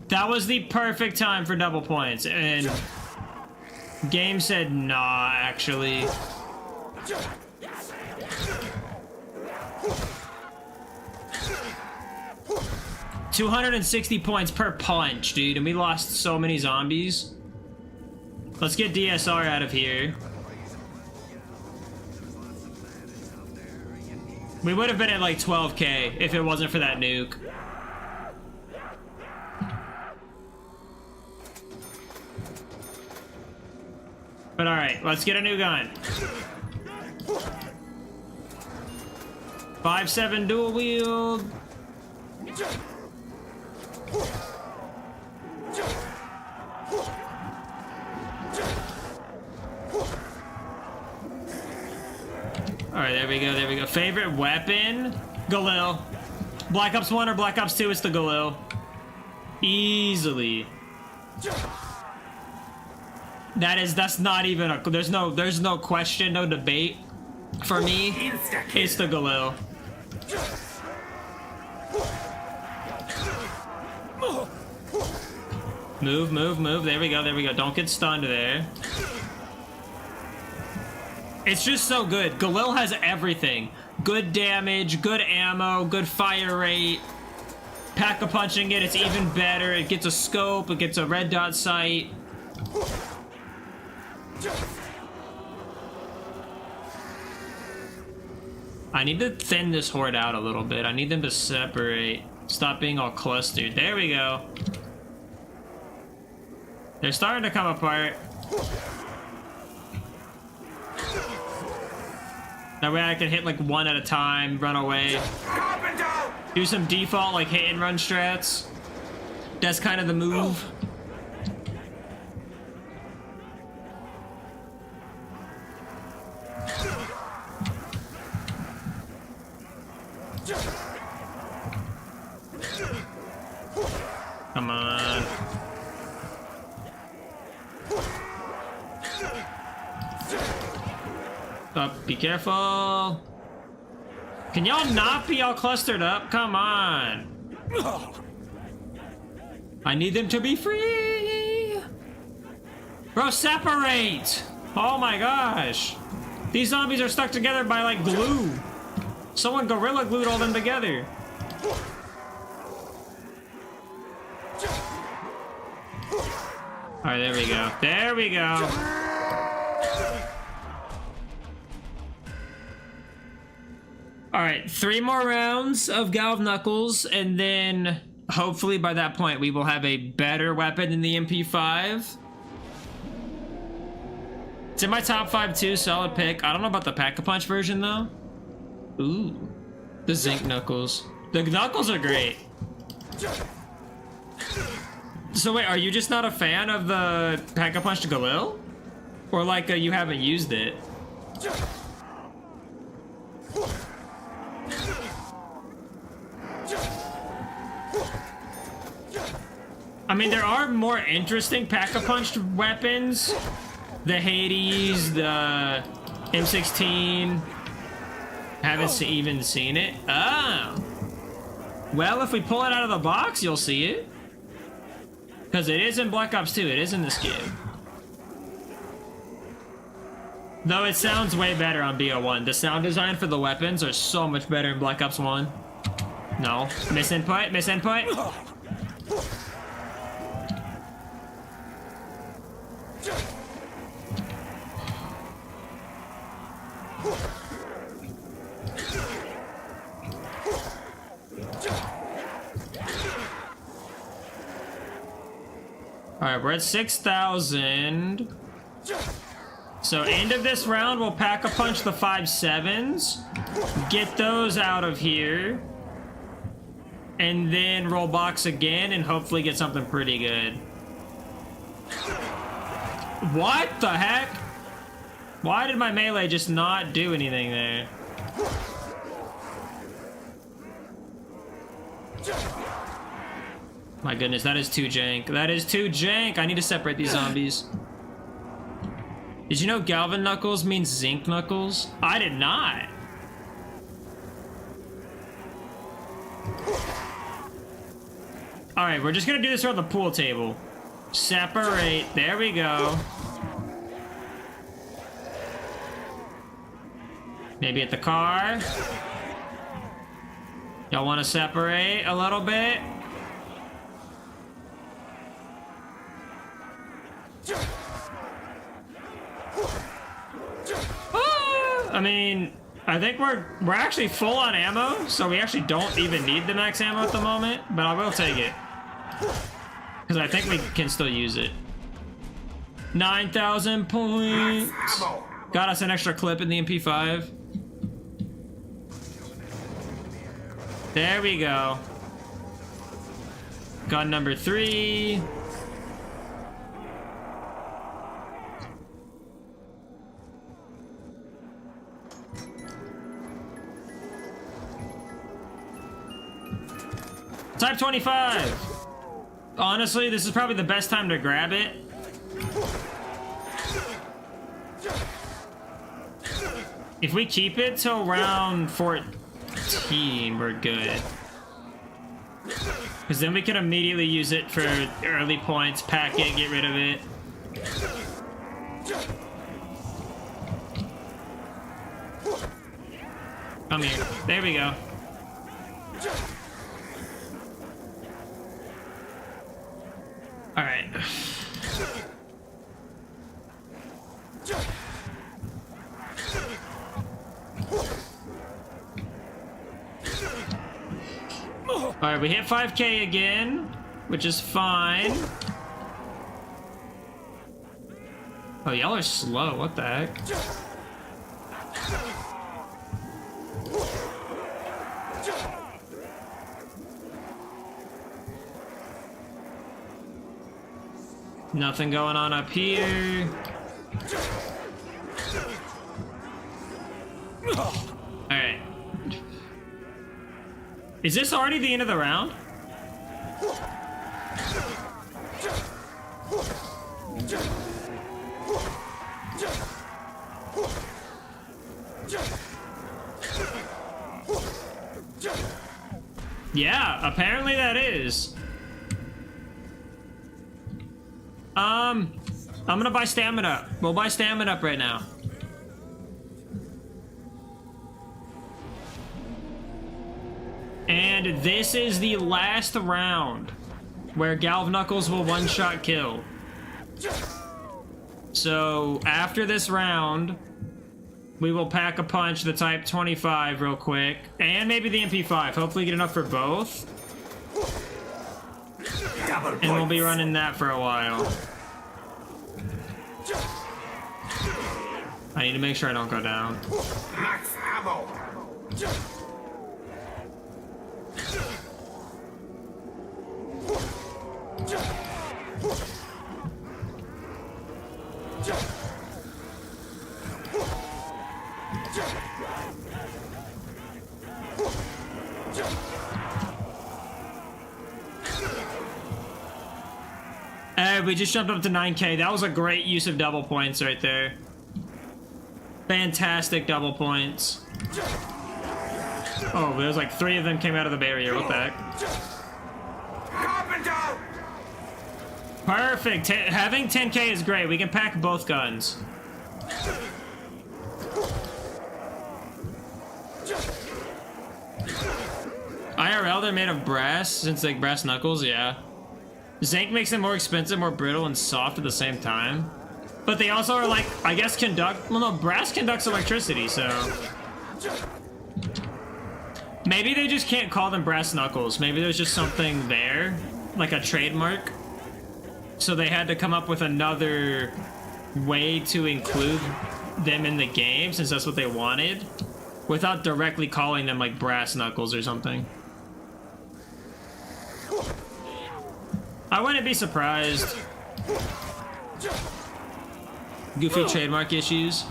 That was the perfect time for double points, and game said nah, actually. $260 points per punch, dude, and we lost so many zombies. Let's get DSR out of here. We would have been at like 12K if it wasn't for that nuke. But alright, let's get a new gun. 5.7 dual wield. Alright, there we go, there we go. Favorite weapon? Galil. Black Ops 1 or Black Ops 2, it's the Galil. Easily. That's not even a, there's no question, no debate. For me, it's the Galil. Move, move, move. There we go, there we go. Don't get stunned there. It's just so good. Galil has everything. Good damage, good ammo, good fire rate. Pack-a-punching it, it's even better. It gets a scope, it gets a red dot sight. I need to thin this horde out a little bit. I need them to separate. Stop being all clustered. There we go. They're starting to come apart. That way I can hit like one at a time, run away. Do some default like hit and run strats. That's kind of the move. Come on. Up, be careful. Can y'all not be all clustered up? Come on. I need them to be free. Bro, separate. Oh my gosh. These zombies are stuck together by like glue. Someone gorilla glued all them together. Alright, there we go. There we go. Alright, 3 more rounds of Galv Knuckles, and then hopefully by that point we will have a better weapon than the MP5. It's in my top 5 too, solid pick. I don't know about the Pack-a-Punch version though. Ooh, the Zinc Knuckles. The Knuckles are great. So wait, are you just not a fan of the Pack-a-Punch Galil? Or like you haven't used it? I mean, there are more interesting Pack-a-Punch weapons. The Hades, the M16. Haven't even seen it. Oh. Well, if we pull it out of the box, you'll see it. Because it is in Black Ops 2. It is in this game. Though it sounds way better on BO1. The sound design for the weapons are so much better in Black Ops 1. No. Misinput? Misinput? All right, we're at 6,000. So end of this round, we'll pack a punch the 5/7s, get those out of here, and then roll box again and hopefully get something pretty good. What the heck? Why did my melee just not do anything there? My goodness, that is too jank. That is too jank. I need to separate these zombies. Did you know Galvin Knuckles means zinc knuckles? I did not. All right, we're just gonna do this around the pool table. Separate, there we go. Maybe at the car. Y'all wanna separate a little bit? I mean, I think we're actually full on ammo, so we actually don't even need the max ammo at the moment, but I will take it. Because I think we can still use it. 9,000 points. Got us an extra clip in the MP5. There we go. Gun number 3. Type 25! Honestly, this is probably the best time to grab it. If we keep it till round 14, we're good. Because then we can immediately use it for early points, pack it, get rid of it. Come here. There we go. All right. All right, we hit 5K again, which is fine. Oh, y'all are slow. What the heck? Nothing going on up here. Alright. Is this already the end of the round? Yeah, apparently that is. I'm gonna buy stamina. We'll buy stamina up right now. And this is the last round where Galv Knuckles will one-shot kill. So after this round, we will pack a punch the Type 25 real quick, and maybe the MP5. Hopefully get enough for both. And we'll be running that for a while. I need to make sure I don't go down. Max ammo. We just jumped up to 9K. That was a great use of double points right there. Fantastic double points. Oh, there's like 3 of them came out of the barrier. What the heck? Carpenter! Perfect. Having 10K is great. We can pack both guns. IRL, they're made of brass, since like brass knuckles, yeah. Zinc makes them more expensive, more brittle, and soft at the same time. But they also are like, I guess conduct, well no, brass conducts electricity, so. Maybe they just can't call them brass knuckles. Maybe there's just something there, like a trademark. So they had to come up with another way to include them in the game, since that's what they wanted, without directly calling them like brass knuckles or something. I wouldn't be surprised. Goofy trademark issues.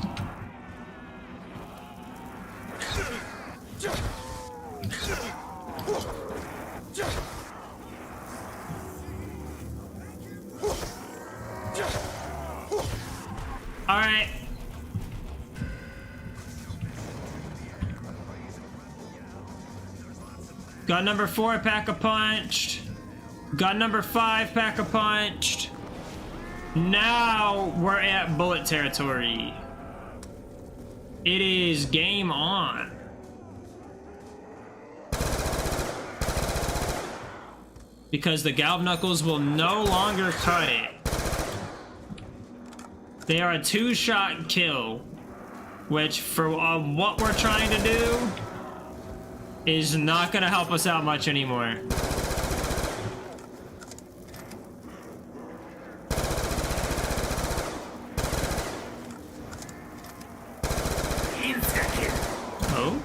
All right. Gun number 4 pack-a-punched. Gun number 5 pack-a-punched. Now we're at bullet territory. It is game on. Because the Galv Knuckles will no longer cut it. They are a 2-shot kill, which for what we're trying to do is not gonna help us out much anymore. Oh?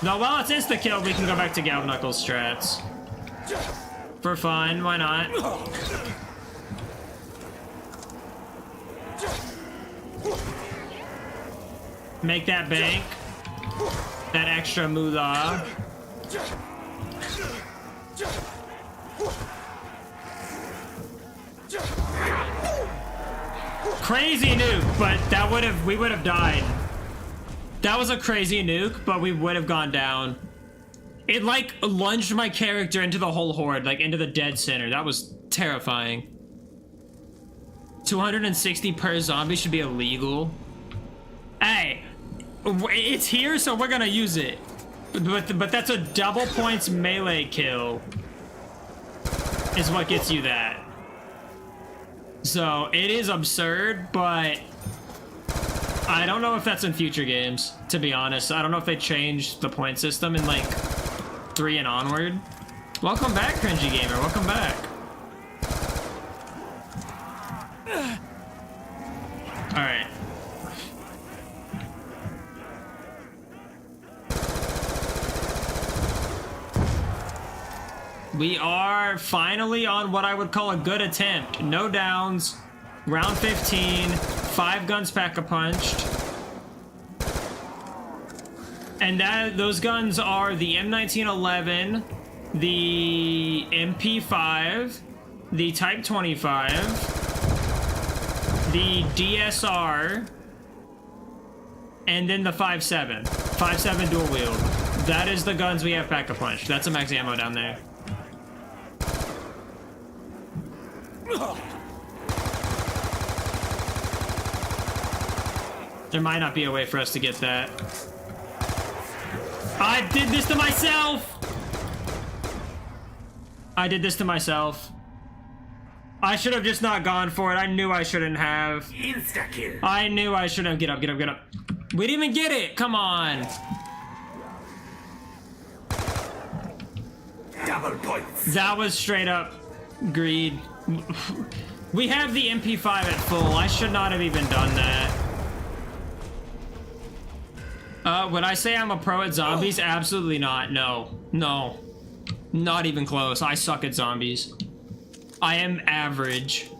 No, while it's insta-kill, we can go back to Galv Knuckles strats. For fun, why not? Make that bank. That extra moolah. Crazy nuke, but that we would have died. That was a crazy nuke, but we would have gone down. It like lunged my character into the whole horde, like into the dead center. That was terrifying. 260 per zombie should be illegal. Hey, it's here, so we're gonna use it. But that's a double points melee kill. Is what gets you that. So it is absurd, but I don't know if that's in future games, to be honest. I don't know if they changed the point system in like 3 and onward. Welcome back, Cringy Gamer. Welcome back. All right. We are finally on what I would call a good attempt. No downs, round 15, 5 guns pack-a-punched. And those guns are the M1911, the MP5, the Type 25, the DSR, and then the 5.7. 5.7 dual wield. That is the guns we have pack-a-punched. That's a max ammo down there. There might not be a way for us to get that. I did this to myself! I did this to myself. I should have just not gone for it. I knew I shouldn't have. Insta-kill. I knew I shouldn't have. Get up, get up, get up. We didn't even get it. Come on. Double points. That was straight up greed. We have the MP5 at full. I should not have even done that. Would I say I'm a pro at zombies? Absolutely not. No. No. Not even close. I suck at zombies. I am average.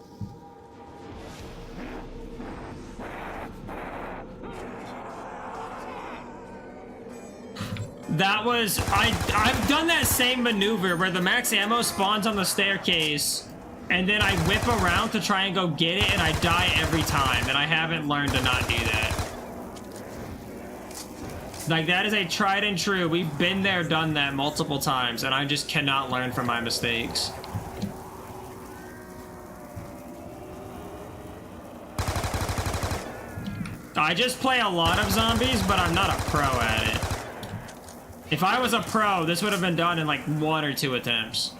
That was... I've done that same maneuver where the max ammo spawns on the staircase and then I whip around to try and go get it and I die every time, and I haven't learned to not do that. Like, that is a tried and true. We've been there, done that multiple times, and I just cannot learn from my mistakes. I just play a lot of zombies, but I'm not a pro at it. If I was a pro, this would have been done in like 1 or 2 attempts.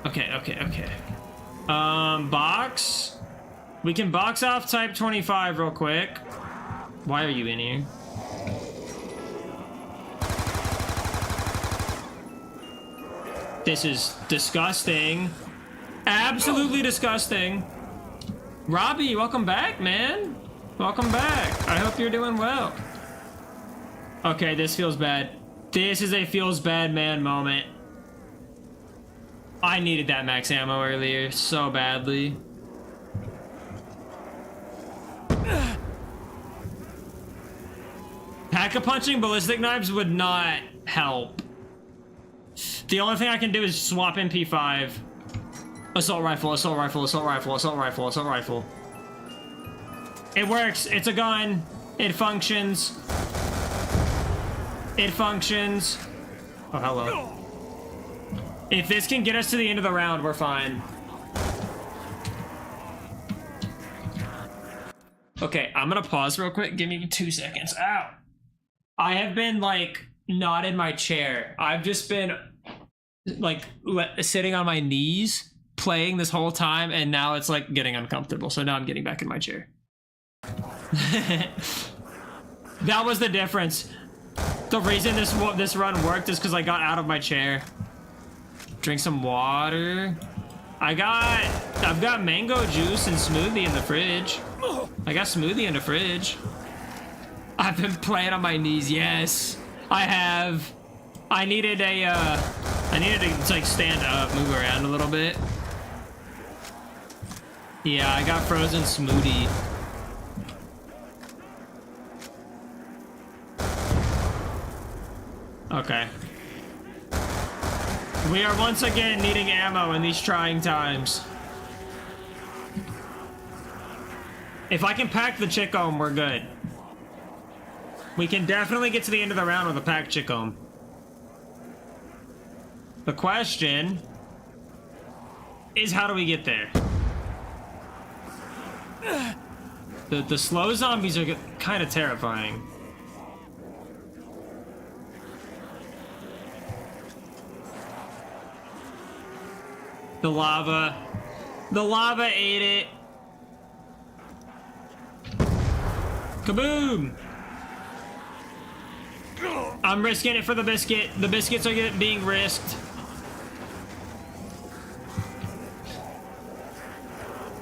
Okay. Box. We can box off Type 25 real quick. Why are you in here? This is disgusting. Absolutely disgusting. Robbie, welcome back, man. Welcome back. I hope you're doing well. Okay, this feels bad. This is a feels bad man moment. I needed that max ammo earlier so badly. Pack-a-punching ballistic knives would not help. The only thing I can do is swap MP5. Assault rifle, assault rifle, assault rifle, assault rifle, assault rifle. It works. It's a gun. It functions. It functions. Oh, hello. If this can get us to the end of the round, we're fine. Okay, I'm gonna pause real quick. Give me 2 seconds. Ow. I have been, like, not in my chair. I've just been, like, sitting on my knees, playing this whole time, and now it's, like, getting uncomfortable. So now I'm getting back in my chair. That was the difference. The reason this run worked is because I got out of my chair. Drink some water. I've got mango juice and smoothie in the fridge. I got smoothie in the fridge. I've been playing on my knees. Yes, I have. I needed to like stand up, move around a little bit. Yeah, I got frozen smoothie. Okay. We are once again needing ammo in these trying times. If I can pack the chick home, we're good. We can definitely get to the end of the round with a packed chick home. The question is, how do we get there? The slow zombies are kind of terrifying. The lava ate it. Kaboom! I'm risking it for the biscuit. The biscuits are being risked.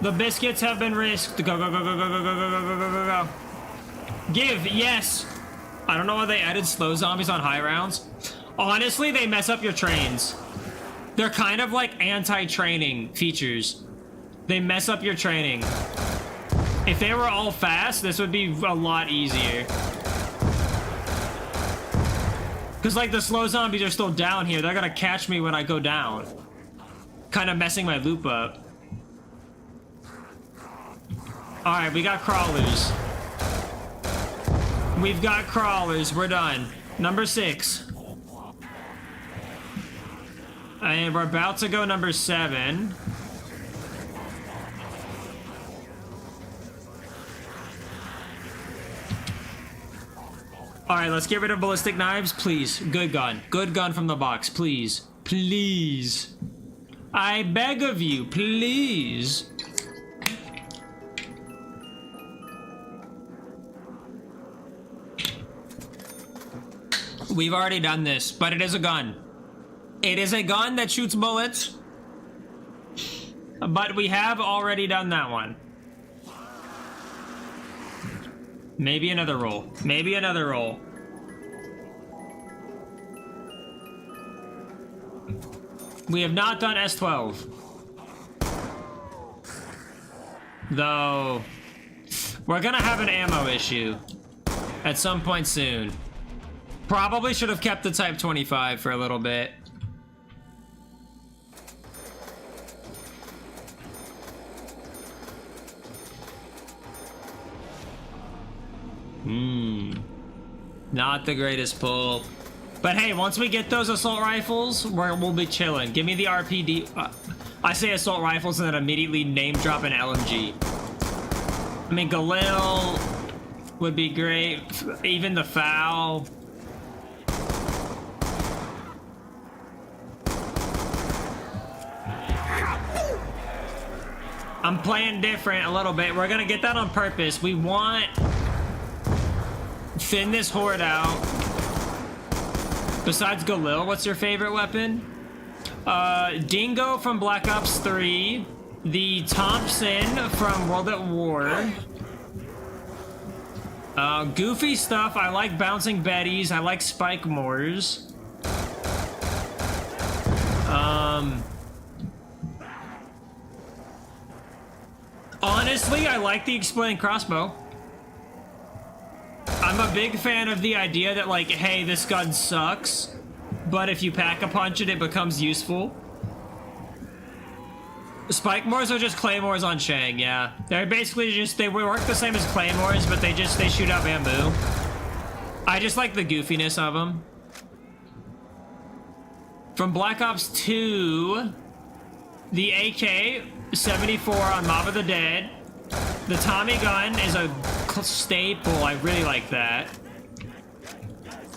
The biscuits have been risked. Go, go, go, go, go, go, go, go, go, go, go, go. Give, yes! I don't know why they added slow zombies on high rounds. Honestly, they mess up your trains. They're kind of like anti-training features. They mess up your training. If they were all fast, this would be a lot easier. Because, like, the slow zombies are still down here. They're gonna catch me when I go down. Kind of messing my loop up. Alright, we got crawlers. We've got crawlers. We're done. Number 6. And we're about to go number 7. Alright, let's get rid of ballistic knives, please. Good gun. Good gun from the box, please. Please. I beg of you, please. We've already done this, but it is a gun. It is a gun that shoots bullets. But we have already done that one. Maybe another roll. Maybe another roll. We have not done S12. Though, we're gonna have an ammo issue at some point soon. Probably should have kept the Type 25 for a little bit. Not the greatest pull. But hey, once we get those assault rifles, we'll be chilling. Give me the RPD. I say assault rifles and then immediately name drop an LMG. I mean, Galil would be great. Even the FAL. I'm playing different a little bit. We're gonna get that on purpose. We want thin this horde out. Besides Galil, what's your favorite weapon? Dingo from Black Ops 3. The Thompson from World at War. Goofy stuff. I like bouncing Bettys. I like Spike Moors. Honestly, I like the exploding crossbow. I'm a big fan of the idea that, like, hey, this gun sucks, but if you pack a punch it, it becomes useful. Spike Moors are just claymores on Shang, yeah. They're basically just, they work the same as claymores, but they shoot out bamboo. I just like the goofiness of them. From Black Ops 2, the AK-74 on Mob of the Dead. The Tommy gun is a staple. I really like that.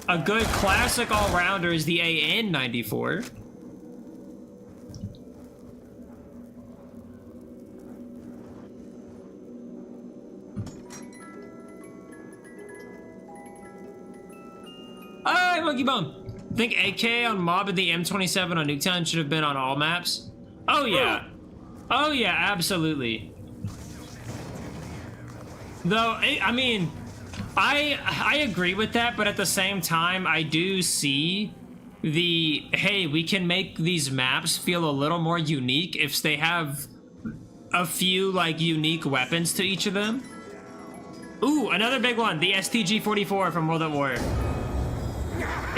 A good classic all-rounder is the AN-94. Hey, Monkey Bum! I think AK on Mob and the M27 on Nuketown should have been on all maps. Oh yeah. Oh yeah, absolutely. Though, I mean, I agree with that, but at the same time, I do see the, hey, we can make these maps feel a little more unique if they have a few, like, unique weapons to each of them. Ooh, another big one, the STG-44 from World at War.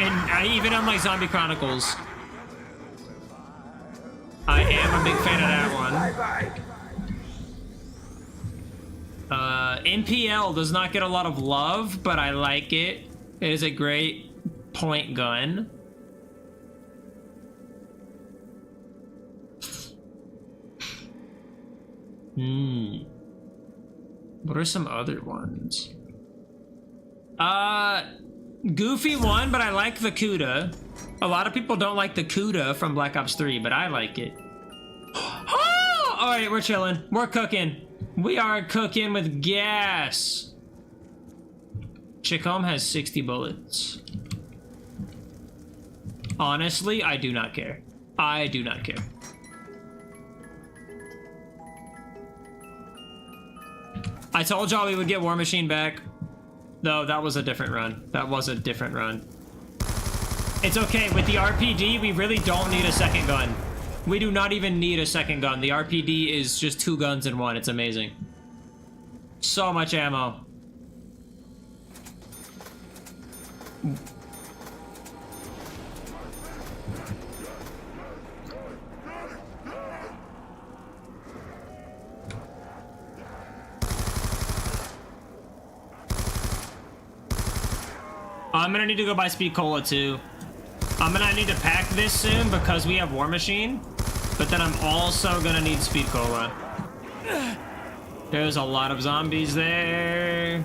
And even on, like, Zombie Chronicles. I am a big fan of that one. MPL does not get a lot of love, but I like it. It is a great point gun. What are some other ones? Goofy one, but I like the Kuda. A lot of people don't like the Kuda from Black Ops 3, but I like it. Oh! All right, we're chilling. We're cooking. We are cooking with gas. Chicom has 60 bullets. Honestly, I do not care. I do not care. I told y'all we would get War Machine back. No, that was a different run. That was a different run. It's okay. With the RPD, we really don't need a second gun. We do not even need a second gun. The RPD is just 2 guns in 1. It's amazing. So much ammo. I'm gonna need to go buy Speed Cola too. I'm gonna need to pack this soon because we have War Machine, but then I'm also gonna need Speed Cola. There's a lot of zombies there,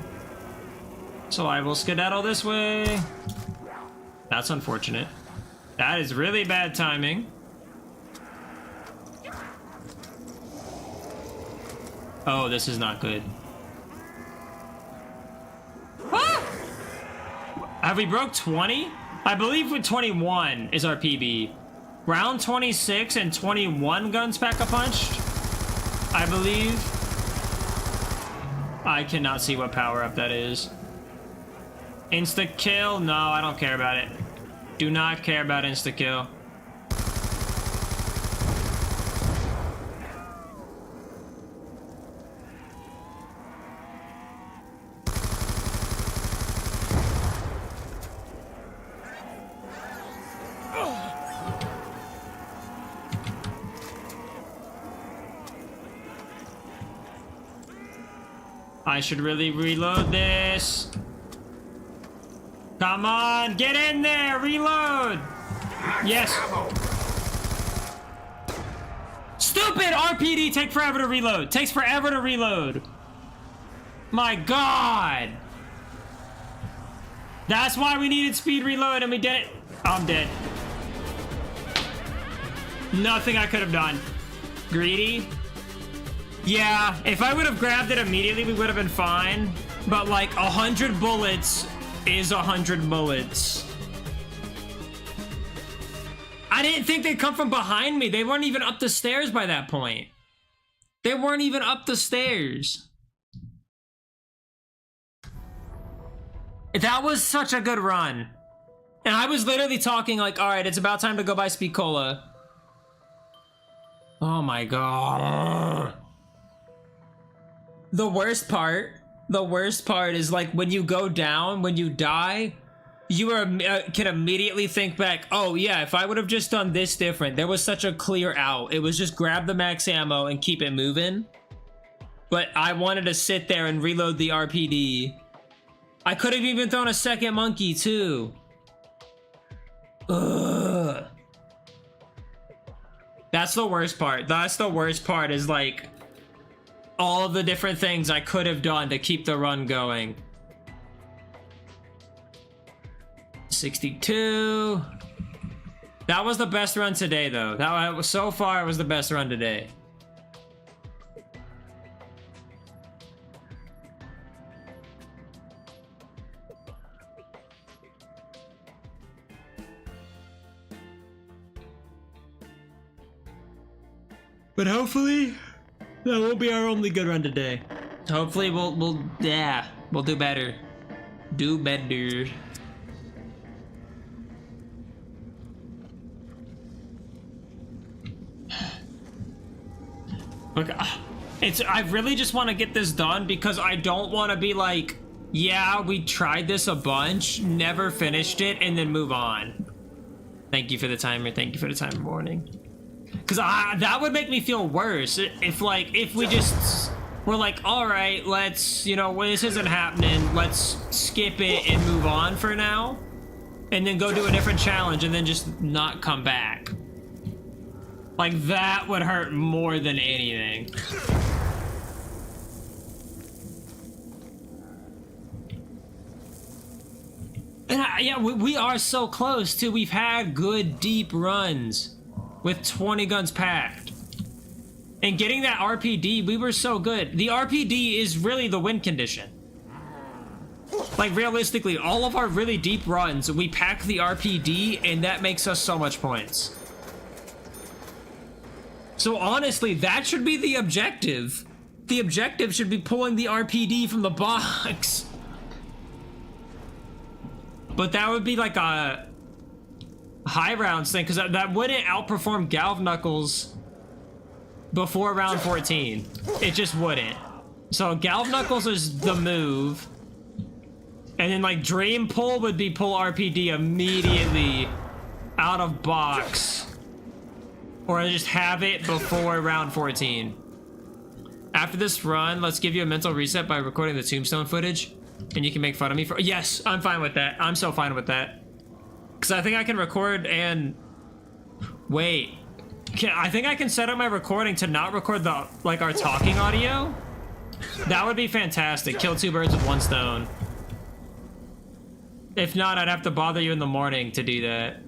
so I will skedaddle this way. That's unfortunate. That is really bad timing. Oh, this is not good. Ah! Have we broke 20? I believe with 21 is our PB. Round 26 and 21 guns pack-a-punched, I believe. I cannot see what power-up that is. Insta-kill? No, I don't care about it. Do not care about insta-kill. I should really reload this. Come on, get in there, reload. Yes. Stupid RPD, take forever to reload. Takes forever to reload. My God. That's why we needed speed reload and we did it. I'm dead. Nothing I could have done. Greedy. Yeah, if I would have grabbed it immediately, we would have been fine. But like 100 bullets is 100 bullets. I didn't think they'd come from behind me. They weren't even up the stairs by that point. They weren't even up the stairs. That was such a good run. And I was literally talking like, all right, it's about time to go buy Speed Cola. Oh my god. The worst part is like when you go down, when you die, you can immediately think back, oh yeah, if I would have just done this different, there was such a clear out. It was just grab the max ammo and keep it moving. But I wanted to sit there and reload the RPD. I could have even thrown a second monkey too. Ugh. That's the worst part. That's the worst part is like all of the different things I could have done to keep the run going. 62. That was the best run today though. That was so far it was the best run today. But hopefully, that won't be our only good run today. Hopefully we'll do better. Do better. Look, I really just want to get this done because I don't want to be like, yeah, we tried this a bunch, never finished it, and then move on. Thank you for the timer. Thank you for the timer warning. Because that would make me feel worse if we just were like, all right, let's, you know, this isn't happening, let's skip it and move on for now, and then go do a different challenge and then just not come back. Like, that would hurt more than anything. And yeah, we are so close too. We've had good deep runs with 20 guns packed. And getting that RPD, we were so good. The RPD is really the win condition. Like, realistically, all of our really deep runs, we pack the RPD, and that makes us so much points. So honestly, that should be the objective. The objective should be pulling the RPD from the box. But that would be like a high rounds thing, because that wouldn't outperform Galv Knuckles before round 14. It just wouldn't. So Galv Knuckles is the move. And then like Dream Pull would be pull RPD immediately out of box. Or just have it before round 14. After this run, let's give you a mental reset by recording the tombstone footage. And you can make fun of me for— yes, I'm fine with that. I'm so fine with that. Because I think I can record and— wait. I think I can set up my recording to not record the, like, our talking audio. That would be fantastic. Kill two birds with one stone. If not, I'd have to bother you in the morning to do that.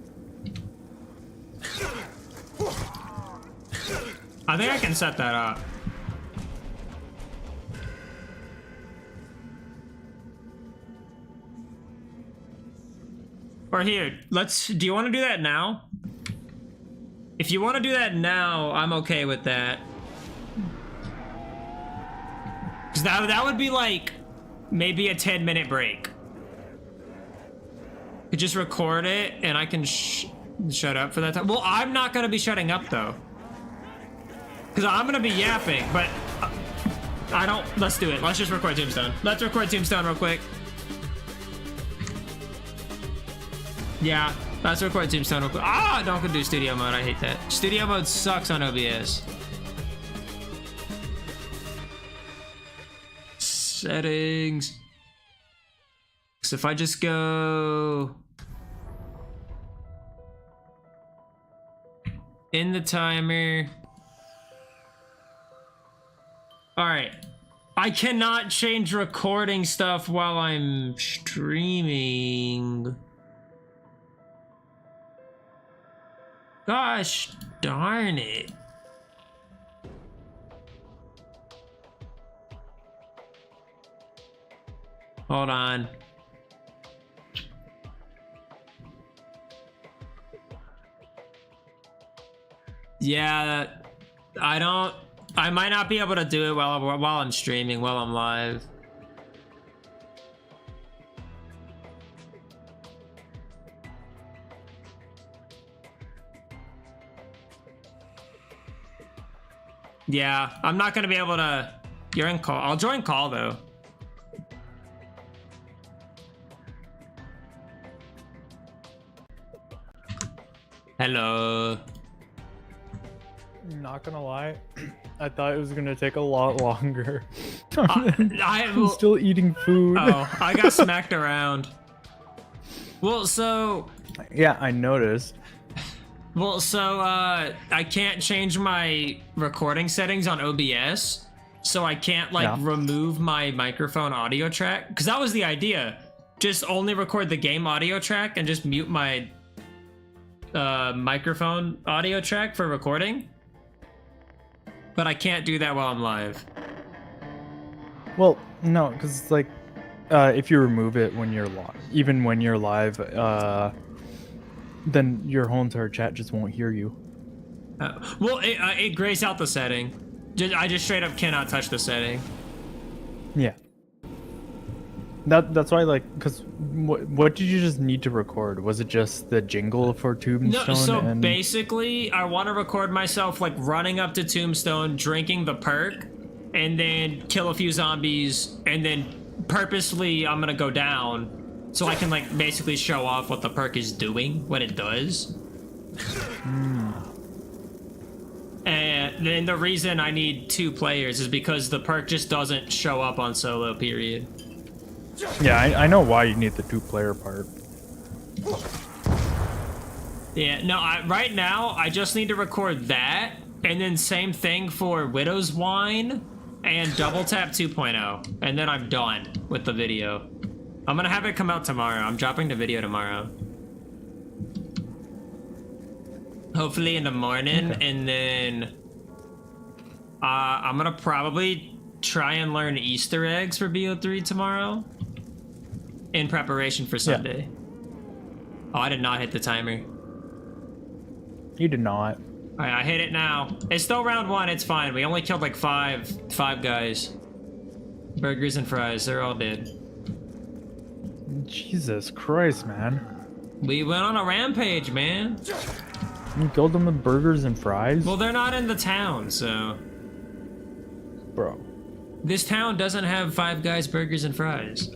I think I can set that up. Or here, do you want to do that now? If you want to do that now, I'm okay with that. Because that would be like maybe a 10-minute break. You just record it and I can shut up for that time. Well, I'm not going to be shutting up though. Because I'm going to be yapping, but I don't— let's do it. Let's just record Tombstone. Let's record Tombstone real quick. Yeah, let's record Tombstone real quick. Ah, don't do studio mode. I hate that. Studio mode sucks on OBS. Settings. So if I just go in the timer. All right. I cannot change recording stuff while I'm streaming. Gosh darn it. Hold on. Yeah, I might not be able to do it while I'm streaming, while I'm live. Yeah, I'm not gonna be able to. You're in call. I'll join call though. Hello. Not gonna lie, I thought it was gonna take a lot longer. I'm still eating food. Oh, I got smacked around. Well, so yeah, I noticed. Well, so I can't change my recording settings on OBS, so I can't like remove my microphone audio track, because that was the idea. Just only record the game audio track and just mute my microphone audio track for recording. But I can't do that while I'm live. Well, no, because it's like if you remove it when you're live, even when you're live, then your whole entire chat just won't hear you. Well, it grays out the setting. I just straight up cannot touch the setting. Yeah. That's why, like, because what did you just need to record? Was it just the jingle for Tombstone? No, so basically, I want to record myself like running up to Tombstone, drinking the perk, and then kill a few zombies, and then purposely I'm gonna go down. So I can like basically show off what the perk is doing, what it does. And then the reason I need 2 players is because the perk just doesn't show up on solo, period. Yeah, I know why you need the 2-player part. Yeah, no, right now I just need to record that, and then same thing for Widow's Wine and Double Tap 2.0, and then I'm done with the video. I'm gonna have it come out tomorrow. I'm dropping the video tomorrow. Hopefully in the morning, okay. And then I'm gonna probably try and learn Easter eggs for BO3 tomorrow in preparation for Sunday. Yeah. Oh, I did not hit the timer. You did not. All right, I hit it now. It's still round 1. It's fine. We only killed like five guys. Burgers and fries. They're all dead. Jesus Christ, man. We went on a rampage, man. You killed them with burgers and fries? Well, they're not in the town, so... Bro. This town doesn't have Five Guys burgers and fries.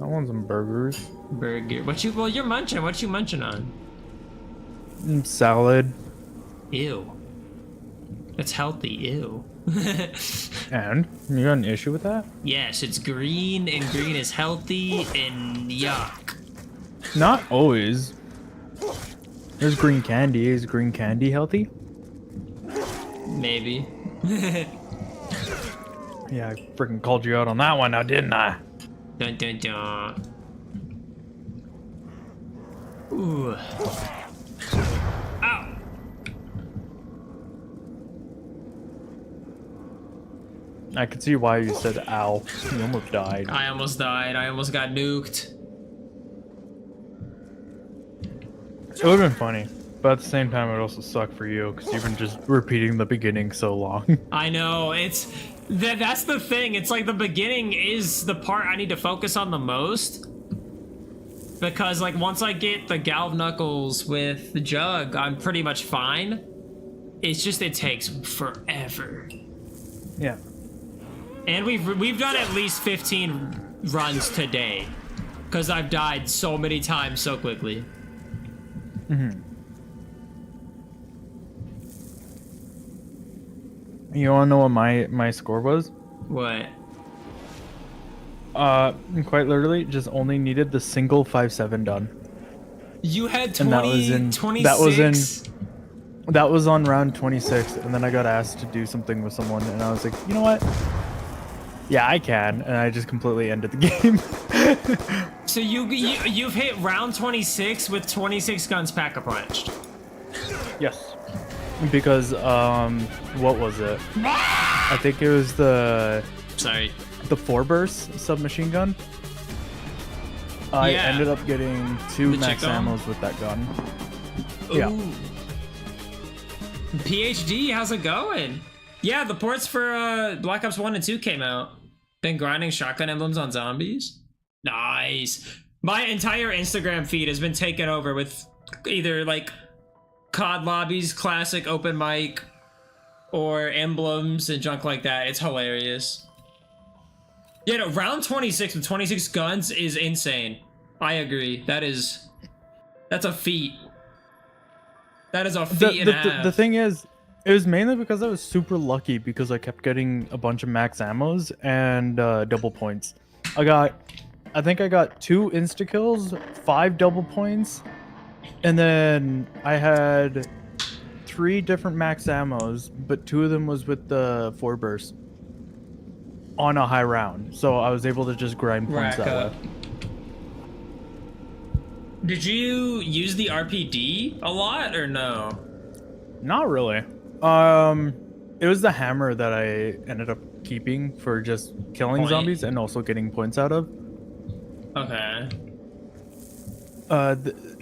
I want some burgers. Burger. Well, you're munching. What you munching on? Salad. Ew. That's healthy. Ew. And? You got an issue with that? Yes, it's green, and green is healthy, and yuck. Not always. There's green candy. Is green candy healthy? Maybe. Yeah, I freaking called you out on that one now, didn't I? Dun dun dun. Ooh. Ow. I could see why you said ow. You almost died. I almost died. I almost got nuked. It would have been funny, but at the same time, it would also suck for you because you've been just repeating the beginning so long. I know, it's... That's the thing. It's like the beginning is the part I need to focus on the most. Because, like, once I get the Galv Knuckles with the Jug, I'm pretty much fine. It's just it takes forever. Yeah. And we've done at least 15 runs today. Because I've died so many times so quickly. Mm-hmm. You wanna know what my score was? What? Quite literally, just only needed the single 5-7 done. You had 20, and that was in 26? That was on round 26, and then I got asked to do something with someone, and I was like, you know what? Yeah, I can, and I just completely ended the game. So you've hit round 26 with 26 guns pack-a-punched. Yes. Because, what was it? I think it was the... Sorry. the 4-burst submachine gun. I Yeah. ended up getting 2 The max chick gun? ammos with that gun. Ooh. Yeah. PhD, how's it going? Yeah, the ports for Black Ops 1 and 2 came out. Been grinding shotgun emblems on zombies. Nice. My entire Instagram feed has been taken over with either like COD lobbies, classic open mic, or emblems and junk like that. It's hilarious. Yeah, no, round 26 with 26 guns is insane. I agree. That's a feat. That is a feat and a half. The thing is, it was mainly because I was super lucky because I kept getting a bunch of max ammos and double points. I think I got 2 insta kills, 5 double points, and then I had 3 different max ammos, but 2 of them was with the 4-burst on a high round, so I was able to just grind points Rack that up. way. Did you use the RPD a lot or no? Not really. It was the hammer that I ended up keeping for just killing Point. zombies and also getting points out of. Okay.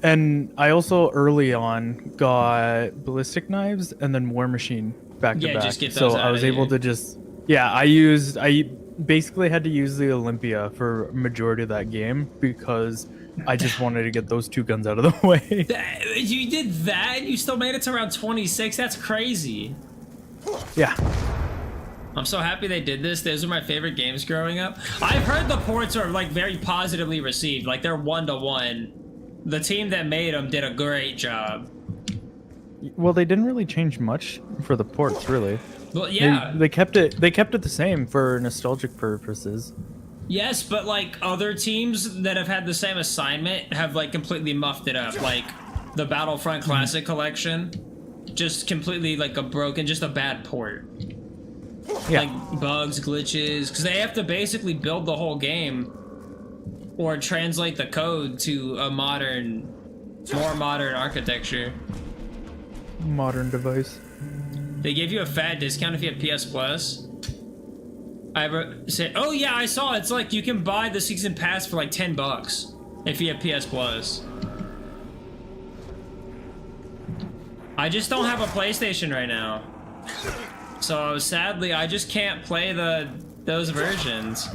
And I also early on got ballistic knives and then war machine back to Yeah, back. just get So those I was outta able here. to just I basically had to use the Olympia for majority of that game because I just wanted to get those 2 guns out of the way. You did that and you still made it to around 26? That's crazy. Yeah. I'm so happy they did this. Those are my favorite games growing up. I've heard the ports are like very positively received. Like they're 1-to-1. The team that made them did a great job. Well, they didn't really change much for the ports, really. Well, yeah. They kept it the same for nostalgic purposes. Yes, but like other teams that have had the same assignment have like completely muffed it up. Like the Battlefront Classic Collection, just completely like just a bad port. Yeah. Like bugs, glitches, because they have to basically build the whole game or translate the code to a more modern architecture. Modern device. They give you a fat discount if you have PS Plus. I said, oh yeah, I saw it's like you can buy the season pass for like $10 if you have PS Plus. I just don't have a PlayStation right now, so sadly I just can't play those versions.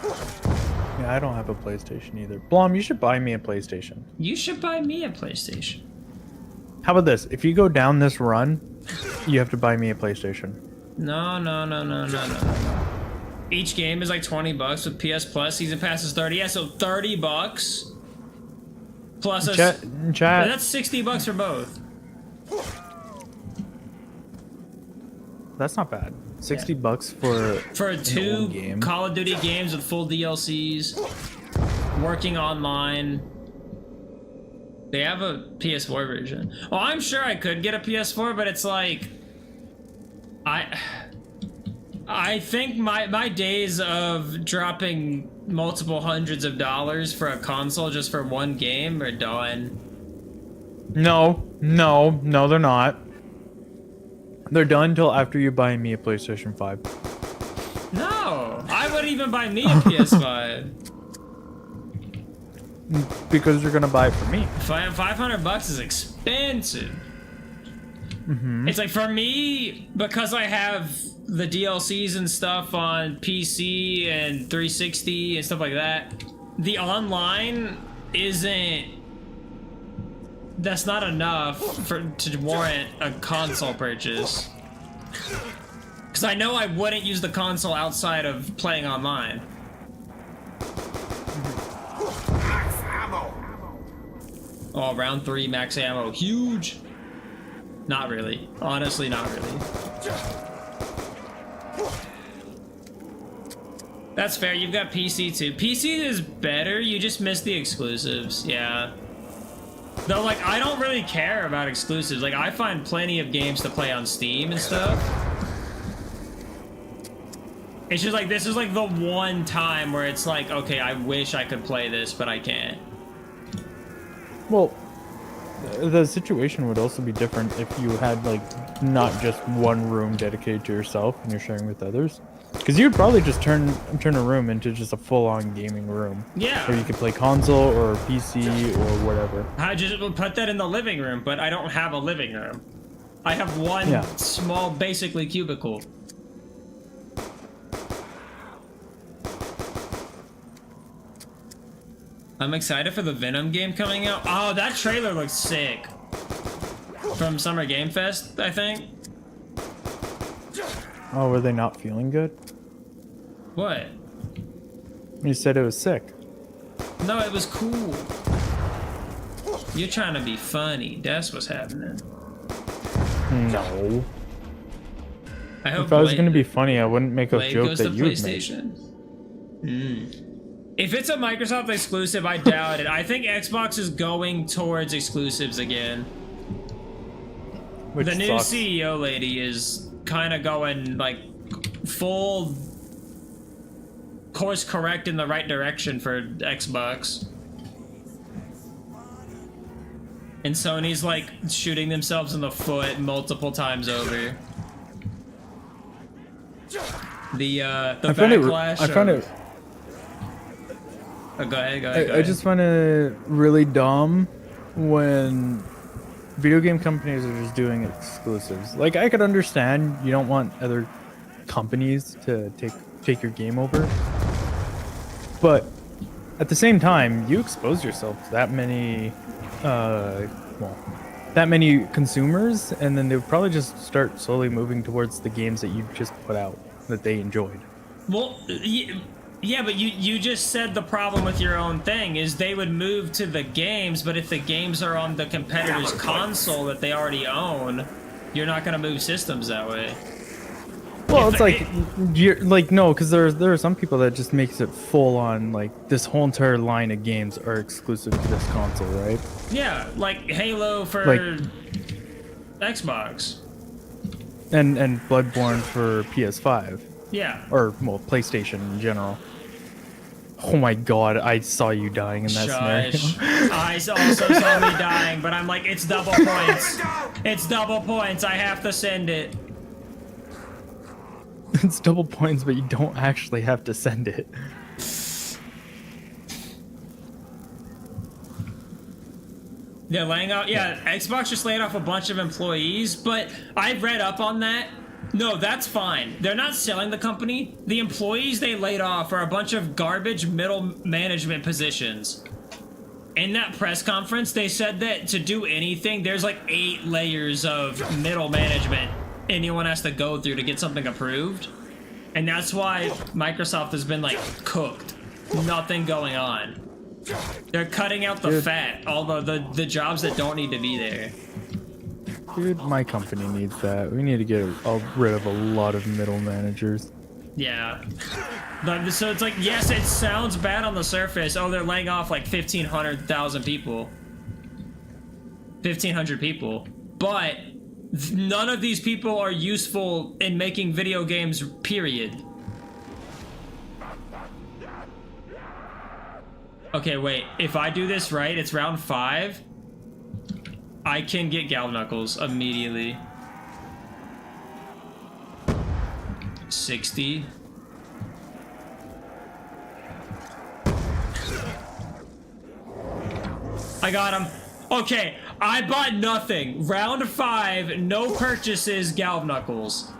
Yeah, I don't have a PlayStation either. Blom, you should buy me a PlayStation. You should buy me a PlayStation. How about this? If you go down this run, you have to buy me a PlayStation. No. Each game is like $20 with PS Plus. Season pass is 30. Yeah, so $30 plus Chat. that's $60 for both. That's not bad. $60 for an 2 old game. Call of Duty games with full DLCs, working online. They have a PS4 version. Oh, I'm sure I could get a PS4, but it's like I think my days of dropping multiple hundreds of dollars for a console just for one game are done. No, they're not. They're done until after you buy me a PlayStation 5. No, I wouldn't even buy me a PS5. Because you're gonna buy it for me. $500 is expensive. It's like for me, because I have the DLCs and stuff on PC and 360 and stuff like that, the online that's not enough to warrant a console purchase. Because I know I wouldn't use the console outside of playing online. Max ammo. Oh, round 3 max ammo, huge. Not really. Honestly, not really. That's fair. You've got PC too. PC is better. You just miss the exclusives. Yeah. Though, like, I don't really care about exclusives. Like, I find plenty of games to play on Steam and stuff. It's just like, this is like the one time where it's like, okay, I wish I could play this, but I can't. Well, the situation would also be different if you had like not just one room dedicated to yourself and you're sharing with others. Because you'd probably just turn a room into just a full-on gaming room. Yeah. Where you could play console or PC or whatever. I just put that in the living room, but I don't have a living room. I have one small, basically cubicle. I'm excited for the Venom game coming out. Oh, that trailer looks sick. From Summer Game Fest, I think. Oh, were they not feeling good? What? You said it was sick. No, it was cool. You're trying to be funny. That's what's happening. No. I hope if I was going to be funny, I wouldn't make a Blade joke goes that to you would PlayStation. If it's a Microsoft exclusive, I doubt it. I think Xbox is going towards exclusives again. Which the new sucks. CEO lady is kind of going like full course correct in the right direction for Xbox. And Sony's like shooting themselves in the foot multiple times over. The backlash. I find it. Oh, go ahead. I just find it really dumb when video game companies are just doing exclusives. Like, I could understand you don't want other companies to take your game over, but at the same time, you expose yourself to that many consumers, and then they'll probably just start slowly moving towards the games that you just put out that they enjoyed. Well, yeah, but you just said the problem with your own thing is they would move to the games, but if the games are on the competitor's console that they already own, you're not gonna move systems that way. Well, it's like, you're like, no, because there are some people that just makes it full on, like, this whole entire line of games are exclusive to this console, right? Yeah, like Halo for Like, Xbox. and Bloodborne for PS5. Yeah. Or, well, PlayStation in general. Oh my god, I saw you dying in that scenario. I also saw me dying, but I'm like, it's double points. It's double points. I have to send it. It's double points, but you don't actually have to send it. They're laying off. Yeah, Xbox just laid off a bunch of employees, but I read up on that. No, that's fine. They're not selling the company. The employees they laid off are a bunch of garbage middle management positions. In that press conference, they said that to do anything, there's like 8 layers of middle management anyone has to go through to get something approved. And that's why Microsoft has been like cooked. Nothing going on. They're cutting out the fat, all the jobs that don't need to be there. Dude, my company needs that. We need to get rid of a lot of middle managers. Yeah. But, so it's like, yes, it sounds bad on the surface. Oh, they're laying off like 1,500 people. 1,500 people. But none of these people are useful in making video games, period. Okay, wait. If I do this right, it's round 5. I can get Galv Knuckles immediately. 60. I got him. Okay, I bought nothing. Round 5, no purchases, Galv Knuckles.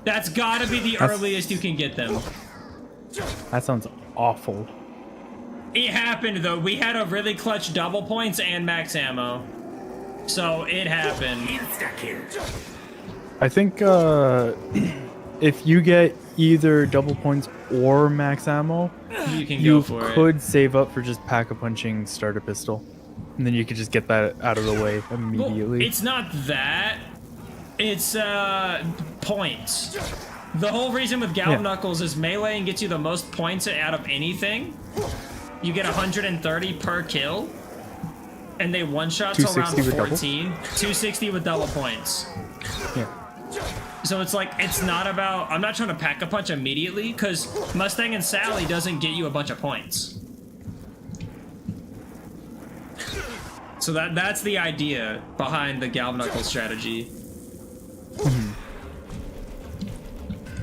That's gotta be the earliest you can get them. That sounds awful. It happened though. We had a really clutch double points and max ammo. So it happened. I think if you get either double points or max ammo, you could save up for just pack-a-punching starter pistol. And then you could just get that out of the way immediately. Well, it's not that. It's points. The whole reason with Galv Knuckles is meleeing gets you the most points out of anything. You get 130 per kill. And they one-shot till round 14. 260 with double points. Yeah. So it's like, it's not about... I'm not trying to pack-a-punch immediately, because Mustang and Sally doesn't get you a bunch of points. So that's the idea behind the Galv Knuckles strategy.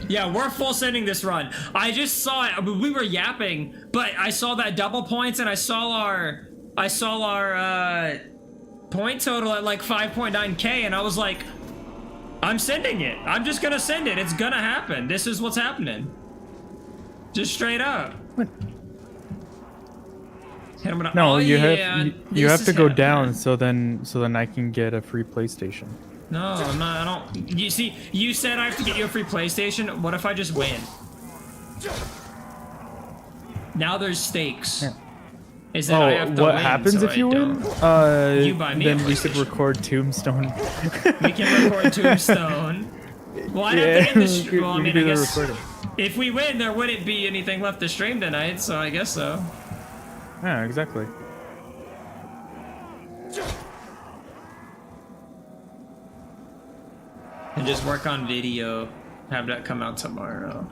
Yeah, we're full sending this run. I just saw it. I mean, we were yapping, but I saw that double points and I saw our point total at like 5.9k, and I was like, I'm sending it. I'm just gonna send it. It's gonna happen. This is what's happening. Just straight up. What? No, oh, you have to go down so then I can get a free PlayStation. No, I don't. You see, you said I have to get you a free PlayStation. What if I just win? Now there's stakes. Yeah. Is that I have to what win, happens so if you win? You buy me then a we could PlayStation. record Tombstone. We can record Tombstone. Well, I'd have to end the stream. Well, I mean, I guess if we win, there wouldn't be anything left to stream tonight, so I guess so. Yeah, exactly. And just work on video. Have that come out tomorrow.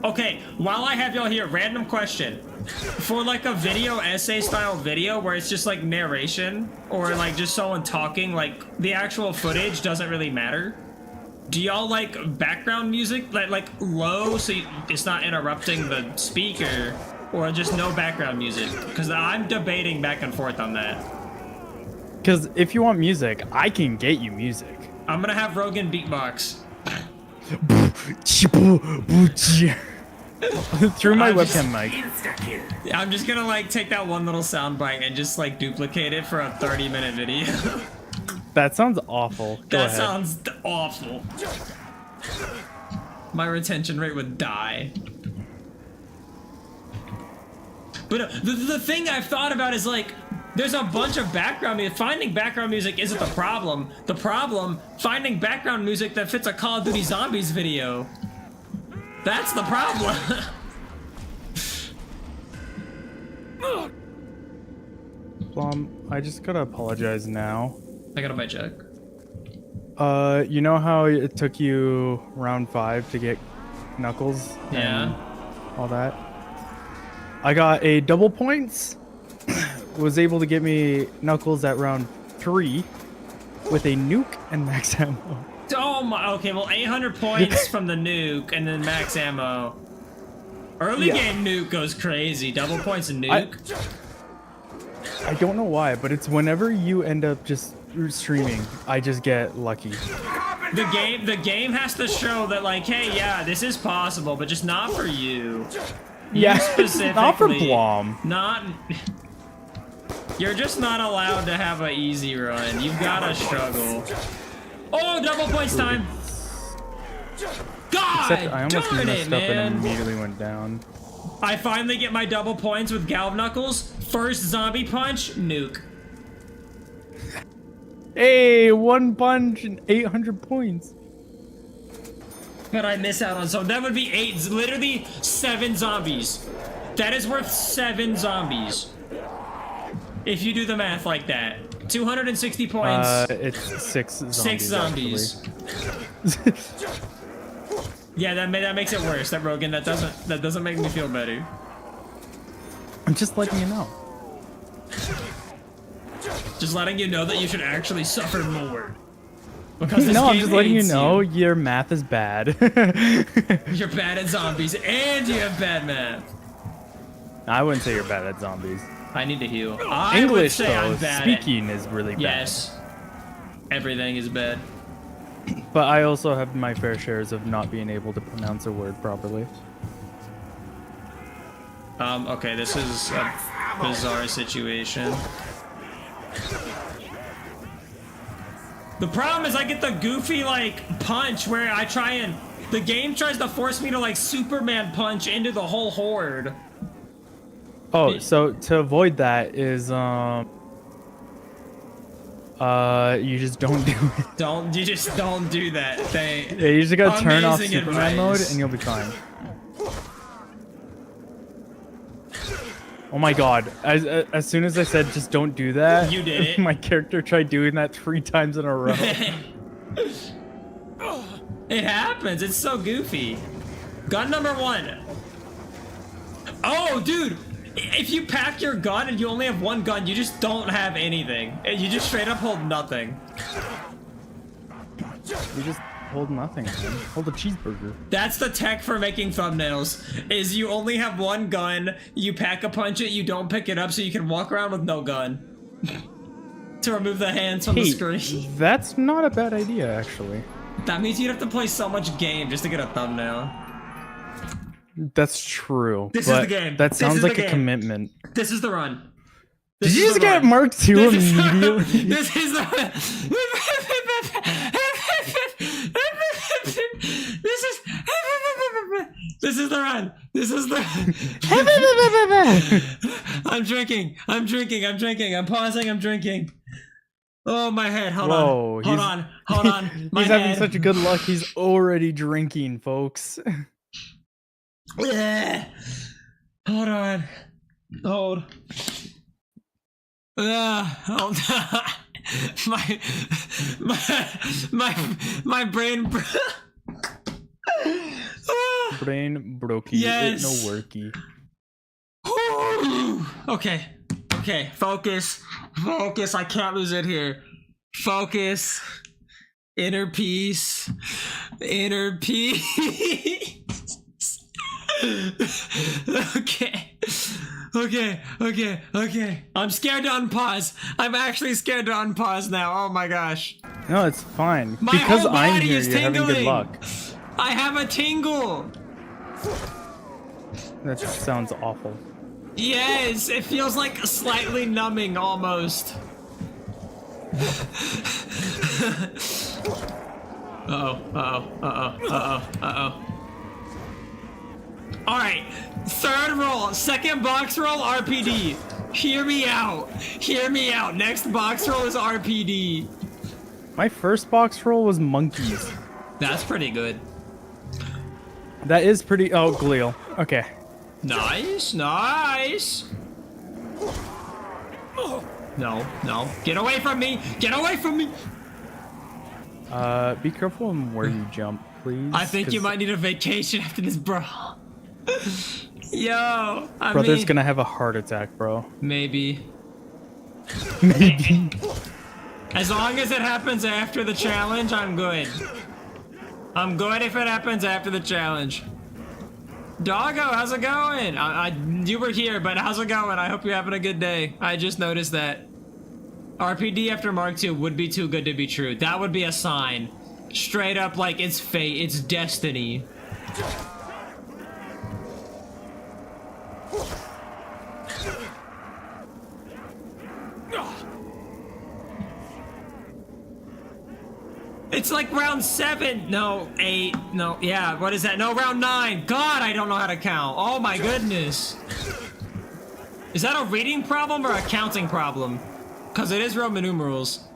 Okay, while I have y'all here, random question. For like a video essay style video where it's just like narration or like just someone talking, like the actual footage doesn't really matter. Do y'all like background music, like low so it's not interrupting the speaker, or just no background music? Because I'm debating back and forth on that. Because if you want music, I can get you music. I'm gonna have Rogan beatbox. Through my webcam mic. I'm just gonna like take that one little soundbite and just like duplicate it for a 30-minute video. That sounds awful. Go That ahead. sounds awful. My retention rate would die. But the thing I've thought about is like, there's a bunch of background music. Finding background music isn't the problem. The problem, finding background music that fits a Call of Duty Zombies video. That's the problem. Plum, I just gotta apologize now. I gotta buy check. You know how it took you round 5 to get Knuckles? Yeah. And all that? I got a double points. Was able to get me Knuckles at round 3 with a nuke and max ammo. Oh my, okay, well 800 points from the nuke and then max ammo. Early game nuke goes crazy. Double points and nuke. I don't know why, but it's whenever you end up just streaming, I just get lucky. The game has to show that like, hey, yeah, this is possible, but just not for you. Yeah, You specifically. not for Blom. Not. You're just not allowed to have an easy run. You've gotta struggle. Oh, double points time! God Except I almost darn messed it, up man! and immediately went down. I finally get my double points with Galv Knuckles. First zombie punch, nuke. Hey, one punch and 800 points. But I miss out on some. That would be literally 7 zombies. That is worth 7 zombies. If you do the math like that. 260 points. It's 6 zombies. 6 zombies. Yeah, that makes it worse. That Rogan, that doesn't make me feel better. I'm just letting you know. Just letting you know that you should actually suffer more. Because this No, I'm game just letting you hates know your math is bad. You're bad at zombies and you have bad math. I wouldn't say you're bad at zombies. I need to heal. I would English say though, I'm bad speaking is really bad. Yes. Everything is bad. But I also have my fair shares of not being able to pronounce a word properly. Okay, this is a bizarre situation. The problem is I get the goofy, like, punch where I try and... The game tries to force me to, like, Superman punch into the whole horde. Oh, so to avoid that is, you just don't do it. You just don't do that thing. Yeah, you just gotta turn off Amazing Superman mode advice. and you'll be fine. Oh my god, as soon as I said just don't do that, You did it. my character tried doing that 3 times in a row. It happens. It's so goofy. Gun number 1. Oh, dude. If you pack your gun and you only have 1 gun, you just don't have anything. You just straight up hold nothing. You just hold nothing, man. Hold a cheeseburger. That's the tech for making thumbnails, is you only have one gun, you pack a punch it, you don't pick it up so you can walk around with no gun. To remove the hands from the screen. That's not a bad idea, actually. That means you'd have to play so much game just to get a thumbnail. That's true. This is the game. That This sounds is the like a game. commitment. This is the run. Did you just get Mark II immediately? This is the This is the run. This is the I'm drinking. I'm pausing, I'm drinking. Oh, my head. Hold on. Hold on. My He's head. having such a good luck. He's already drinking, folks. Yeah. Hold on. Hold. Hold. my brain. Brain brokey. Yes. It no worky. Okay. Focus. I can't lose it here. Focus. Inner peace. Okay. I'm scared to unpause. I'm actually scared to unpause now. Oh my gosh. No, it's fine. My Because whole I'm body here, is you're having good tingling. luck. I have a tingle. That just sounds awful. Yes, it feels like slightly numbing almost. Uh-oh. Alright, third roll, second box roll, RPD. Hear me out. Next box roll is RPD. My first box roll was monkeys. That's pretty good. That is pretty. Oh, Gleal. Okay. Nice. No. Get away from me. Be careful on where you jump, please. I think you might need a vacation after this, bro. Yo, Brother's gonna have a heart attack, bro. Maybe. Maybe. As long as it happens after the challenge, I'm good. I'm good if it happens after the challenge. Doggo, how's it going? You were here, but how's it going? I hope you're having a good day. I just noticed that. RPD after Mark II would be too good to be true. That would be a sign. Straight up, like, it's fate, it's destiny. It's like round 7. No, 8. No, yeah, what is that? No, round 9. God, I don't know how to count. Oh my goodness. Is that a reading problem or a counting problem? Because it is Roman numerals.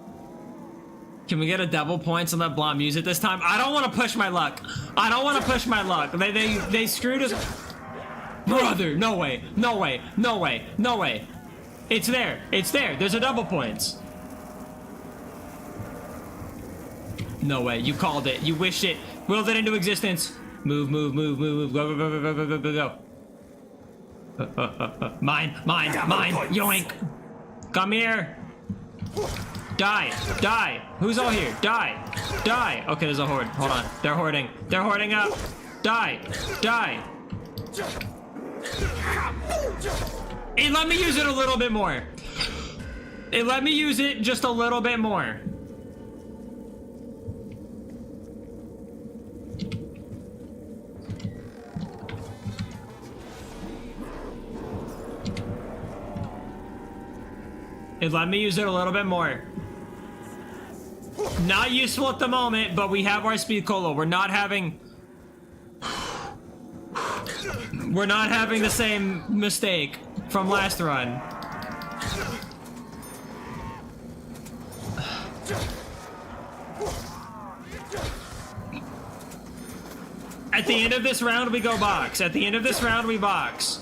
Can we get a double points and let Blom use it this time? I don't want to push my luck. They screwed us. Brother, no way. It's there. There's a double points. No way, you called it. You wished it. Willed it into existence. Move. Go. Mine. Yoink. Come here. Die. Who's all here? Die. Okay, there's a horde. Hold on. They're hoarding up. Die. It let me use it a little bit more. It let me use it just a little bit more. It let me use it a little bit more. Not useful at the moment, but we have our speed cola. We're not having the same mistake from last run. At the end of this round, we go box. At the end of this round, we box.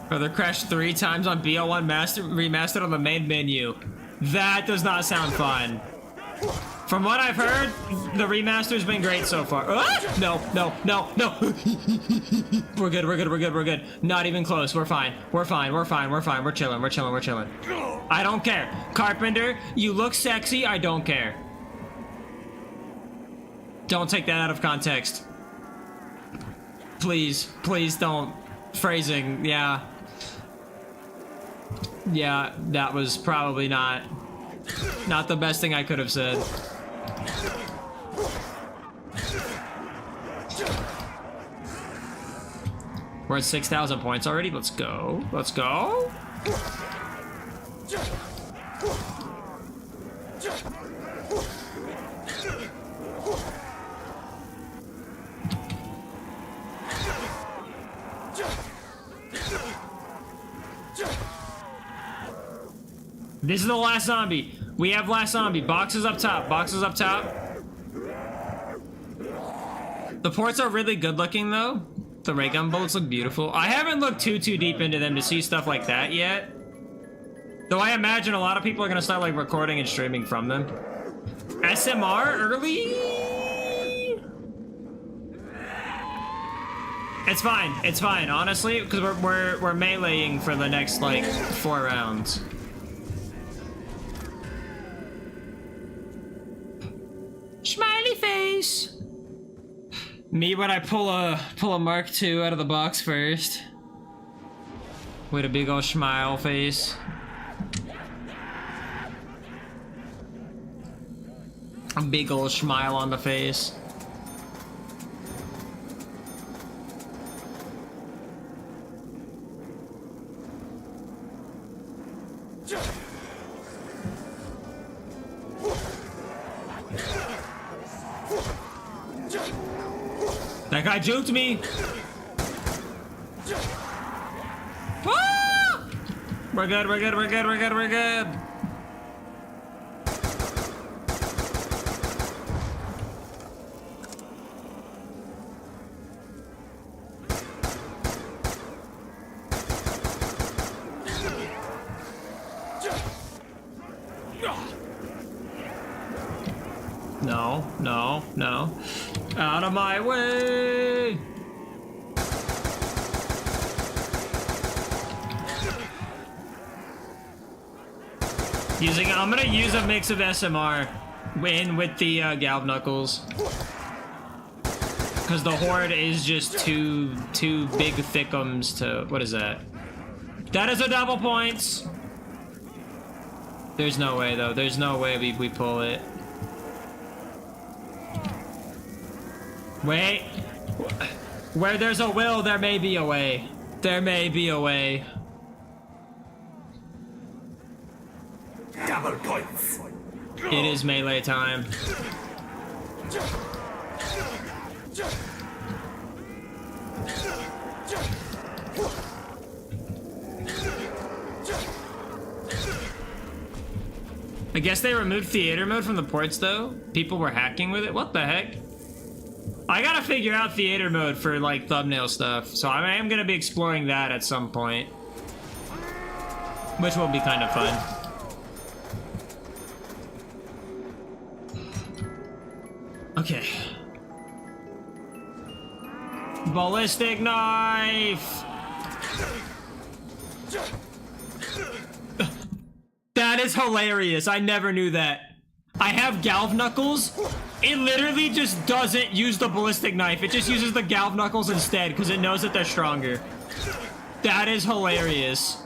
Brother crashed 3 times on BO1 remastered on the main menu. That does not sound fun. From what I've heard, the remaster's been great so far. Ah! No, no, no, no. We're good, we're good, we're good, we're good. Not even close. We're fine. We're fine, we're fine, we're fine. We're chilling, we're chilling, we're chilling. I don't care. Carpenter, you look sexy. I don't care. Don't take that out of context. Please, please don't. Phrasing, yeah. Yeah, that was probably not the best thing I could have said. We're at 6,000 points already. Let's go. Let's go. This is the last zombie. We have last zombie. Boxes up top. Boxes up top. The ports are really good looking though. The ray gun bullets look beautiful. I haven't looked too deep into them to see stuff like that yet. Though I imagine a lot of people are gonna start like recording and streaming from them. SMR early? It's fine. It's fine, honestly, because we're meleeing for the next like 4 rounds. Smiley face. Me when I pull a Mark II out of the box first. With a big old smile face. A big old smile on the face. That guy juked me. Ah! We're good, we're good, we're good, we're good, we're good. No, no, no. Out of my way! I'm gonna use a mix of SMR in with the Galv Knuckles. Because the Horde is just too big thickums to... What is that? That is a double points! There's no way, though. There's no way we pull it. Wait. Where there's a will, there may be a way. There may be a way. Double points. It is melee time. I guess they removed theater mode from the ports though. People were hacking with it. What the heck? I gotta figure out theater mode for like thumbnail stuff. So I am gonna be exploring that at some point. Which will be kind of fun. Okay. Ballistic knife! That is hilarious. I never knew that. I have Galv Knuckles. It literally just doesn't use the ballistic knife. It just uses the Galv Knuckles instead because it knows that they're stronger. That is hilarious.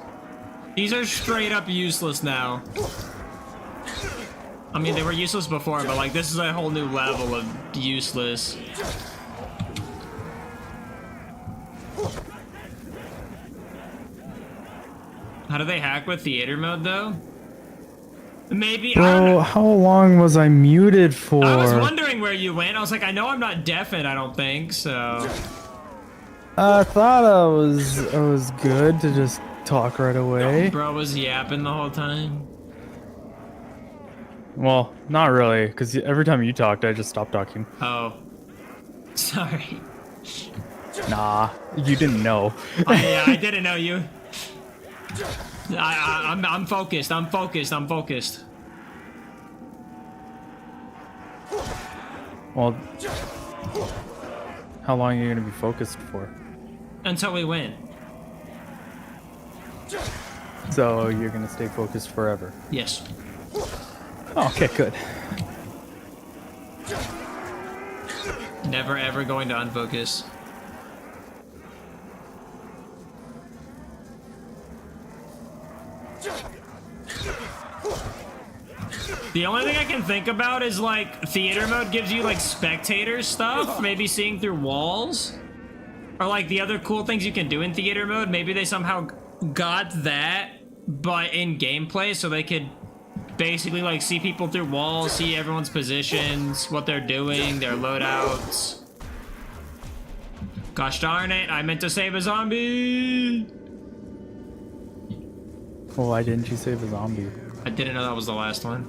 These are straight up useless now. I mean, they were useless before, but like this is a whole new level of useless. How do they hack with theater mode though? Maybe. Bro, how long was I muted for? I was wondering where you went. I was like, I know I'm not deafened, I don't think, so. I thought I was good to just talk right away. Bro was yapping the whole time. Well, not really, because every time you talked, I just stopped talking. Oh. Sorry. Nah, you didn't know. Oh, yeah, I didn't know you. I'm focused. I'm focused. I'm focused. Well, how long are you gonna be focused for? Until we win. So you're gonna stay focused forever. Yes. Oh, okay, good. Never ever going to unfocus. The only thing I can think about is like theater mode gives you like spectator stuff, maybe seeing through walls. Or like the other cool things you can do in theater mode, maybe they somehow got that but in gameplay so they could basically like see people through walls, see everyone's positions, what they're doing, their loadouts. Gosh darn it, I meant to save a zombie! Well, why didn't you save a zombie? I didn't know that was the last one.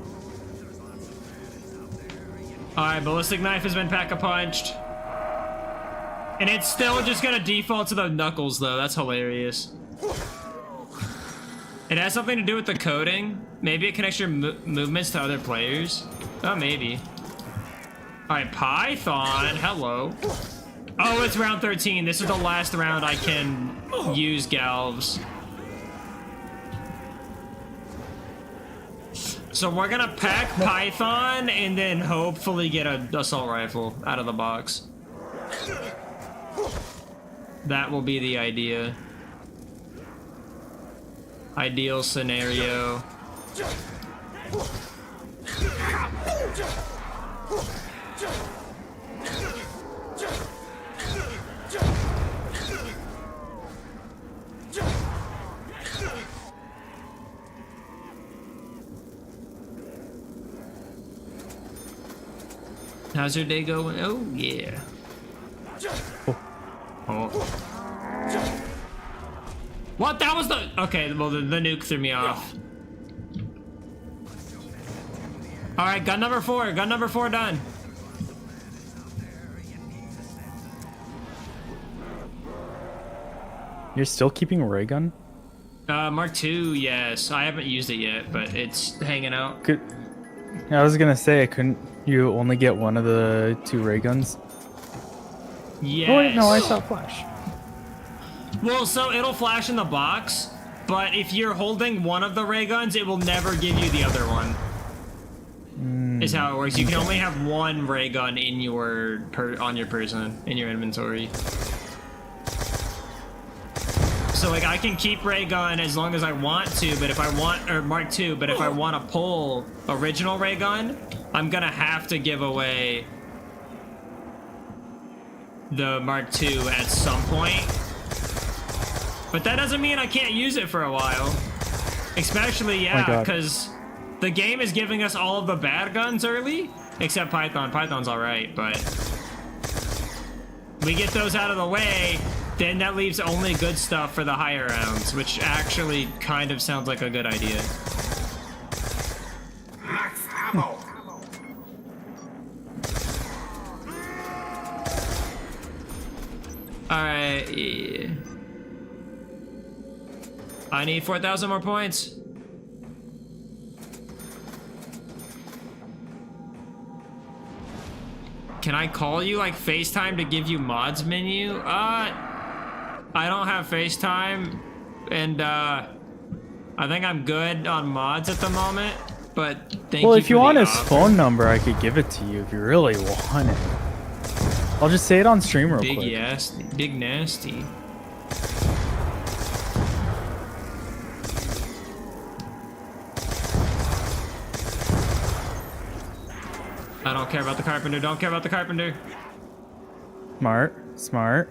Alright, ballistic knife has been pack-a-punched. And it's still just gonna default to the knuckles though, that's hilarious. It has something to do with the coding. Maybe it connects your movements to other players. Oh, maybe. Alright, Python, hello. Oh, it's round 13. This is the last round I can use Galvs. So we're gonna pack Python and then hopefully get an assault rifle out of the box. That will be the idea. Ideal scenario. How's your day going? Oh, yeah. Oh. What? That was the... Okay, well, the nuke threw me off. Alright, gun number 4. Gun number 4 done. You're still keeping a ray gun? Mark II, yes. I haven't used it yet, but it's hanging out. Could... I was gonna say, couldn't you only get one of the 2 ray guns? Yes. Oh wait, no, I saw flash. Well, so it'll flash in the box, but if you're holding one of the ray guns, it will never give you the other one. Is how it works. You can only have one ray gun in your on your person in your inventory. So like I can keep ray gun as long as I want to, but if I want or Mark II, but if I want to pull original ray gun, I'm gonna have to give away the Mark II at some point. But that doesn't mean I can't use it for a while. Especially, yeah, because the game is giving us all of the bad guns early, except Python. Python's alright, but we get those out of the way, then that leaves only good stuff for the higher rounds, which actually kind of sounds like a good idea. Max ammo. Alright, yeah. I need 4,000 more points. Can I call you like FaceTime to give you mods menu? I don't have FaceTime, and I think I'm good on mods at the moment. But thank you. Well, if you want his offer. phone number, I could give it to you if you really want it. I'll just say it on stream real quick. Big nasty. I don't care about the carpenter. Don't care about the carpenter. Smart.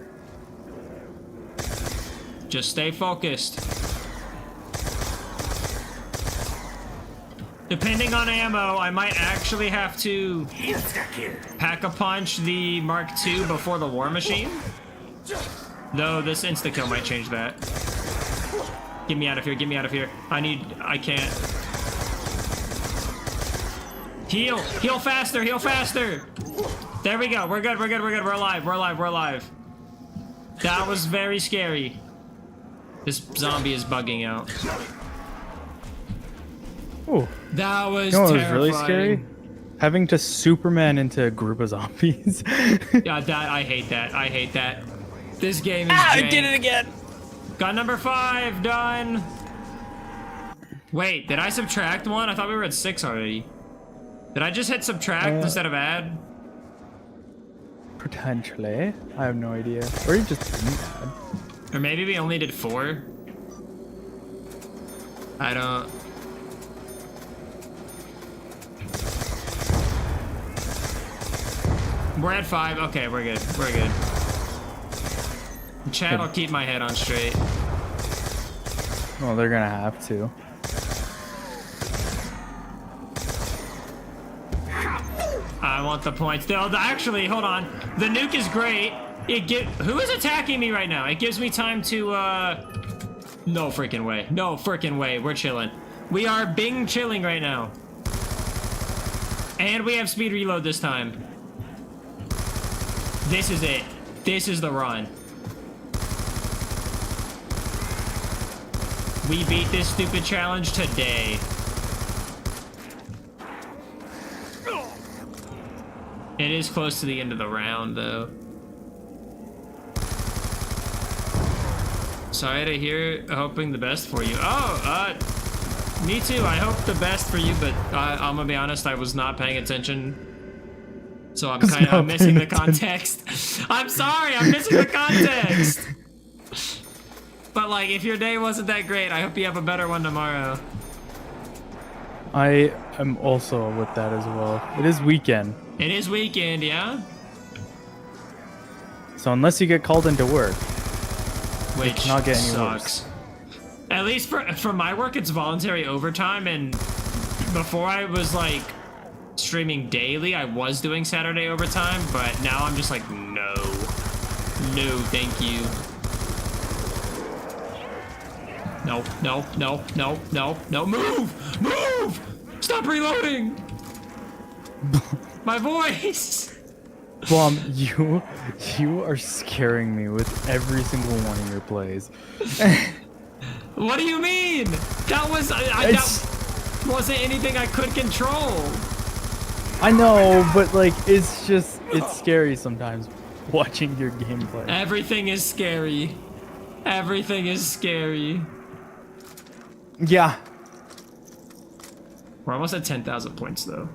Just stay focused. Depending on ammo, I might actually have to pack-a-punch the Mark II before the War Machine. Though this insta-kill might change that. Get me out of here, get me out of here. I can't. Heal faster, heal faster. There we go, we're good, we're alive. That was very scary. This zombie is bugging out. Ooh. That was You know what was terrifying. really scary? Having to Superman into a group of zombies. Yeah, I hate that. I hate that. This game is jank. Did it again. Gun number 5 done. Wait, did I subtract one? I thought we were at 6 already. Did I just hit subtract instead of add? Potentially. I have no idea. Or you just didn't add. Or maybe we only did 4? I don't... We're at 5. Okay, we're good. We're good. Chat, I'll keep my head on straight. Well, they're gonna have to. I want the points. Actually, hold on. The nuke is great. Who is attacking me right now? It gives me time to, No freaking way. No freaking way. We're chilling. We are Bing chilling right now. And we have speed reload this time. This is it. This is the run. We beat this stupid challenge today. It is close to the end of the round, though. Sorry to hear, hoping the best for you. Oh, me too. I hope the best for you, but I'm gonna be honest, I was not paying attention. So I'm kind of missing the context. I'm sorry, I'm missing the context. But like, if your day wasn't that great, I hope you have a better one tomorrow. I am also with that as well. It is weekend. It is weekend, yeah? So unless you get called into work, Which cannot get any sucks. At least for my work, it's voluntary overtime, and before I was like streaming daily, I was doing Saturday overtime, but now I'm just like, no. No, thank you. No, no, no, no, no, no, move! Move! Stop reloading! My voice! Plum, you are scaring me with every single one of your plays. What do you mean? That was that wasn't anything I could control. I know, but like it's scary sometimes watching your gameplay. Everything is scary. Everything is scary. Yeah. We're almost at 10,000 points though.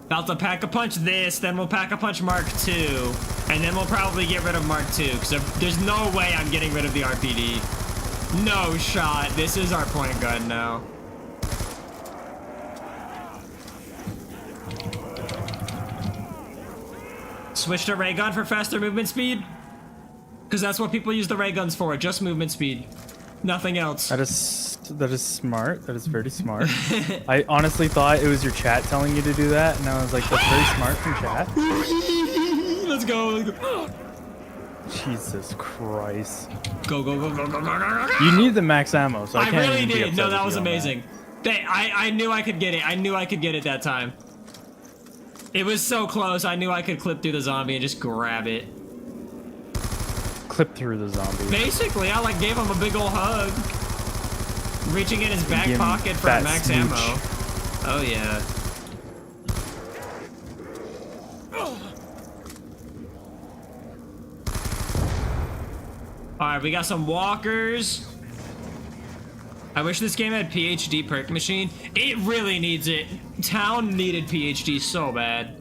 About to pack a punch this, then we'll pack a punch Mark II, and then we'll probably get rid of Mark II, because there's no way I'm getting rid of the RPD. No shot. This is our point gun now. Switch to ray gun for faster movement speed, because that's what people use the ray guns for, just movement speed. Nothing else. That is smart. That is very smart. I honestly thought it was your chat telling you to do that, and I was like, that's very smart from chat. Let's go. Jesus Christ. Go, go, go, go, go, go, go, go. You need the max ammo, so I can't really even be did. upset No, with that you was on amazing. I knew I could get it. I knew I could get it that time. It was so close. I knew I could clip through the zombie and just grab it. Clip through the zombie. Basically, I like gave him a big old hug. Reaching in his back Give him pocket for that max smooch. ammo. Oh yeah. Alright, we got some walkers. I wish this game had PhD perk machine. It really needs it. Town needed PhD so bad.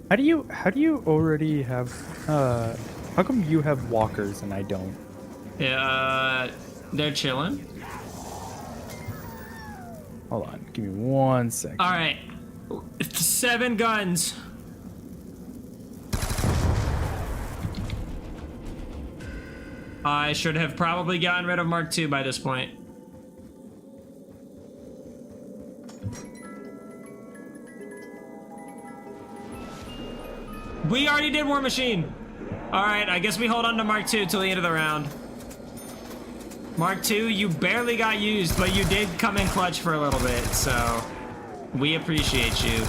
How do you already have how come you have walkers and I don't? Yeah, they're chilling. Hold on, give me 1 second. Alright. 7 guns. I should have probably gotten rid of Mark II by this point. We already did War Machine. Alright, I guess we hold on to Mark II till the end of the round. Mark II, you barely got used, but you did come in clutch for a little bit, so we appreciate you.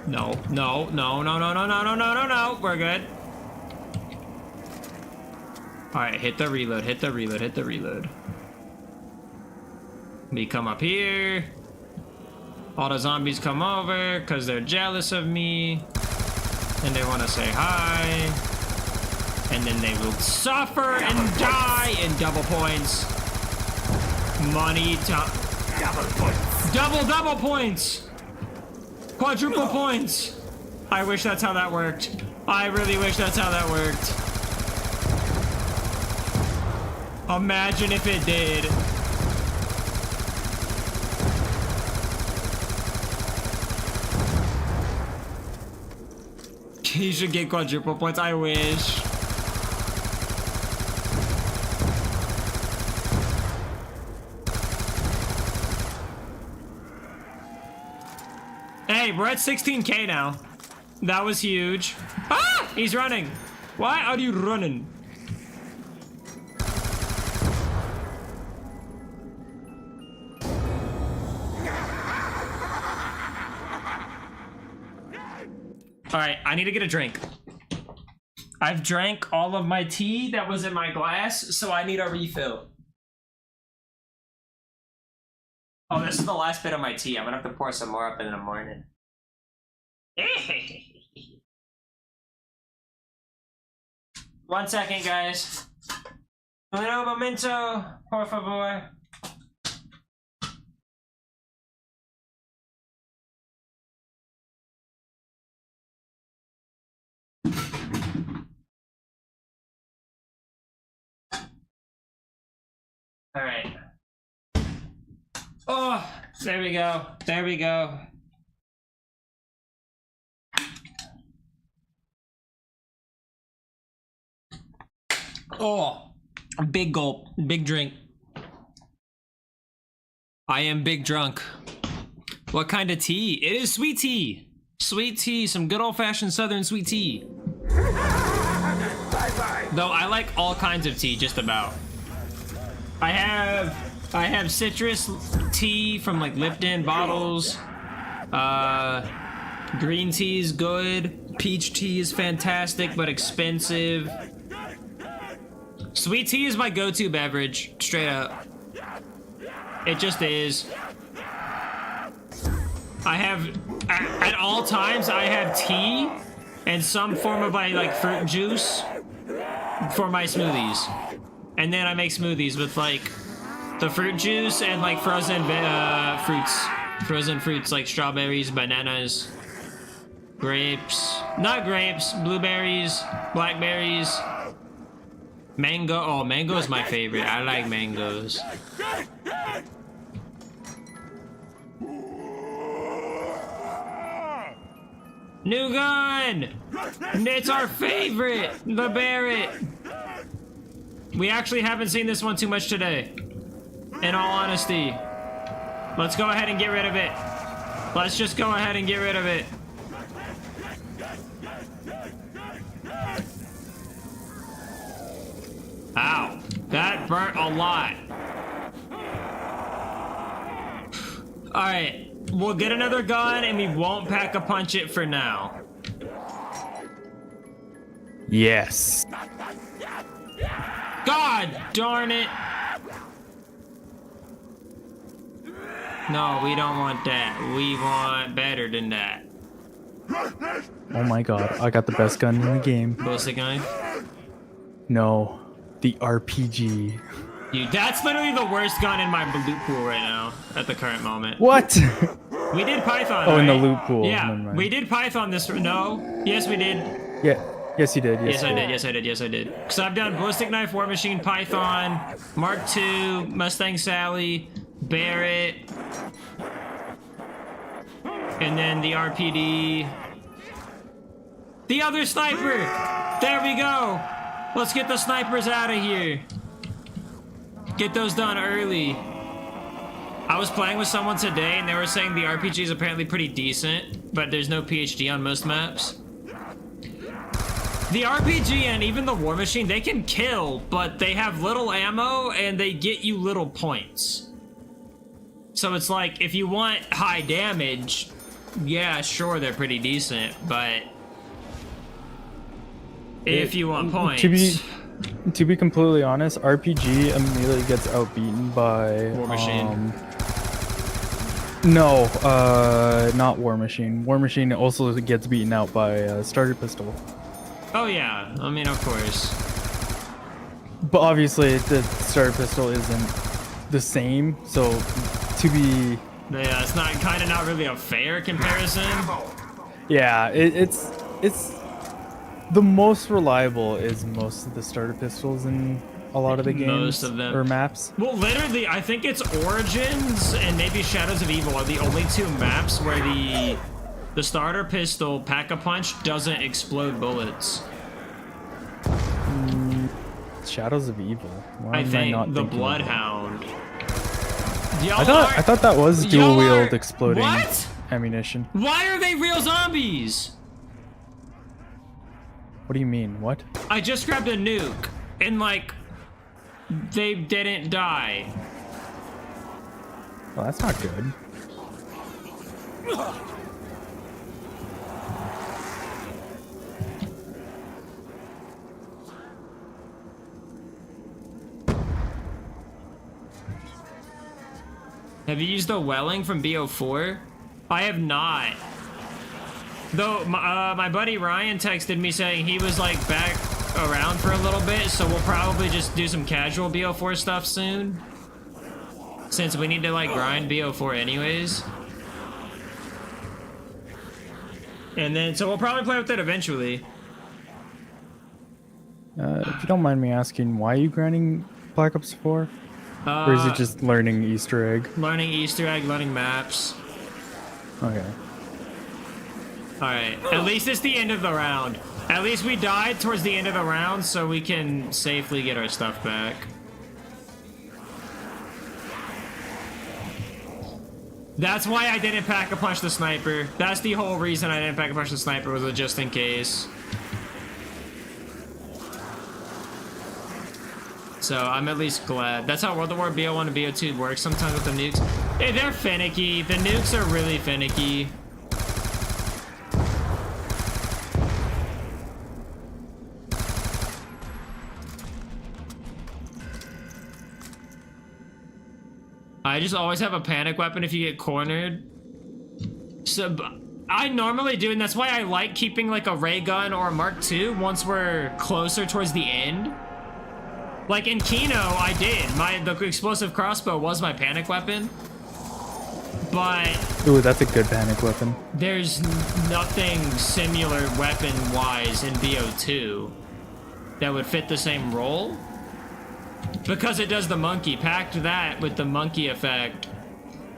No, no, no, no, no, no, no, no, no, no, no. We're good. Alright, hit the reload, hit the reload, hit the reload. Me come up here. All the zombies come over because they're jealous of me. And they want to say hi. And then they will suffer and die in double points. Money time. Double points. Double points. Quadruple points. I wish that's how that worked. I really wish that's how that worked. Imagine if it did. You should get quadruple points. I wish. Hey, we're at 16K now. That was huge. Ah! He's running. Why are you running? All right, I need to get a drink. I've drank all of my tea that was in my glass, so I need a refill. Oh, this is the last bit of my tea. I'm gonna have to pour some more up in the morning. One second, guys. Un momento, por favor. All right. Oh, there we go. There we go. Oh, big gulp, big drink. I am big drunk. What kind of tea? It is sweet tea. Sweet tea, some good old-fashioned southern sweet tea. Bye-bye. Though I like all kinds of tea, just about. I have citrus tea from like Lipton bottles. Green tea is good. Peach tea is fantastic but expensive. Sweet tea is my go-to beverage, straight up. It just is. I have, at all times, I have tea and some form of like fruit juice for my smoothies. And then I make smoothies with like the fruit juice and like frozen fruits. Frozen fruits like strawberries, bananas, grapes. Not grapes, blueberries, blackberries. Mango. Oh, mango is my favorite. I like mangoes. New gun! It's our favorite! The Barrett! We actually haven't seen this one too much today. In all honesty. Let's go ahead and get rid of it. Let's just go ahead and get rid of it. Ow. That burnt a lot. Alright. We'll get another gun and we won't pack a punch it for now. Yes. God darn it. No, we don't want that. We want better than that. Oh my god, I got the best gun in the game. Ballistic knife? No, the RPG. Dude, that's literally the worst gun in my loot pool right now at the current moment. What? We did Python, Oh, right? in the loot pool. Yeah, Never mind. we did Python this. No? Yes, we did. Yeah. Yes, you did. Yes, I did. Yes, I did. Yes, I did. Because I've done Ballistic Knife, War Machine, Python, Mark II, Mustang Sally, Barrett, and then the RPD. The other sniper! There we go! Let's get the snipers out of here. Get those done early. I was playing with someone today and they were saying the RPG is apparently pretty decent, but there's no PhD on most maps. The RPG and even the War Machine, they can kill, but they have little ammo and they get you little points. So it's like, if you want high damage, Yeah, sure, they're pretty decent, but if you want points, to be completely honest, RPG immediately gets outbeaten by War Machine. No, not War Machine. War Machine also gets beaten out by Starter Pistol. Oh yeah, I mean of course. But obviously the Starter Pistol isn't the same, so to be... Yeah, it's not kind of not really a fair comparison. Yeah, it's the most reliable is most of the Starter Pistols in a lot of the games. Most of them. Or maps. Well, literally, I think it's Origins and maybe Shadows of Evil are the only two maps where the Starter Pistol Pack-a-Punch doesn't explode bullets. Shadows of Evil. Why I am think not the thinking of that? Bloodhound. I thought that was dual wield exploding What? ammunition. Why are they real zombies? What do you mean? What? I just grabbed a nuke and like they didn't die. Well, that's not good. Have you used the Welling from BO4? I have not. Though my buddy Ryan texted me saying he was like back around for a little bit, so we'll probably just do some casual BO4 stuff soon. Since we need to like grind BO4 anyways. And then, so we'll probably play with it eventually. If you don't mind me asking, why are you grinding Black Ops 4? Or is it just learning Easter egg? Learning Easter egg, learning maps. Okay. Alright, at least it's the end of the round. At least we died towards the end of the round so we can safely get our stuff back. That's why I didn't Pack-a-Punch the sniper. That's the whole reason I didn't Pack-a-Punch the sniper, was just in case. So I'm at least glad. That's how World of War BO1 and BO2 works sometimes with the nukes. Hey, they're finicky. The nukes are really finicky. I just always have a panic weapon if you get cornered. So I normally do, and that's why I like keeping like a ray gun or a Mark II once we're closer towards the end. Like in Kino, I did. The explosive crossbow was my panic weapon. But Ooh, that's a good panic weapon. there's nothing similar weapon-wise in BO2 that would fit the same role. Because it does the monkey. Packed that with the monkey effect,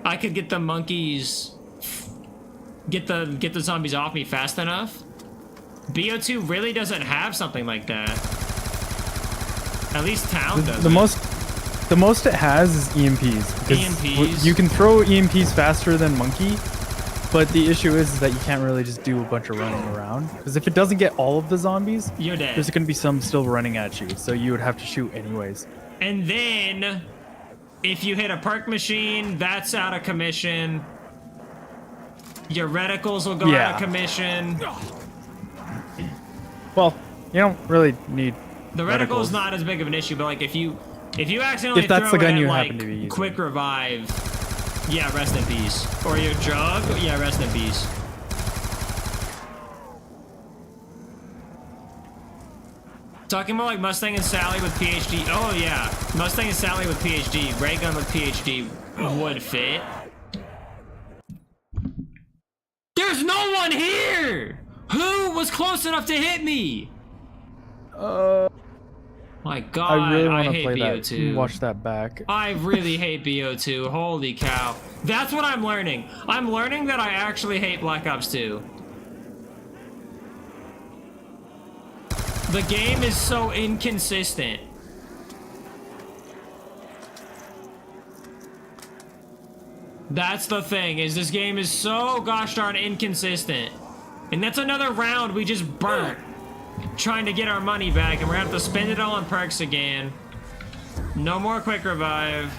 I could get the monkeys, get the zombies off me fast enough. BO2 really doesn't have something like that. At least Town does. The most it has is EMPs. Because EMPs. You can throw EMPs faster than Monkey, but the issue is that you can't really just do a bunch of running around. Because if it doesn't get all of the zombies, You're dead. there's going to be some still running at you, so you would have to shoot anyways. And then, if you hit a perk machine, that's out of commission. Your reticles will go out Yeah. of commission. Well, you don't really need The reticle's reticles. not as big of an issue, but like if you accidentally If that's throw the gun it at, you like, happen to be using. quick revive, yeah, rest in peace. Or your jug, yeah, rest in peace. Talking about like Mustang and Sally with PhD. Oh yeah, Mustang and Sally with PhD. Ray gun with PhD would fit. There's no one here. Who was close enough to hit me? My God, I really want to hate play BO2. that. Watch that back. I really hate BO2. Holy cow. That's what I'm learning. I'm learning that I actually hate Black Ops 2. The game is so inconsistent. That's the thing, is this game is so gosh darn inconsistent. And that's another round we just burnt. Trying to get our money back, and we're gonna have to spend it all on perks again. No more quick revive.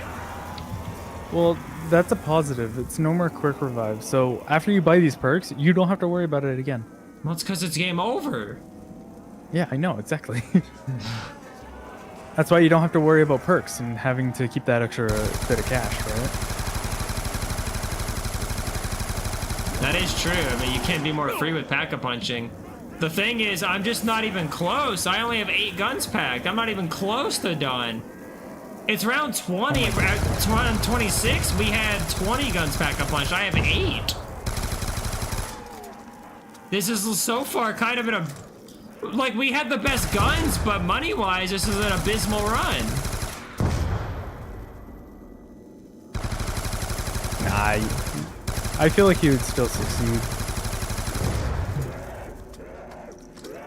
Well, that's a positive. It's no more quick revive. So after you buy these perks, you don't have to worry about it again. Well, it's because it's game over. Yeah, I know, exactly. That's why you don't have to worry about perks and having to keep that extra bit of cash, right? That is true. I mean, you can't be more free with pack-a-punching. The thing is, I'm just not even close. I only have 8 guns packed. I'm not even close to done. It's round 20. At round 26, we had 20 guns pack-a-punch. I have 8. This is so far kind of in a... Like, we had the best guns, but money-wise, this is an abysmal run. Nah, I feel like you would still succeed.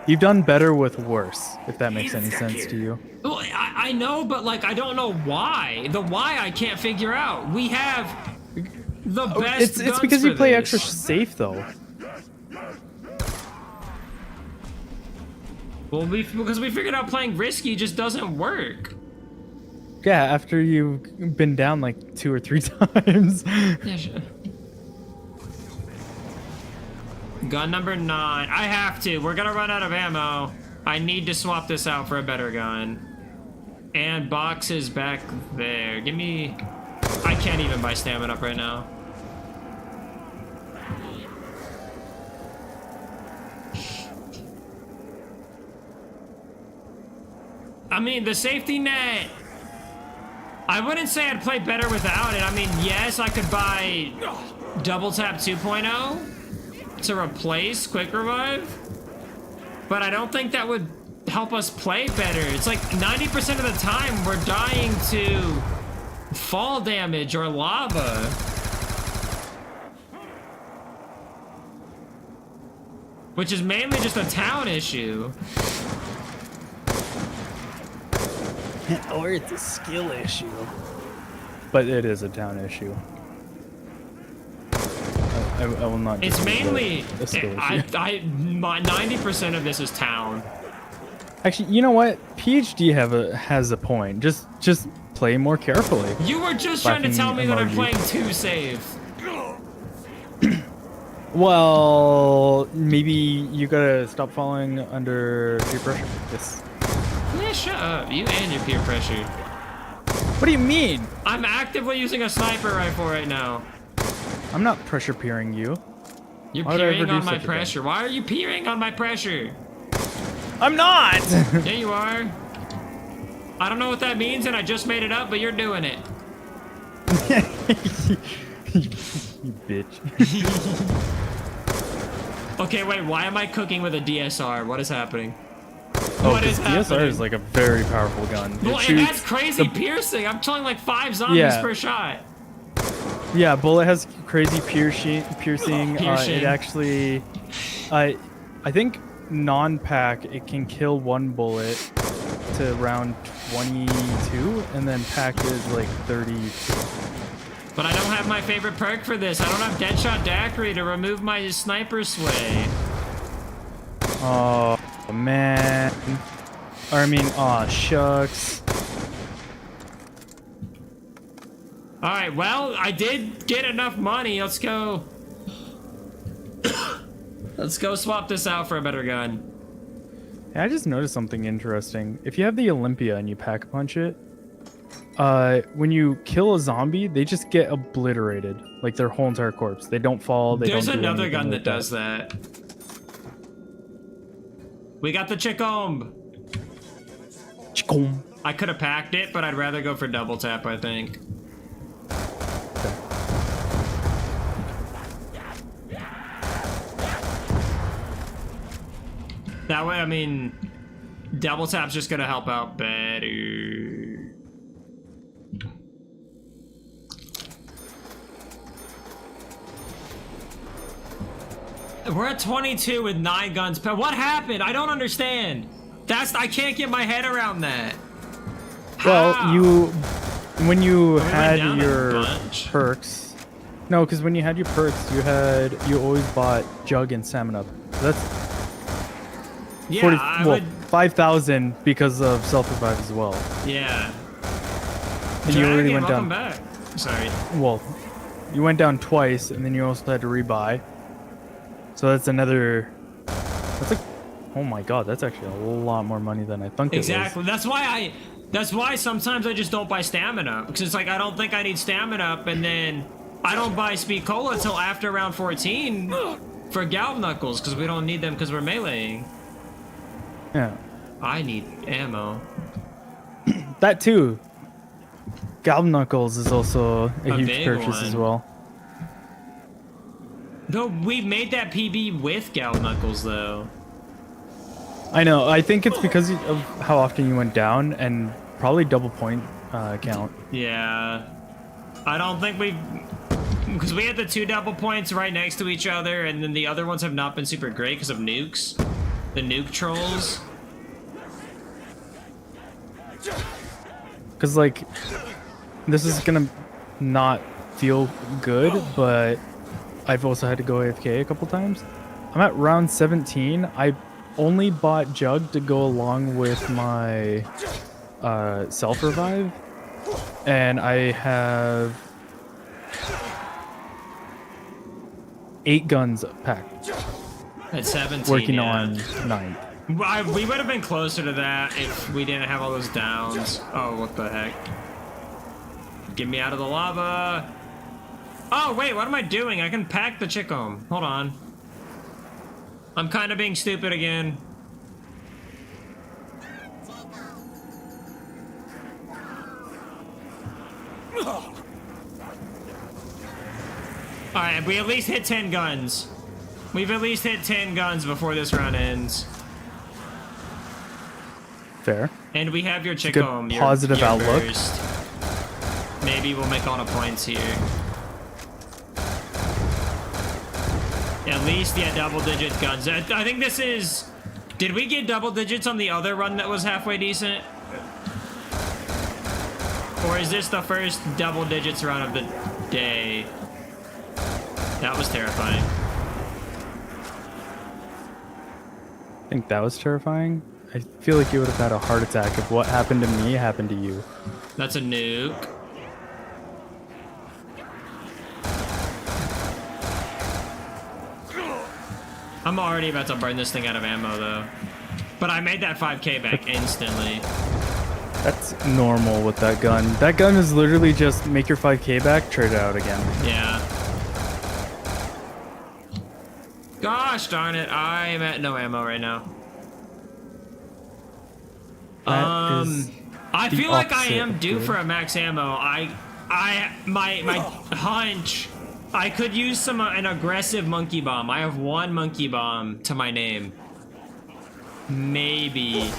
You've done better with worse, if that makes any sense to you. Well, I know, but like, I don't know why. The why I can't figure out. We have the best It's because you play extra safe, though. Well, because we figured out playing risky just doesn't work. Yeah, after you've been down like 2 or 3 times. Yeah, sure. Gun number 9. I have to. We're gonna run out of ammo. I need to swap this out for a better gun. And box is back there. Give me... I can't even buy stamina up right now. I mean, the safety net... I wouldn't say I'd play better without it. I mean, yes, I could buy Double Tap 2.0 to replace Quick Revive, but I don't think that would help us play better. It's like 90% of the time we're dying to fall damage or lava. Which is mainly just a town issue. Or it's a skill issue. But it is a town issue. I will not. It's mainly... a skill issue. My 90% of this is town. Actually, you know what? PhD has a point. Just play more carefully. You were just trying to tell me that I'm playing too safe. Well, maybe you gotta stop falling under peer pressure. Yes. Yeah, shut up. You and your peer pressure. What do you mean? I'm actively using a sniper rifle right now. I'm not pressure peering you. You're Why would I ever peering do on my such a thing? pressure. Why are you peering on my pressure? I'm not! Yeah, you are. I don't know what that means, and I just made it up, but you're doing it. You bitch. Okay, wait, why am I cooking with a DSR? What is happening? Oh, What is DSR happening? is like a very powerful gun. Well, it shoots has crazy piercing. I'm killing like 5 zombies Yeah. per shot. Yeah, bullet has crazy piercing. Piercing. It actually, I think non-pack it can kill 1 bullet to round 22, and then pack is like 30. But I don't have my favorite perk for this. I don't have Deadshot Daiquiri to remove my sniper sway. Oh man, or I mean, aw shucks. All right, well, I did get enough money. Let's go. Let's go swap this out for a better gun. Hey, I just noticed something interesting. If you have the Olympia and you pack punch it, when you kill a zombie, they just get obliterated, like their whole entire corpse. They don't fall. There's don't do another anything gun like that does that. We got the Chicombe. Chicom. I could have packed it, but I'd rather go for double tap, I think. That way, I mean, double tap's just gonna help out better. We're at 22 with 9 guns. What happened? I don't understand. I can't get my head around that. Well, How? when you went had down a your bunch. perks, no, because when you had your perks, you always bought Jug and Salmon Up. That's Yeah, 40, I well, would. 5,000 because of self-revive as well. Yeah. And you already went welcome down. back. Sorry. Well, You went down twice, and then you also had to rebuy. So that's another. That's like, oh my god, that's actually a lot more money than I think it was. Exactly. That's why sometimes I just don't buy stamina, because it's like I don't think I need stamina up, and then I don't buy speed cola until after round 14 for Galv Knuckles, because we don't need them because we're meleeing. Yeah. I need ammo. That too. Galv Knuckles is also a huge big purchase one. as well. Though we've made that PB with Galv Knuckles though. I know. I think it's because of how often you went down and probably double point count. Yeah. I don't think we've... Because we had the 2 double points right next to each other, and then the other ones have not been super great because of nukes. The nuke trolls. Because, like, this is gonna not feel good, but I've also had to go AFK a couple times. I'm at round 17. I only bought Jug to go along with my self-revive, and I have 8 guns packed. At 17, Working yeah. on 9. We would have been closer to that if we didn't have all those downs. Oh, what the heck. Get me out of the lava. Oh, wait, what am I doing? I can pack the Chicom. Hold on. I'm kind of being stupid again. Alright, we at least hit 10 guns. We've at least hit 10 guns before this round ends. Fair. And we have your Good Chicom. positive outlook. Burst. Maybe we'll make all the points here. At least, yeah, double-digit guns. I think this is... Did we get double digits on the other run that was halfway decent? Or is this the first double digits run of the day? That was terrifying. I think that was terrifying. I feel like you would have had a heart attack if what happened to me happened to you. That's a nuke. I'm already about to burn this thing out of ammo, though. But I made that 5k back instantly. That's normal with that gun. That gun is literally just make your 5k back, trade it out again. Yeah. Gosh darn it, I am at no ammo right now. That is I the feel like I opposite am of due good. for a max ammo. My hunch, I could use an aggressive monkey bomb. I have 1 monkey bomb to my name. Maybe.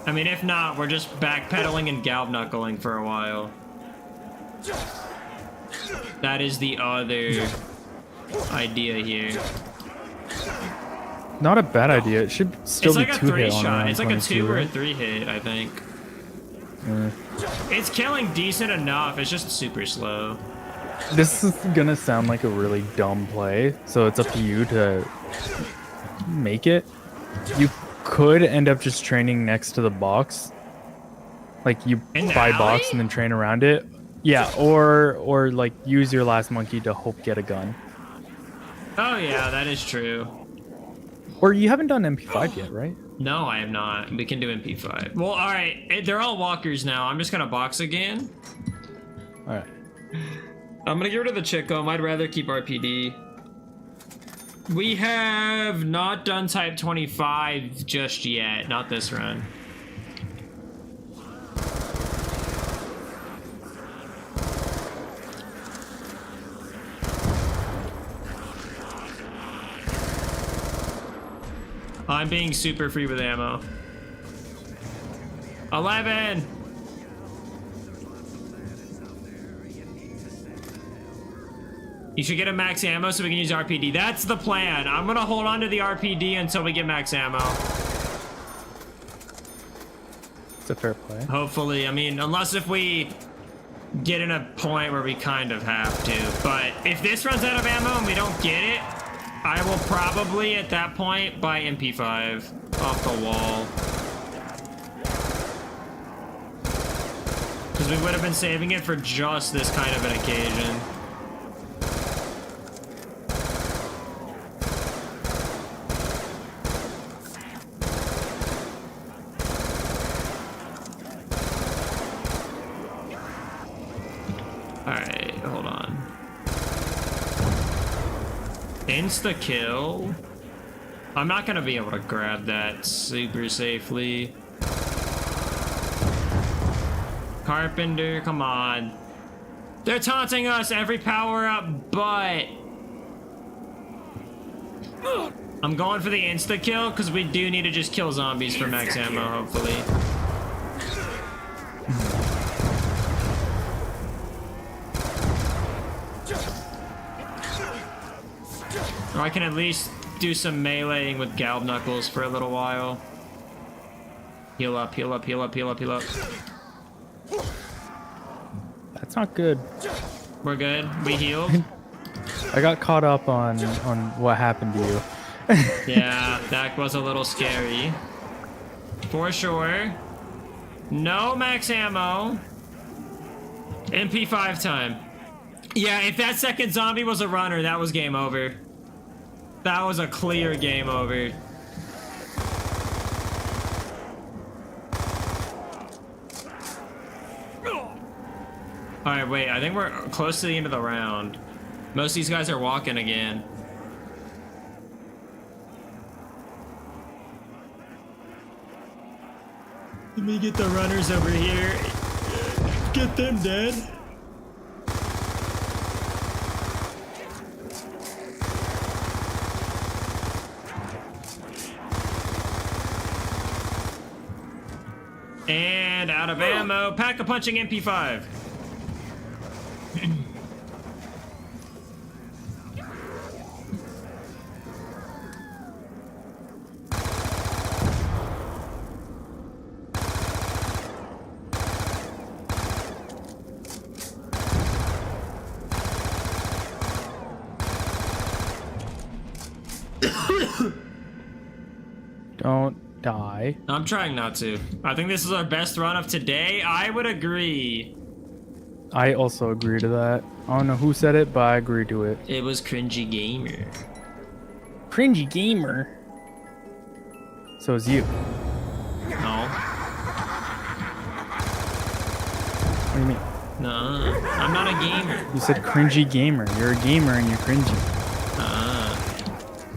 I mean, if not, we're just backpedaling and galv knuckling for a while. That is the other idea here. Not a bad idea. It should still It's be like a 2 3 hit on shot. round It's like a 22, 2 or a right? 3 hit, I think. It's killing decent enough. It's just super slow. This is gonna sound like a really dumb play, so it's up to you to make it. You could end up just training next to the box. Like you In the buy alley? box and then train around it. Yeah, or like use your last monkey to hope get a gun. Oh yeah, that is true. Or you haven't done MP5 yet, right? No, I am not. We can do MP5. Well, all right. They're all walkers now. I'm just gonna box again. All right. I'm gonna get rid of the Chicom. I'd rather keep RPD. We have not done Type 25 just yet. Not this run. I'm being super free with ammo. 11! You should get a max ammo so we can use RPD. That's the plan. I'm gonna hold on to the RPD until we get max ammo. It's a fair play. Hopefully, I mean, unless if we get in a point where we kind of have to. But if this runs out of ammo and we don't get it, I will probably, at that point, buy MP5 off the wall. Because we would have been saving it for just this kind of an occasion. Alright, hold on. Insta kill. I'm not gonna be able to grab that super safely. Carpenter, come on. They're taunting us every power up, but I'm going for the insta kill because we do need to just kill zombies for max ammo, hopefully. Or I can at least do some meleeing with Galv Knuckles for a little while. Heal up, heal up, heal up, heal up, heal up. That's not good. We're good. We healed. I got caught up on what happened to you. Yeah, that was a little scary. For sure. No max ammo. MP5 time. Yeah, if that second zombie was a runner, that was game over. That was a clear game over. Alright, wait, I think we're close to the end of the round. Most of these guys are walking again. Let me get the runners over here. Get them dead. And out of ammo. Pack-a-punching MP5. Don't die. I'm trying not to. I think this is our best run of today. I would agree. I also agree to that. I don't know who said it, but I agree to it. It was Cringy Gamer. Cringy gamer. So is you. No. What do you mean? No. I'm not a gamer. You said cringy gamer. You're a gamer and you're cringy.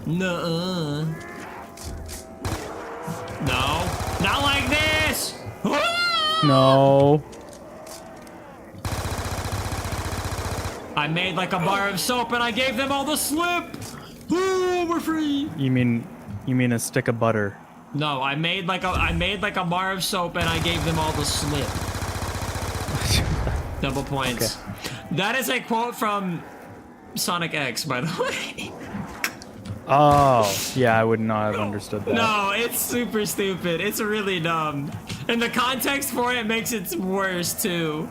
No. No. Not like this! No. I made like a bar of soap and I gave them all the slip! Ooh, we're free! You mean a stick of butter? No, I made like a bar of soap and I gave them all the slip. Double points. Okay. That is a quote from Sonic X, by the way. Oh, yeah, I would not have understood that. No, it's super stupid. It's really dumb. And the context for it makes it worse, too.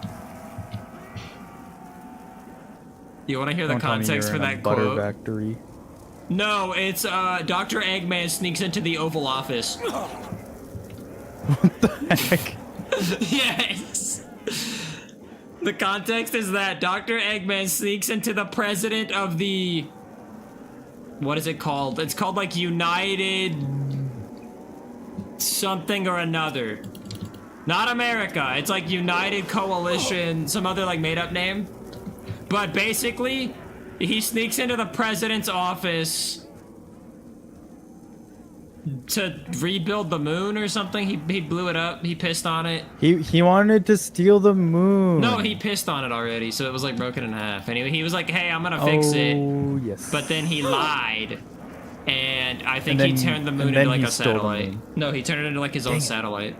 You want to hear the Don't tell me context you're for in a that butter quote? factory. No, it's Dr. Eggman sneaks into the Oval Office. What the heck? Yes. The context is that Dr. Eggman sneaks into the president of the... What is it called? It's called like United... something or another. Not America. It's like United Coalition, some other like made up name. But basically, he sneaks into the president's office to rebuild the moon or something. He blew it up. He pissed on it. He wanted to steal the moon. No, he pissed on it already, so it was like broken in half. Anyway, he was like, "Hey, I'm gonna fix it." Oh, yes. But then he lied, and I think And he then- turned the moon and then into like he a stole the satellite. moon. No, he turned it into like his own satellite.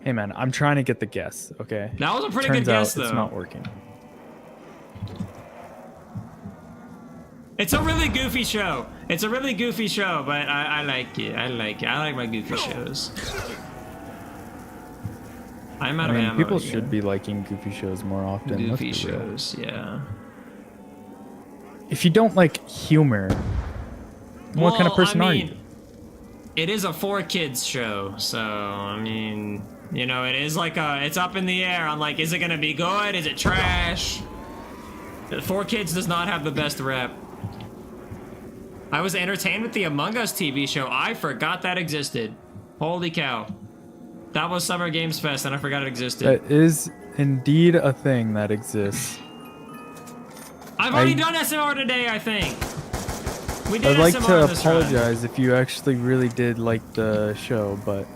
Hey man, I'm trying to get the guess, okay? That was a pretty Turns good guess, out it's though. not working. It's a really goofy show. It's a really goofy show, but I like it. I like it. I like my goofy shows. I'm out I of mean, ammo. people here. should be liking goofy shows more often. let's goofy be real. shows, yeah. If you don't like humor, what kind of person are you? It is a 4 kids show, so I mean, You know, it is like it's up in the air. I'm like, is it gonna be good? Is it trash? 4Kids does not have the best rep. I was entertained with the Among Us TV show. I forgot that existed. Holy cow. That was Summer Games Fest and I forgot it existed. That is indeed a thing that exists. I've already done SMR today, I think. We did I'd like SMR to on this run. apologize if you actually really did like the show, but...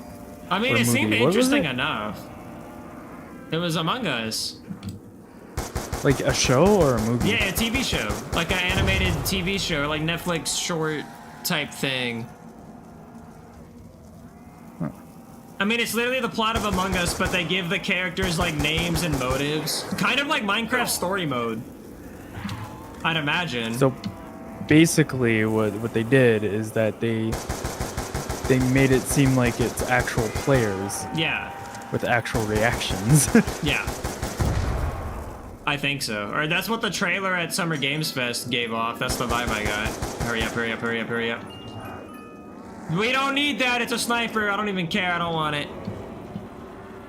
I mean, or it seemed movie. What was interesting it? enough. It was Among Us. Like a show or a movie? Yeah, a TV show. Like an animated TV show, like Netflix short type thing. Huh. I mean, it's literally the plot of Among Us, but they give the characters like names and motives. Kind of like Minecraft story mode. I'd imagine. So basically what they did is that they made it seem like it's actual players Yeah. with actual reactions. Yeah. I think so. Or that's what the trailer at Summer Games Fest gave off. That's the vibe I got. Hurry up, hurry up, hurry up, hurry up. We don't need that. It's a sniper. I don't even care. I don't want it.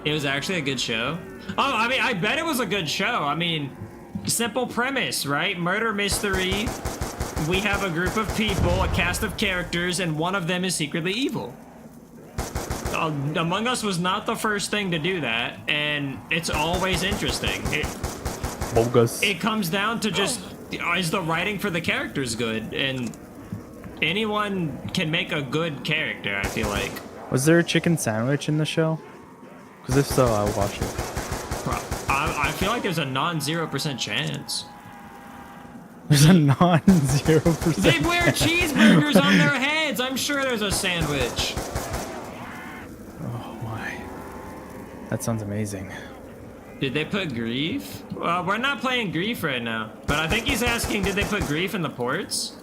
It was actually a good show. Oh, I mean, I bet it was a good show. I mean, simple premise, right? Murder mystery. We have a group of people, a cast of characters, and one of them is secretly evil. Among Us was not the first thing to do that, and it's always interesting. Bogus. It comes down to just, is the writing for the characters good? And anyone can make a good character, I feel like. Was there a chicken sandwich in the show? Because if so, I'll watch it. I feel like there's a non-0% chance. There's a non-0%. They wear cheeseburgers on their heads. I'm sure there's a sandwich. Oh my. That sounds amazing. Did they put grief? We're not playing grief right now. But I think he's asking, did they put grief in the ports?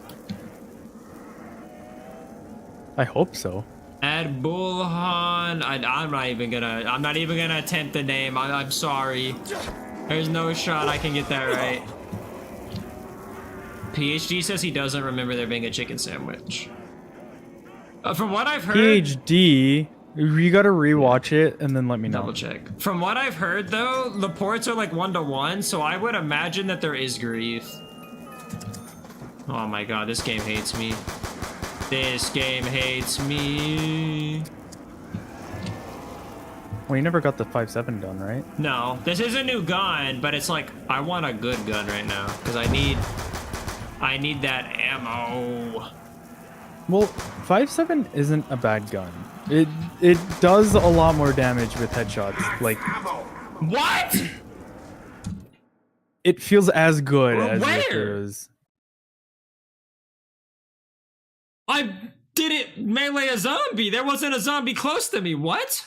I hope so. Add Bullhan. I'm not even gonna attempt the name. I'm sorry. There's no shot I can get that right. PhD says he doesn't remember there being a chicken sandwich. From what I've heard... PhD, you gotta rewatch it and then let me know. Double check. From what I've heard, though, the ports are like 1-to-1, so I would imagine that there is grief. Oh my god, this game hates me. This game hates me. Well, you never got the 5.7 done, right? No, this is a new gun, but it's like, I want a good gun right now, because I need that ammo. Well, 5.7 isn't a bad gun. It does a lot more damage with headshots. Like, Ammo. What? it feels as good Well, as if where? there was. I didn't melee a zombie. There wasn't a zombie close to me. What?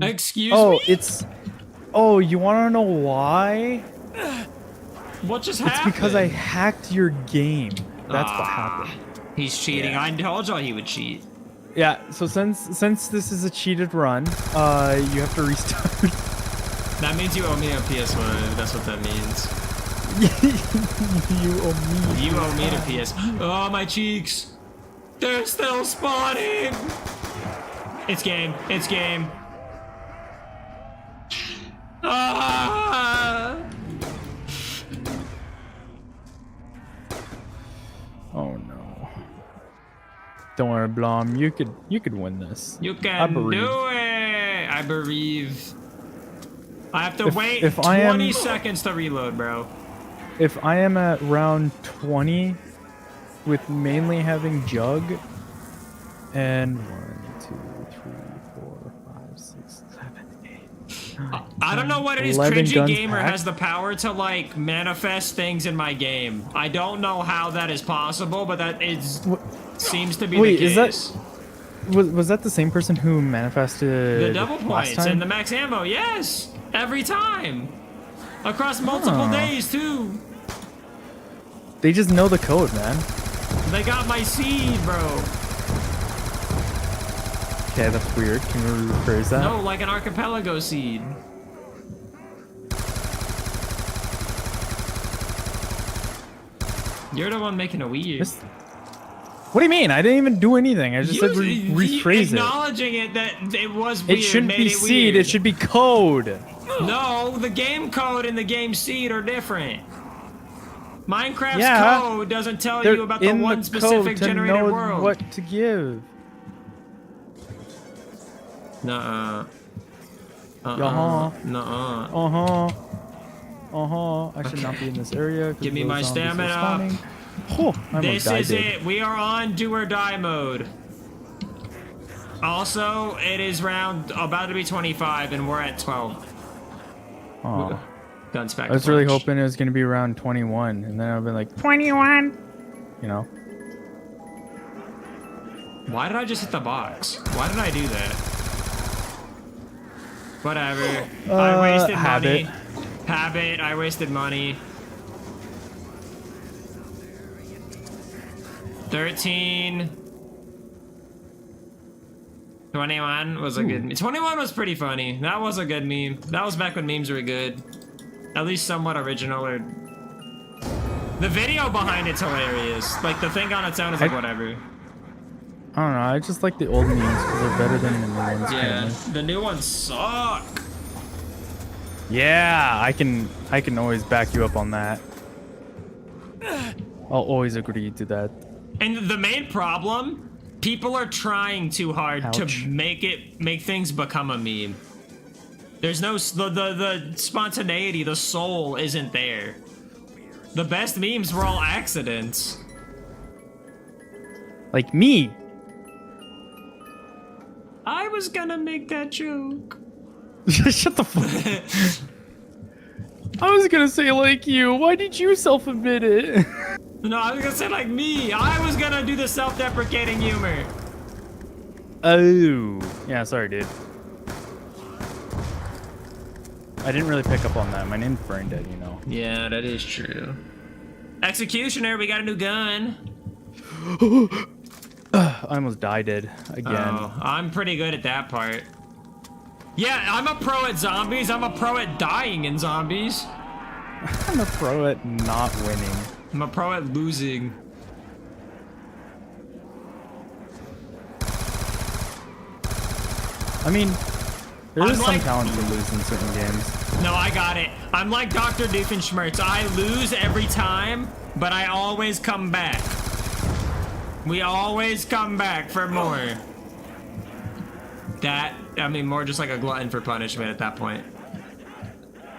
Excuse me? It's. Oh, you want to know why? What just It's happened? because I hacked your game. That's what happened. He's cheating. Yeah. I told y'all he would cheat. Yeah. So since this is a cheated run, you have to restart. That means you owe me a PS1. That's what that means. You owe me. You owe me a PS. Oh, my cheeks. They're still spawning. It's game. It's game. Ah! Oh no. Don't worry, Blom. You could win this. You I can bereave. do it. I bereave. I have to wait if 20 I am- seconds to reload, bro. If I am at round 20 with mainly having Jug and 1, 2, 3, 4, 5, 6, 7, 8. I don't know what it is. 11 Cringy guns Gamer packed. has the power to like manifest things in my game. I don't know how that is possible, but that is seems to be Wait, the is case. that was that the same person who manifested The double last points time? and the max ammo? Yes, every time, across multiple Huh. days too. They just know the code, man. They got my seed, bro. Okay, that's weird. Can you rephrase that? No, like an archipelago seed. You're the one making a weird. What do you mean? I didn't even do anything. I just said rephrase it. Acknowledging it that it was weird. It shouldn't made be it seed. weird. It should be code. No, the game code and the game seed are different. Minecraft's Yeah, code doesn't tell They're you about the in one code specific to generated know world. what to give. Nuh-uh. Uh-huh. Nuh-uh. I should not be in this area. Give me my stamina up. Oh, I This is died. it. We are on do or die mode. Also, it is round about to be 25 and we're at 12. Oh. Guns back. I was really hoping it was going to be around 21, and then I've been like, 21! You know? Why did I just hit the box? Why did I do that? Whatever. I wasted habit. money. Habit. I wasted money. 13. 21 was a good meme. 21 was pretty funny. That was a good meme. That was back when memes were good. At least somewhat original, or... The video behind it's hilarious. Like, the thing on its own is like, whatever. I don't know, I just like the old memes because they're better than the new ones. Yeah, apparently. the new ones suck. Yeah, I can always back you up on that. I'll always agree to that. And the main problem, people are trying too hard Ouch. to make things become a meme. There's no the spontaneity, the soul isn't there. The best memes were all accidents. Like me. I was gonna make that joke. Shut the fuck. I was gonna say like you. Why did you self-admit it? No, I was gonna say like me. I was gonna do the self-deprecating humor. Oh. Yeah, sorry, dude. I didn't really pick up on that. My name's Brain Dead, you know. Yeah, that is true. Executioner, we got a new gun. I almost died again. Oh, I'm pretty good at that part. Yeah, I'm a pro at zombies. I'm a pro at dying in zombies. I'm a pro at not winning. I'm a pro at losing. I mean, there I'm is some like- talent to lose in certain games. No, I got it. I'm like Dr. Doofenshmirtz. I lose every time, but I always come back. We always come back for more. That, I mean, more just like a glutton for punishment at that point.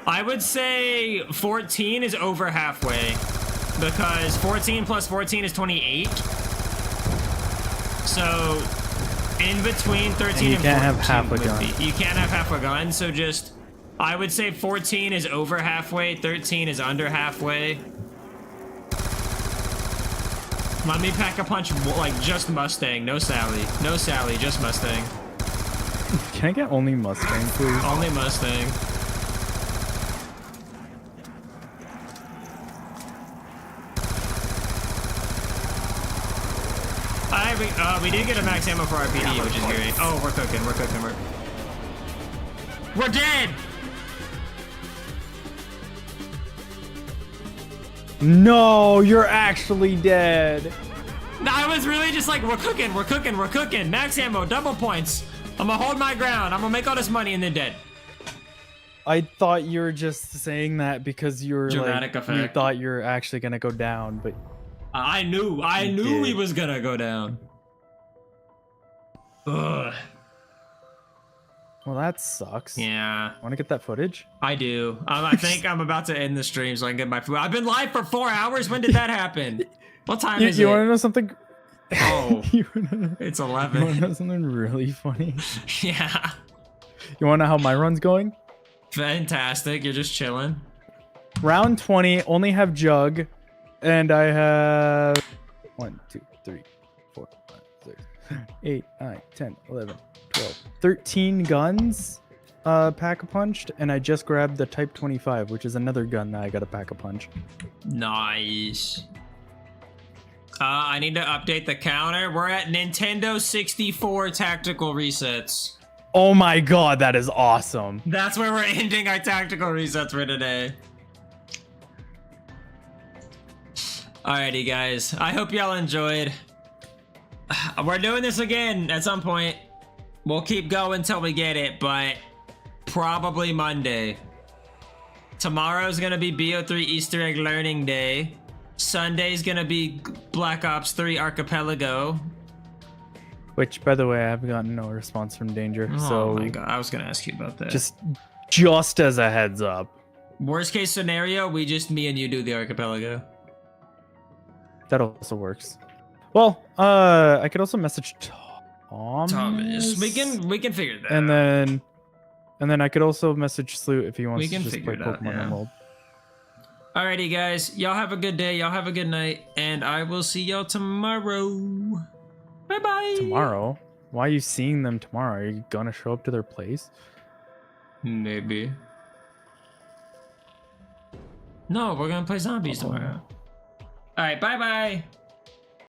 I would say 14 is over halfway, because 14 plus 14 is 28. So, in between 13 you and 14 can't have half a would gun. be- You can't have half a gun, so just... I would say 14 is over halfway, 13 is under halfway. Let me pack a punch, like, just Mustang, no Sally. No Sally, just Mustang. Can I get only Mustang, please? Only Mustang. We did get a max ammo for our PD, which is great. Oh, we're cooking, we're dead! No, you're actually dead. I was really just like, we're cooking. Max ammo, double points. I'm gonna hold my ground. I'm gonna make all this money and then dead. I thought you were just saying that because you were Dramatic like, effect. you thought you were actually gonna go down, but I knew did. he was gonna go down. Ugh. well, that sucks. Yeah, Want to get that footage? I do. I think I'm about to end the stream so I can get my food. I've been live for 4 hours. When did that happen? What time is You it? want to know something? Oh, you wanna it's you want to 11. know something really funny? Yeah. You want to know how my run's going? Fantastic. You're just chilling. Round 20, only have Jug, and I have 1, 2, 3, 4, 5, 6, 8, 9, 10, 11, 12, 13 guns pack-a-punched, and I just grabbed the Type 25, which is another gun that I got to pack-a-punch. Nice. I need to update the counter. We're at Nintendo 64 tactical resets. Oh my god, that is awesome. That's where we're ending our tactical resets for today. Alrighty, guys. I hope y'all enjoyed. We're doing this again at some point. We'll keep going till we get it, but probably Monday. Tomorrow's gonna be BO3 Easter egg learning day. Sunday's gonna be Black Ops 3 Archipelago. Which, by the way, I haven't gotten no response from Danger. Oh So my god, I was gonna ask you about that. just as a heads up. Worst case scenario, me and you do the Archipelago. That also works. Well, I could also message Thomas. We can figure that And out. then I could also message Sloot if he wants We to can just figure play it out, Pokemon yeah. Emerald. Alrighty, guys. Y'all have a good day. Y'all have a good night. And I will see y'all tomorrow. Bye-bye. Tomorrow? Why are you seeing them tomorrow? Are you gonna show up to their place? Maybe. No, we're gonna play zombies tomorrow. Alright, bye-bye.